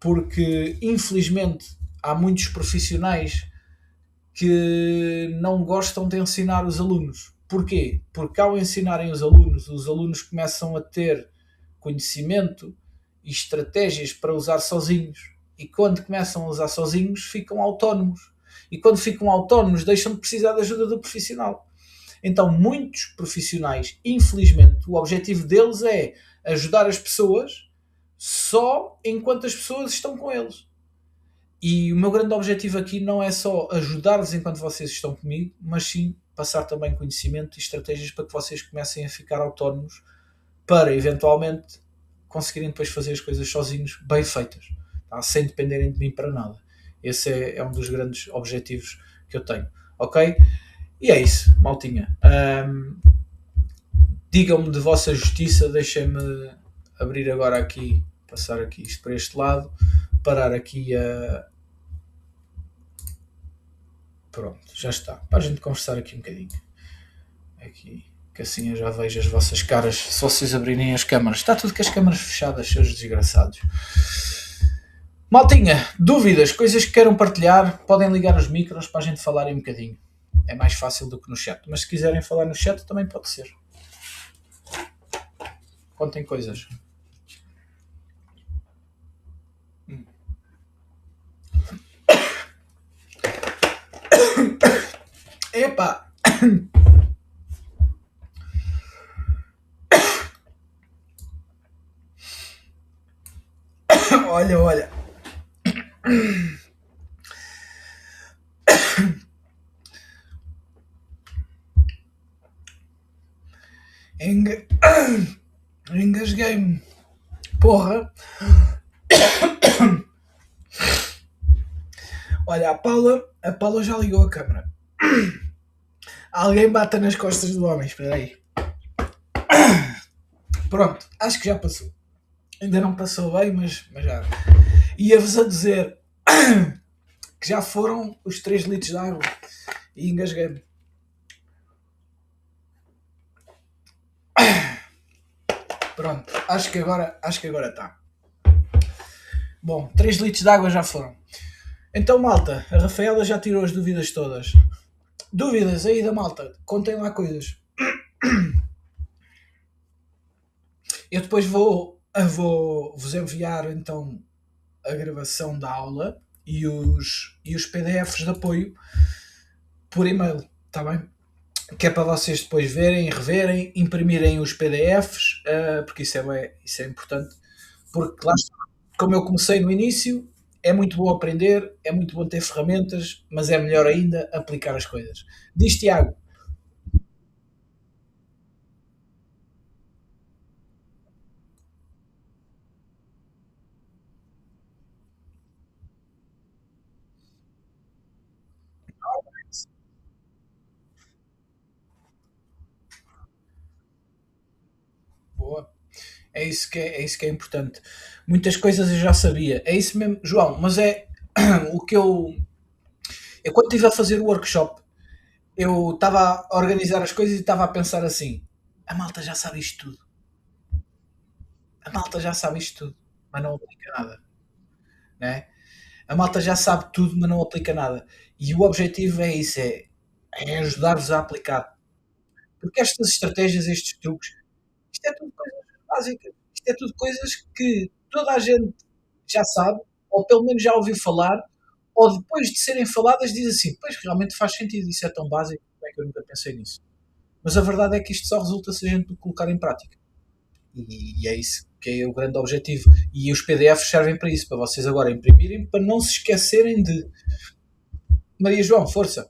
Porque, infelizmente, há muitos profissionais que não gostam de ensinar os alunos. Porquê? Porque ao ensinarem os alunos começam a ter conhecimento e estratégias para usar sozinhos. E quando começam a usar sozinhos, ficam autónomos. E quando ficam autónomos, deixam de precisar da ajuda do profissional. Então, muitos profissionais, infelizmente, o objetivo deles é ajudar as pessoas só enquanto as pessoas estão com eles. E o meu grande objetivo aqui não é só ajudar-vos enquanto vocês estão comigo, mas sim passar também conhecimento e estratégias para que vocês comecem a ficar autónomos para eventualmente conseguirem depois fazer as coisas sozinhos, bem feitas, tá? Sem dependerem de mim para nada. Esse é um dos grandes objetivos que eu tenho. Ok? E é isso, maltinha. Digam-me de vossa justiça, deixem-me abrir agora aqui, passar aqui isto para este lado, parar aqui a. Pronto, já está. Para a gente conversar aqui um bocadinho. Aqui, que assim eu já vejo as vossas caras. Se vocês abrirem as câmaras, está tudo com as câmaras fechadas, seus desgraçados. Maltinha, dúvidas, coisas que queiram partilhar, podem ligar os micros para a gente falarem um bocadinho. É mais fácil do que no chat, mas se quiserem falar no chat também pode ser. Contem coisas. Epá! Olha, olha. Engasguei-me. Porra. Olha, a Paula já ligou a câmera. Alguém bata nas costas do homem, espera aí. Pronto, acho que já passou. Ainda não passou bem, mas já. Ia-vos a dizer que já foram os 3 litros de água e engasguei-me. Pronto, acho que agora está. Bom, 3 litros de água já foram. Então, malta, a Rafaela já tirou as dúvidas todas. Dúvidas aí da malta, contem lá coisas. Eu depois vou vos enviar então a gravação da aula e os PDFs de apoio por e-mail, está bem? Que é para vocês depois verem, reverem, imprimirem os PDFs, porque isso é importante. Porque lá está, como eu comecei no início, é muito bom aprender, é muito bom ter ferramentas, mas é melhor ainda aplicar as coisas. Diz Tiago. Boa. É isso que é importante. Muitas coisas eu já sabia. É isso mesmo, João, mas é o que eu quando estive a fazer o workshop, eu estava a organizar as coisas e estava a pensar assim: a malta já sabe isto tudo. A malta já sabe isto tudo, mas não aplica nada, né? A malta já sabe tudo, mas não aplica nada. E o objetivo é isso, é ajudar-vos a aplicar. Porque estas estratégias, estes truques, isto é tudo coisas básicas. Isto é tudo coisas que toda a gente já sabe, ou pelo menos já ouviu falar, ou depois de serem faladas diz assim, pois realmente faz sentido, isso é tão básico, como é que eu nunca pensei nisso? Mas a verdade é que isto só resulta se a gente colocar em prática. E é isso que é o grande objetivo. E os PDFs servem para isso, para vocês agora imprimirem, para não se esquecerem de. Maria João, força!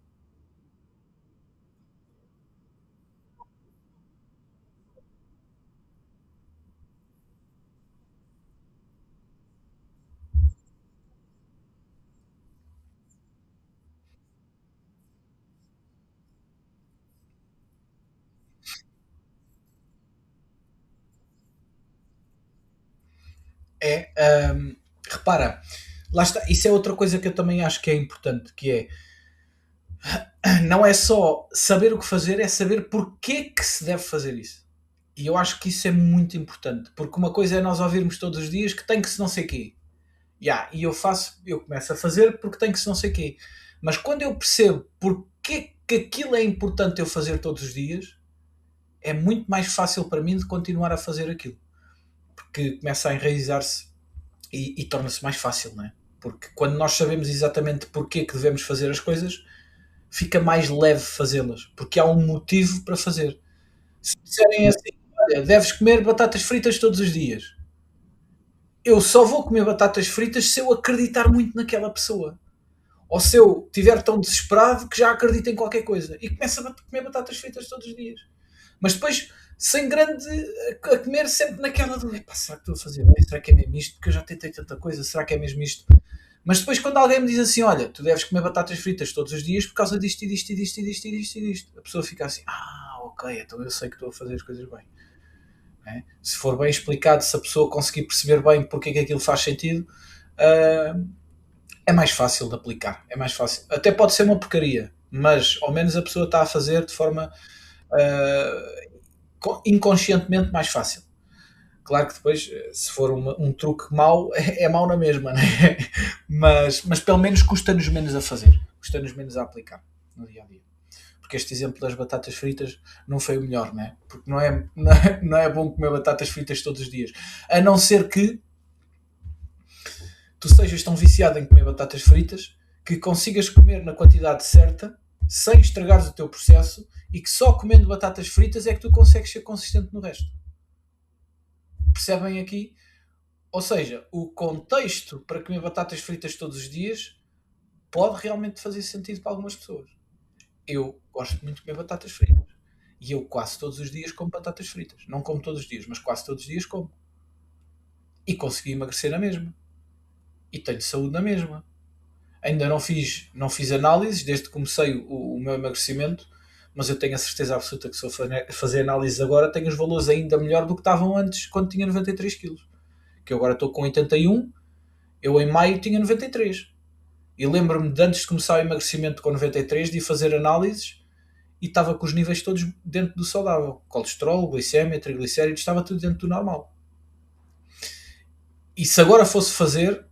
É, repara, lá está, isso é outra coisa que eu também acho que é importante, que é não é só saber o que fazer, é saber porque que se deve fazer isso. E eu acho que isso é muito importante, porque uma coisa é nós ouvirmos todos os dias que tem que se não sei quê. E eu começo a fazer porque tem que se não sei quê. Mas quando eu percebo porque que aquilo é importante eu fazer todos os dias, é muito mais fácil para mim de continuar a fazer aquilo. Porque começa a enraizar-se e torna-se mais fácil, não é? Porque quando nós sabemos exatamente porque que devemos fazer as coisas, fica mais leve fazê-las, porque há um motivo para fazer. Se disserem assim, olha, deves comer batatas fritas todos os dias, eu só vou comer batatas fritas se eu acreditar muito naquela pessoa. Ou se eu estiver tão desesperado que já acredito em qualquer coisa e começo a comer batatas fritas todos os dias. Mas depois, sem grande, a comer sempre naquela do será que estou a fazer bem? Será que é mesmo isto? Porque eu já tentei tanta coisa, será que é mesmo isto? Mas depois, quando alguém me diz assim, olha, tu deves comer batatas fritas todos os dias por causa disto e disto e disto e disto e disto e disto, a pessoa fica assim, ok, então eu sei que estou a fazer as coisas bem. É? Se for bem explicado, se a pessoa conseguir perceber bem porque é que aquilo faz sentido, é mais fácil de aplicar. É mais fácil. Até pode ser uma porcaria, mas ao menos a pessoa está a fazer de forma inconscientemente mais fácil. Claro que depois, se for um truque mau, é mau na mesma, né? mas pelo menos custa-nos menos a fazer, custa-nos menos a aplicar no dia a dia. Porque este exemplo das batatas fritas não foi o melhor, né? Porque não é bom comer batatas fritas todos os dias. A não ser que tu sejas tão viciado em comer batatas fritas que consigas comer na quantidade certa sem estragares o teu processo e que só comendo batatas fritas é que tu consegues ser consistente no resto. Percebem aqui? Ou seja, o contexto para comer batatas fritas todos os dias pode realmente fazer sentido para algumas pessoas. Eu gosto muito de comer batatas fritas. E eu quase todos os dias como batatas fritas. Não como todos os dias, mas quase todos os dias como. E consegui emagrecer na mesma. E tenho saúde na mesma. Ainda não fiz análises desde que comecei o meu emagrecimento, mas eu tenho a certeza absoluta que se eu fazer análises agora, tenho os valores ainda melhor do que estavam antes, quando tinha 93 quilos. Que eu agora estou com 81, eu em maio tinha 93. E lembro-me de antes de começar o emagrecimento com 93, de ir fazer análises e estava com os níveis todos dentro do saudável. Colesterol, glicemia, triglicéridos, estava tudo dentro do normal. E se agora fosse fazer,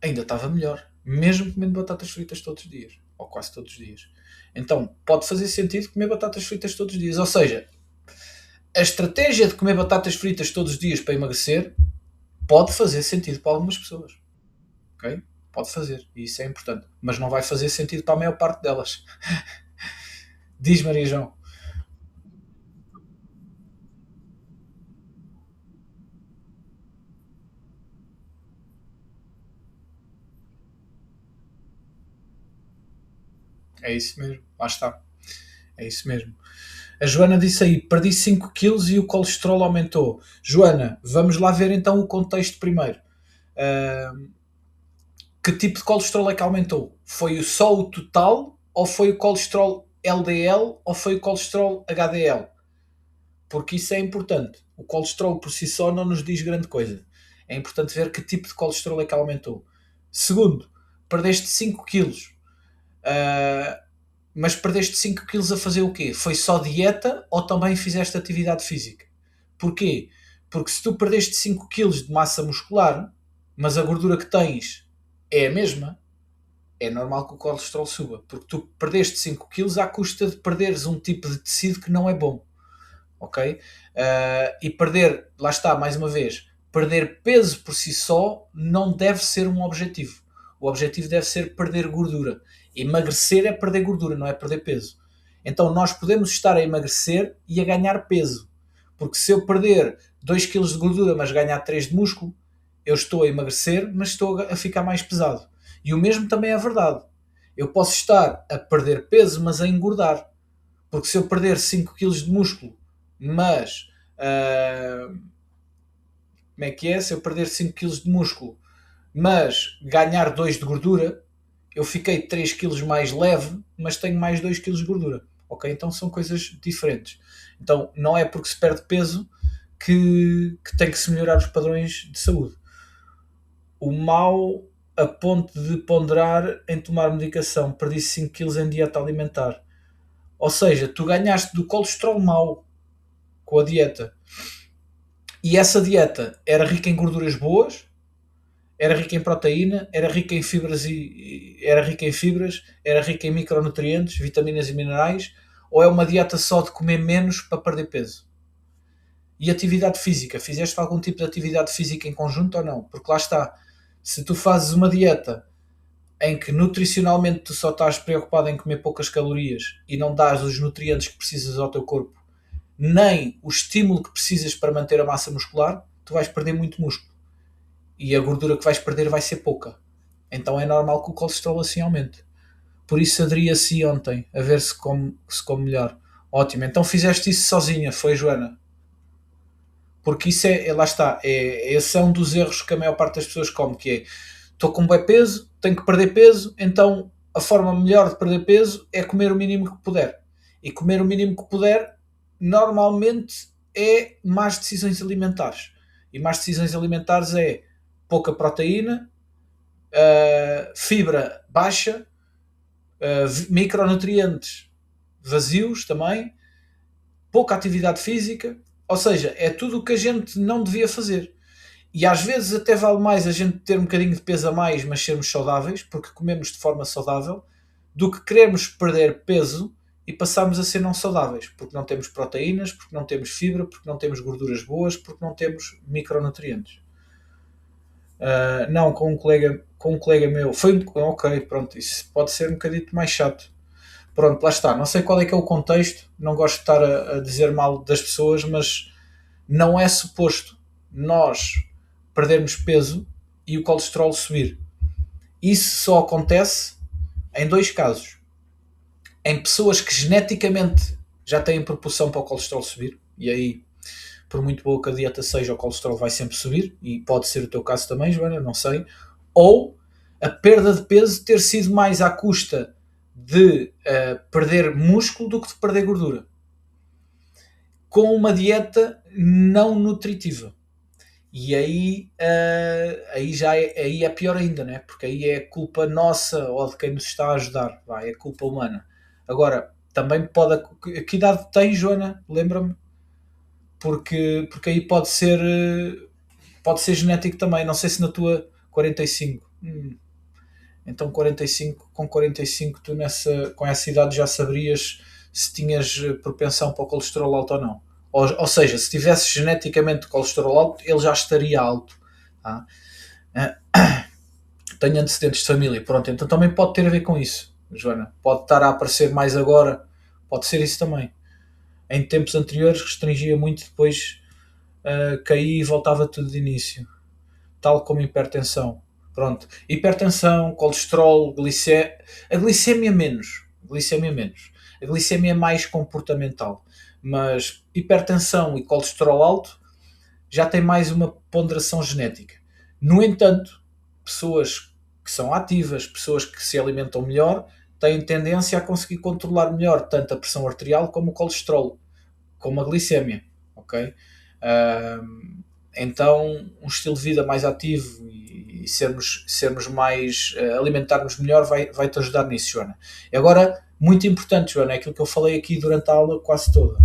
ainda estava melhor. Mesmo comendo batatas fritas todos os dias. Ou quase todos os dias. Então, pode fazer sentido comer batatas fritas todos os dias. Ou seja, a estratégia de comer batatas fritas todos os dias para emagrecer pode fazer sentido para algumas pessoas. Ok? Pode fazer. E isso é importante. Mas não vai fazer sentido para a maior parte delas. Diz Maria João. É isso mesmo. Lá está. É isso mesmo. A Joana disse aí, perdi 5 quilos e o colesterol aumentou. Joana, vamos lá ver então o contexto primeiro. Que tipo de colesterol é que aumentou? Foi só o total ou foi o colesterol LDL ou foi o colesterol HDL? Porque isso é importante. O colesterol por si só não nos diz grande coisa. É importante ver que tipo de colesterol é que aumentou. Segundo, perdeste 5 quilos. Mas perdeste 5 quilos a fazer o quê? Foi só dieta ou também fizeste atividade física? Porquê? Porque se tu perdeste 5 quilos de massa muscular, mas a gordura que tens é a mesma, é normal que o colesterol suba. Porque tu perdeste 5 quilos à custa de perderes um tipo de tecido que não é bom. Ok? E perder, lá está, mais uma vez, perder peso por si só não deve ser um objetivo. O objetivo deve ser perder gordura. Emagrecer é perder gordura, não é perder peso. Então nós podemos estar a emagrecer e a ganhar peso. Porque se eu perder 2 kg de gordura, mas ganhar 3 de músculo, eu estou a emagrecer, mas estou a ficar mais pesado. E o mesmo também é verdade. Eu posso estar a perder peso, mas a engordar. Porque se eu perder 5 kg de músculo, mas como é que é? Se eu perder 5 kg de músculo, mas ganhar 2 de gordura, eu fiquei 3 kg mais leve, mas tenho mais 2 kg de gordura. Ok? Então são coisas diferentes. Então não é porque se perde peso que tem que se melhorar os padrões de saúde. O mal a ponto de ponderar em tomar medicação, perdi 5 kg em dieta alimentar. Ou seja, tu ganhaste do colesterol mau com a dieta. E essa dieta era rica em gorduras boas, era rica em proteína, era rica em fibras era rica em micronutrientes, vitaminas e minerais, ou é uma dieta só de comer menos para perder peso? E atividade física? Fizeste algum tipo de atividade física em conjunto ou não? Porque lá está, se tu fazes uma dieta em que nutricionalmente tu só estás preocupado em comer poucas calorias e não dás os nutrientes que precisas ao teu corpo, nem o estímulo que precisas para manter a massa muscular, tu vais perder muito músculo. E a gordura que vais perder vai ser pouca. Então é normal que o colesterol assim aumente. por isso aderi a si ontem, a ver se come melhor. Ótimo, então fizeste isso sozinha, foi, Joana? Porque isso lá está, esse é um dos erros que a maior parte das pessoas come, que é, estou com bom peso, tenho que perder peso, então a forma melhor de perder peso é comer o mínimo que puder. E comer o mínimo que puder, normalmente, é más decisões alimentares. E más decisões alimentares é pouca proteína, fibra baixa, micronutrientes vazios também, pouca atividade física, ou seja, é tudo o que a gente não devia fazer. E às vezes até vale mais a gente ter um bocadinho de peso a mais, mas sermos saudáveis, porque comemos de forma saudável, do que queremos perder peso e passarmos a ser não saudáveis, porque não temos proteínas, porque não temos fibra, porque não temos gorduras boas, porque não temos micronutrientes. Não, com um colega meu, foi ok, pronto, isso pode ser um bocadito mais chato. Pronto, lá está, não sei qual é que é o contexto, não gosto de estar a dizer mal das pessoas, mas não é suposto nós perdermos peso e o colesterol subir. Isso só acontece em dois casos. Em pessoas que geneticamente já têm propulsão para o colesterol subir, e aí, por muito boa que a dieta seja, o colesterol vai sempre subir, e pode ser o teu caso também, Joana, não sei. Ou a perda de peso ter sido mais à custa de perder músculo do que de perder gordura. Com uma dieta não nutritiva. E aí já aí é pior ainda, né? Porque aí é culpa nossa ou de quem nos está a ajudar, vai, é culpa humana. Agora, também pode. Que idade tem, Joana? Lembra-me? Porque aí pode ser genético também. Não sei se na tua 45. Então 45, com 45 tu com essa idade já saberias se tinhas propensão para o colesterol alto ou não. Ou seja, se tivesse geneticamente colesterol alto, ele já estaria alto. Tá? Tenho antecedentes de família, pronto, então também pode ter a ver com isso, Joana. Pode estar a aparecer mais agora, pode ser isso também. Em tempos anteriores restringia muito, depois caía e voltava tudo de início. Tal como hipertensão. Pronto, hipertensão, colesterol, a glicemia menos. A glicemia é mais comportamental. Mas hipertensão e colesterol alto já tem mais uma ponderação genética. No entanto, pessoas que são ativas, pessoas que se alimentam melhor, têm tendência a conseguir controlar melhor tanto a pressão arterial como o colesterol, como a glicemia. Ok? Então, um estilo de vida mais ativo e sermos mais, alimentarmos melhor, vai-te ajudar nisso, Joana. E agora, muito importante, Joana, é aquilo que eu falei aqui durante a aula quase toda.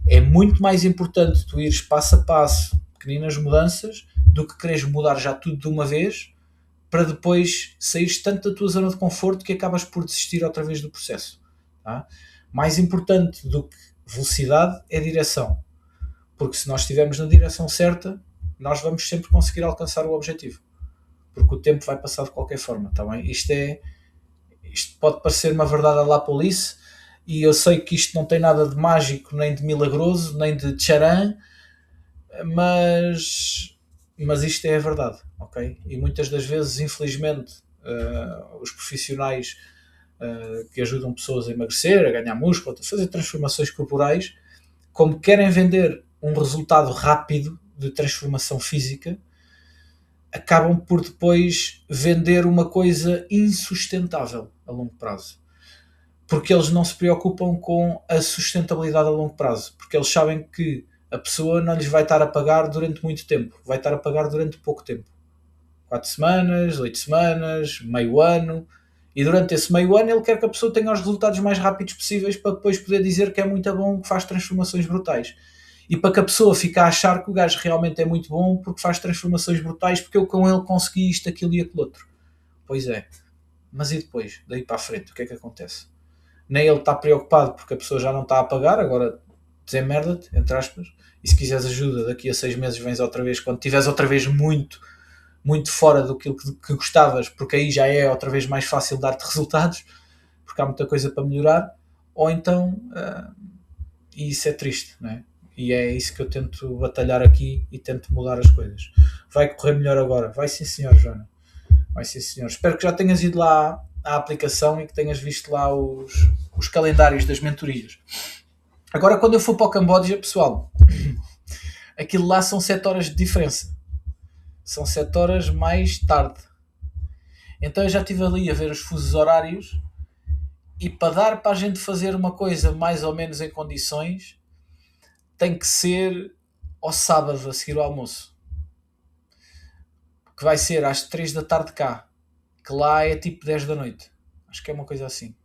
É muito mais importante tu ires passo a passo, pequeninas mudanças, do que quereres mudar já tudo de uma vez, para depois saíres tanto da tua zona de conforto que acabas por desistir outra vez do processo. Tá? Mais importante do que velocidade é direção. Porque se nós estivermos na direção certa, nós vamos sempre conseguir alcançar o objetivo. Porque o tempo vai passar de qualquer forma. Tá bem? Isto pode parecer uma verdade à la police, e eu sei que isto não tem nada de mágico, nem de milagroso, nem de tcharam, mas isto é a verdade, ok? E muitas das vezes, infelizmente, os profissionais que ajudam pessoas a emagrecer, a ganhar músculo, a fazer transformações corporais, como querem vender um resultado rápido de transformação física, acabam por depois vender uma coisa insustentável a longo prazo. Porque eles não se preocupam com a sustentabilidade a longo prazo. Porque eles sabem que a pessoa não lhes vai estar a pagar durante muito tempo. Vai estar a pagar durante pouco tempo. 4 semanas, 8 semanas, meio ano. E durante esse meio ano ele quer que a pessoa tenha os resultados mais rápidos possíveis para depois poder dizer que é muito bom, que faz transformações brutais. E para que a pessoa fique a achar que o gajo realmente é muito bom porque faz transformações brutais, porque eu com ele consegui isto, aquilo e aquilo outro. Pois é. Mas e depois? Daí para a frente, o que é que acontece? Nem ele está preocupado porque a pessoa já não está a pagar, agora desemmerda-te, entre aspas, e se quiseres ajuda, daqui a 6 meses vens outra vez, quando estiveres outra vez muito, muito fora do que gostavas, porque aí já é outra vez mais fácil dar-te resultados, porque há muita coisa para melhorar, ou então, e isso é triste, não é? E é isso que eu tento batalhar aqui e tento mudar as coisas. Vai correr melhor agora, vai sim senhor, Joana, vai sim senhor. Espero que já tenhas ido lá à aplicação e que tenhas visto lá os calendários das mentorias. Agora, quando eu for para o Camboja, pessoal, aquilo lá são 7 horas de diferença. São 7 horas mais tarde. Então eu já estive ali a ver os fusos horários e para dar para a gente fazer uma coisa mais ou menos em condições, tem que ser ao sábado a seguir o almoço. Que vai ser às 3 da tarde cá. Que lá é tipo 10 da noite. Acho que é uma coisa assim.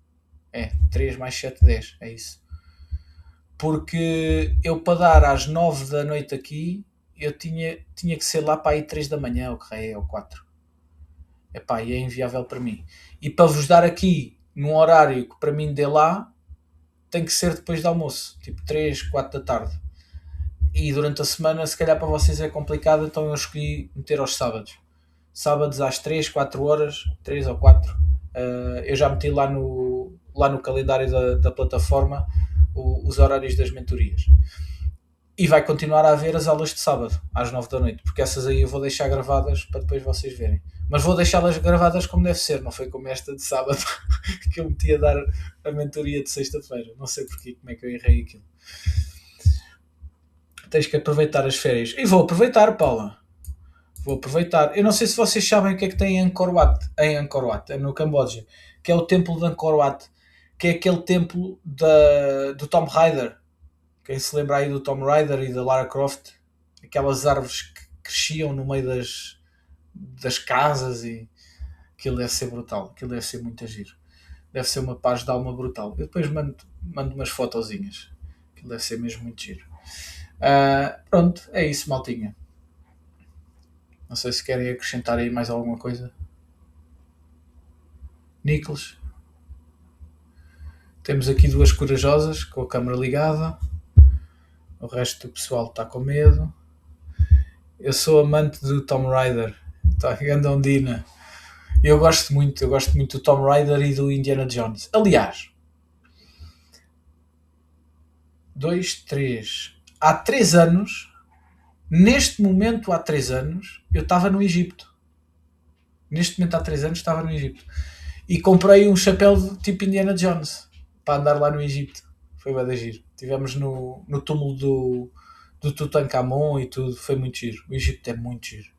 É, 3 mais 7, 10. É isso. Porque eu para dar às 9 da noite aqui, eu tinha que ser lá para aí 3 da manhã, ou que é, ou 4. Epá, e é inviável para mim. E para vos dar aqui, num horário que para mim dê lá, tem que ser depois do almoço. Tipo 3, 4 da tarde. E durante a semana, se calhar para vocês é complicado, então eu escolhi meter aos sábados. Sábados às 3, 4 horas, 3 ou 4. Eu já meti lá no calendário da plataforma os horários das mentorias. E vai continuar a haver as aulas de sábado, às 9 da noite, porque essas aí eu vou deixar gravadas para depois vocês verem. Mas vou deixá-las gravadas como deve ser, não foi como esta de sábado que eu meti a dar a mentoria de sexta-feira. Não sei porquê, como é que eu errei aquilo. Tens que aproveitar as férias. E vou aproveitar, Paula. Vou aproveitar. Eu não sei se vocês sabem o que é que tem em Angkor Wat, no Camboja, que é o templo de Angkor Wat, que é aquele templo do Tomb Raider. Quem se lembra aí do Tomb Raider e da Lara Croft, aquelas árvores que cresciam no meio das casas, e aquilo deve ser brutal, aquilo deve ser muito giro. Deve ser uma paz de alma brutal. Eu depois mando umas fotozinhas. Aquilo deve ser mesmo muito giro. Pronto, é isso, maltinha. Não sei se querem acrescentar aí mais alguma coisa. Nicolas. Temos aqui duas corajosas com a câmera ligada. O resto do pessoal está com medo. Eu sou amante do Tomb Raider. Está grande ondina. Eu gosto muito do Tomb Raider e do Indiana Jones. Aliás, 2, 3. Há 3 anos, neste momento há 3 anos, eu estava no Egito. Neste momento há 3 anos estava no Egito. E comprei um chapéu de tipo Indiana Jones para andar lá no Egito. Foi bem giro. Estivemos no túmulo do Tutankhamon e tudo. Foi muito giro. O Egito é muito giro.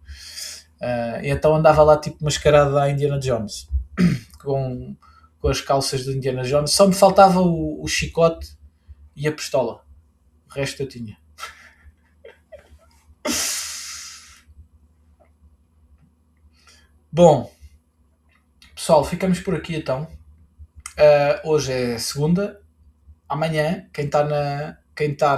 E então andava lá tipo mascarado a Indiana Jones. com as calças de Indiana Jones. Só me faltava o chicote e a pistola. O resto eu tinha. Bom, pessoal, ficamos por aqui então. Hoje é segunda. Amanhã, quem está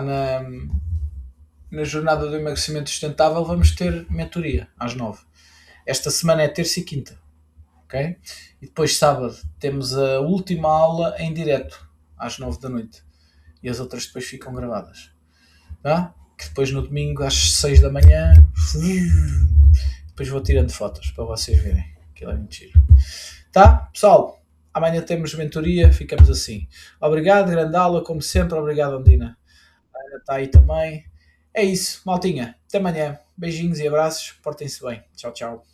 na jornada do emagrecimento sustentável, vamos ter mentoria às 9. Esta semana é terça e quinta. Ok? E depois sábado temos a última aula em direto às 9 da noite. E as outras depois ficam gravadas. Tá? Que depois no domingo às 6 da manhã depois vou tirando fotos para vocês verem. Aquilo é muito giro. Tá? Pessoal, amanhã temos mentoria, ficamos assim. Obrigado, grande aula, como sempre. Obrigado, Andina. A Ana está aí também. É isso, maltinha. Até amanhã. Beijinhos e abraços. Portem-se bem. Tchau, tchau.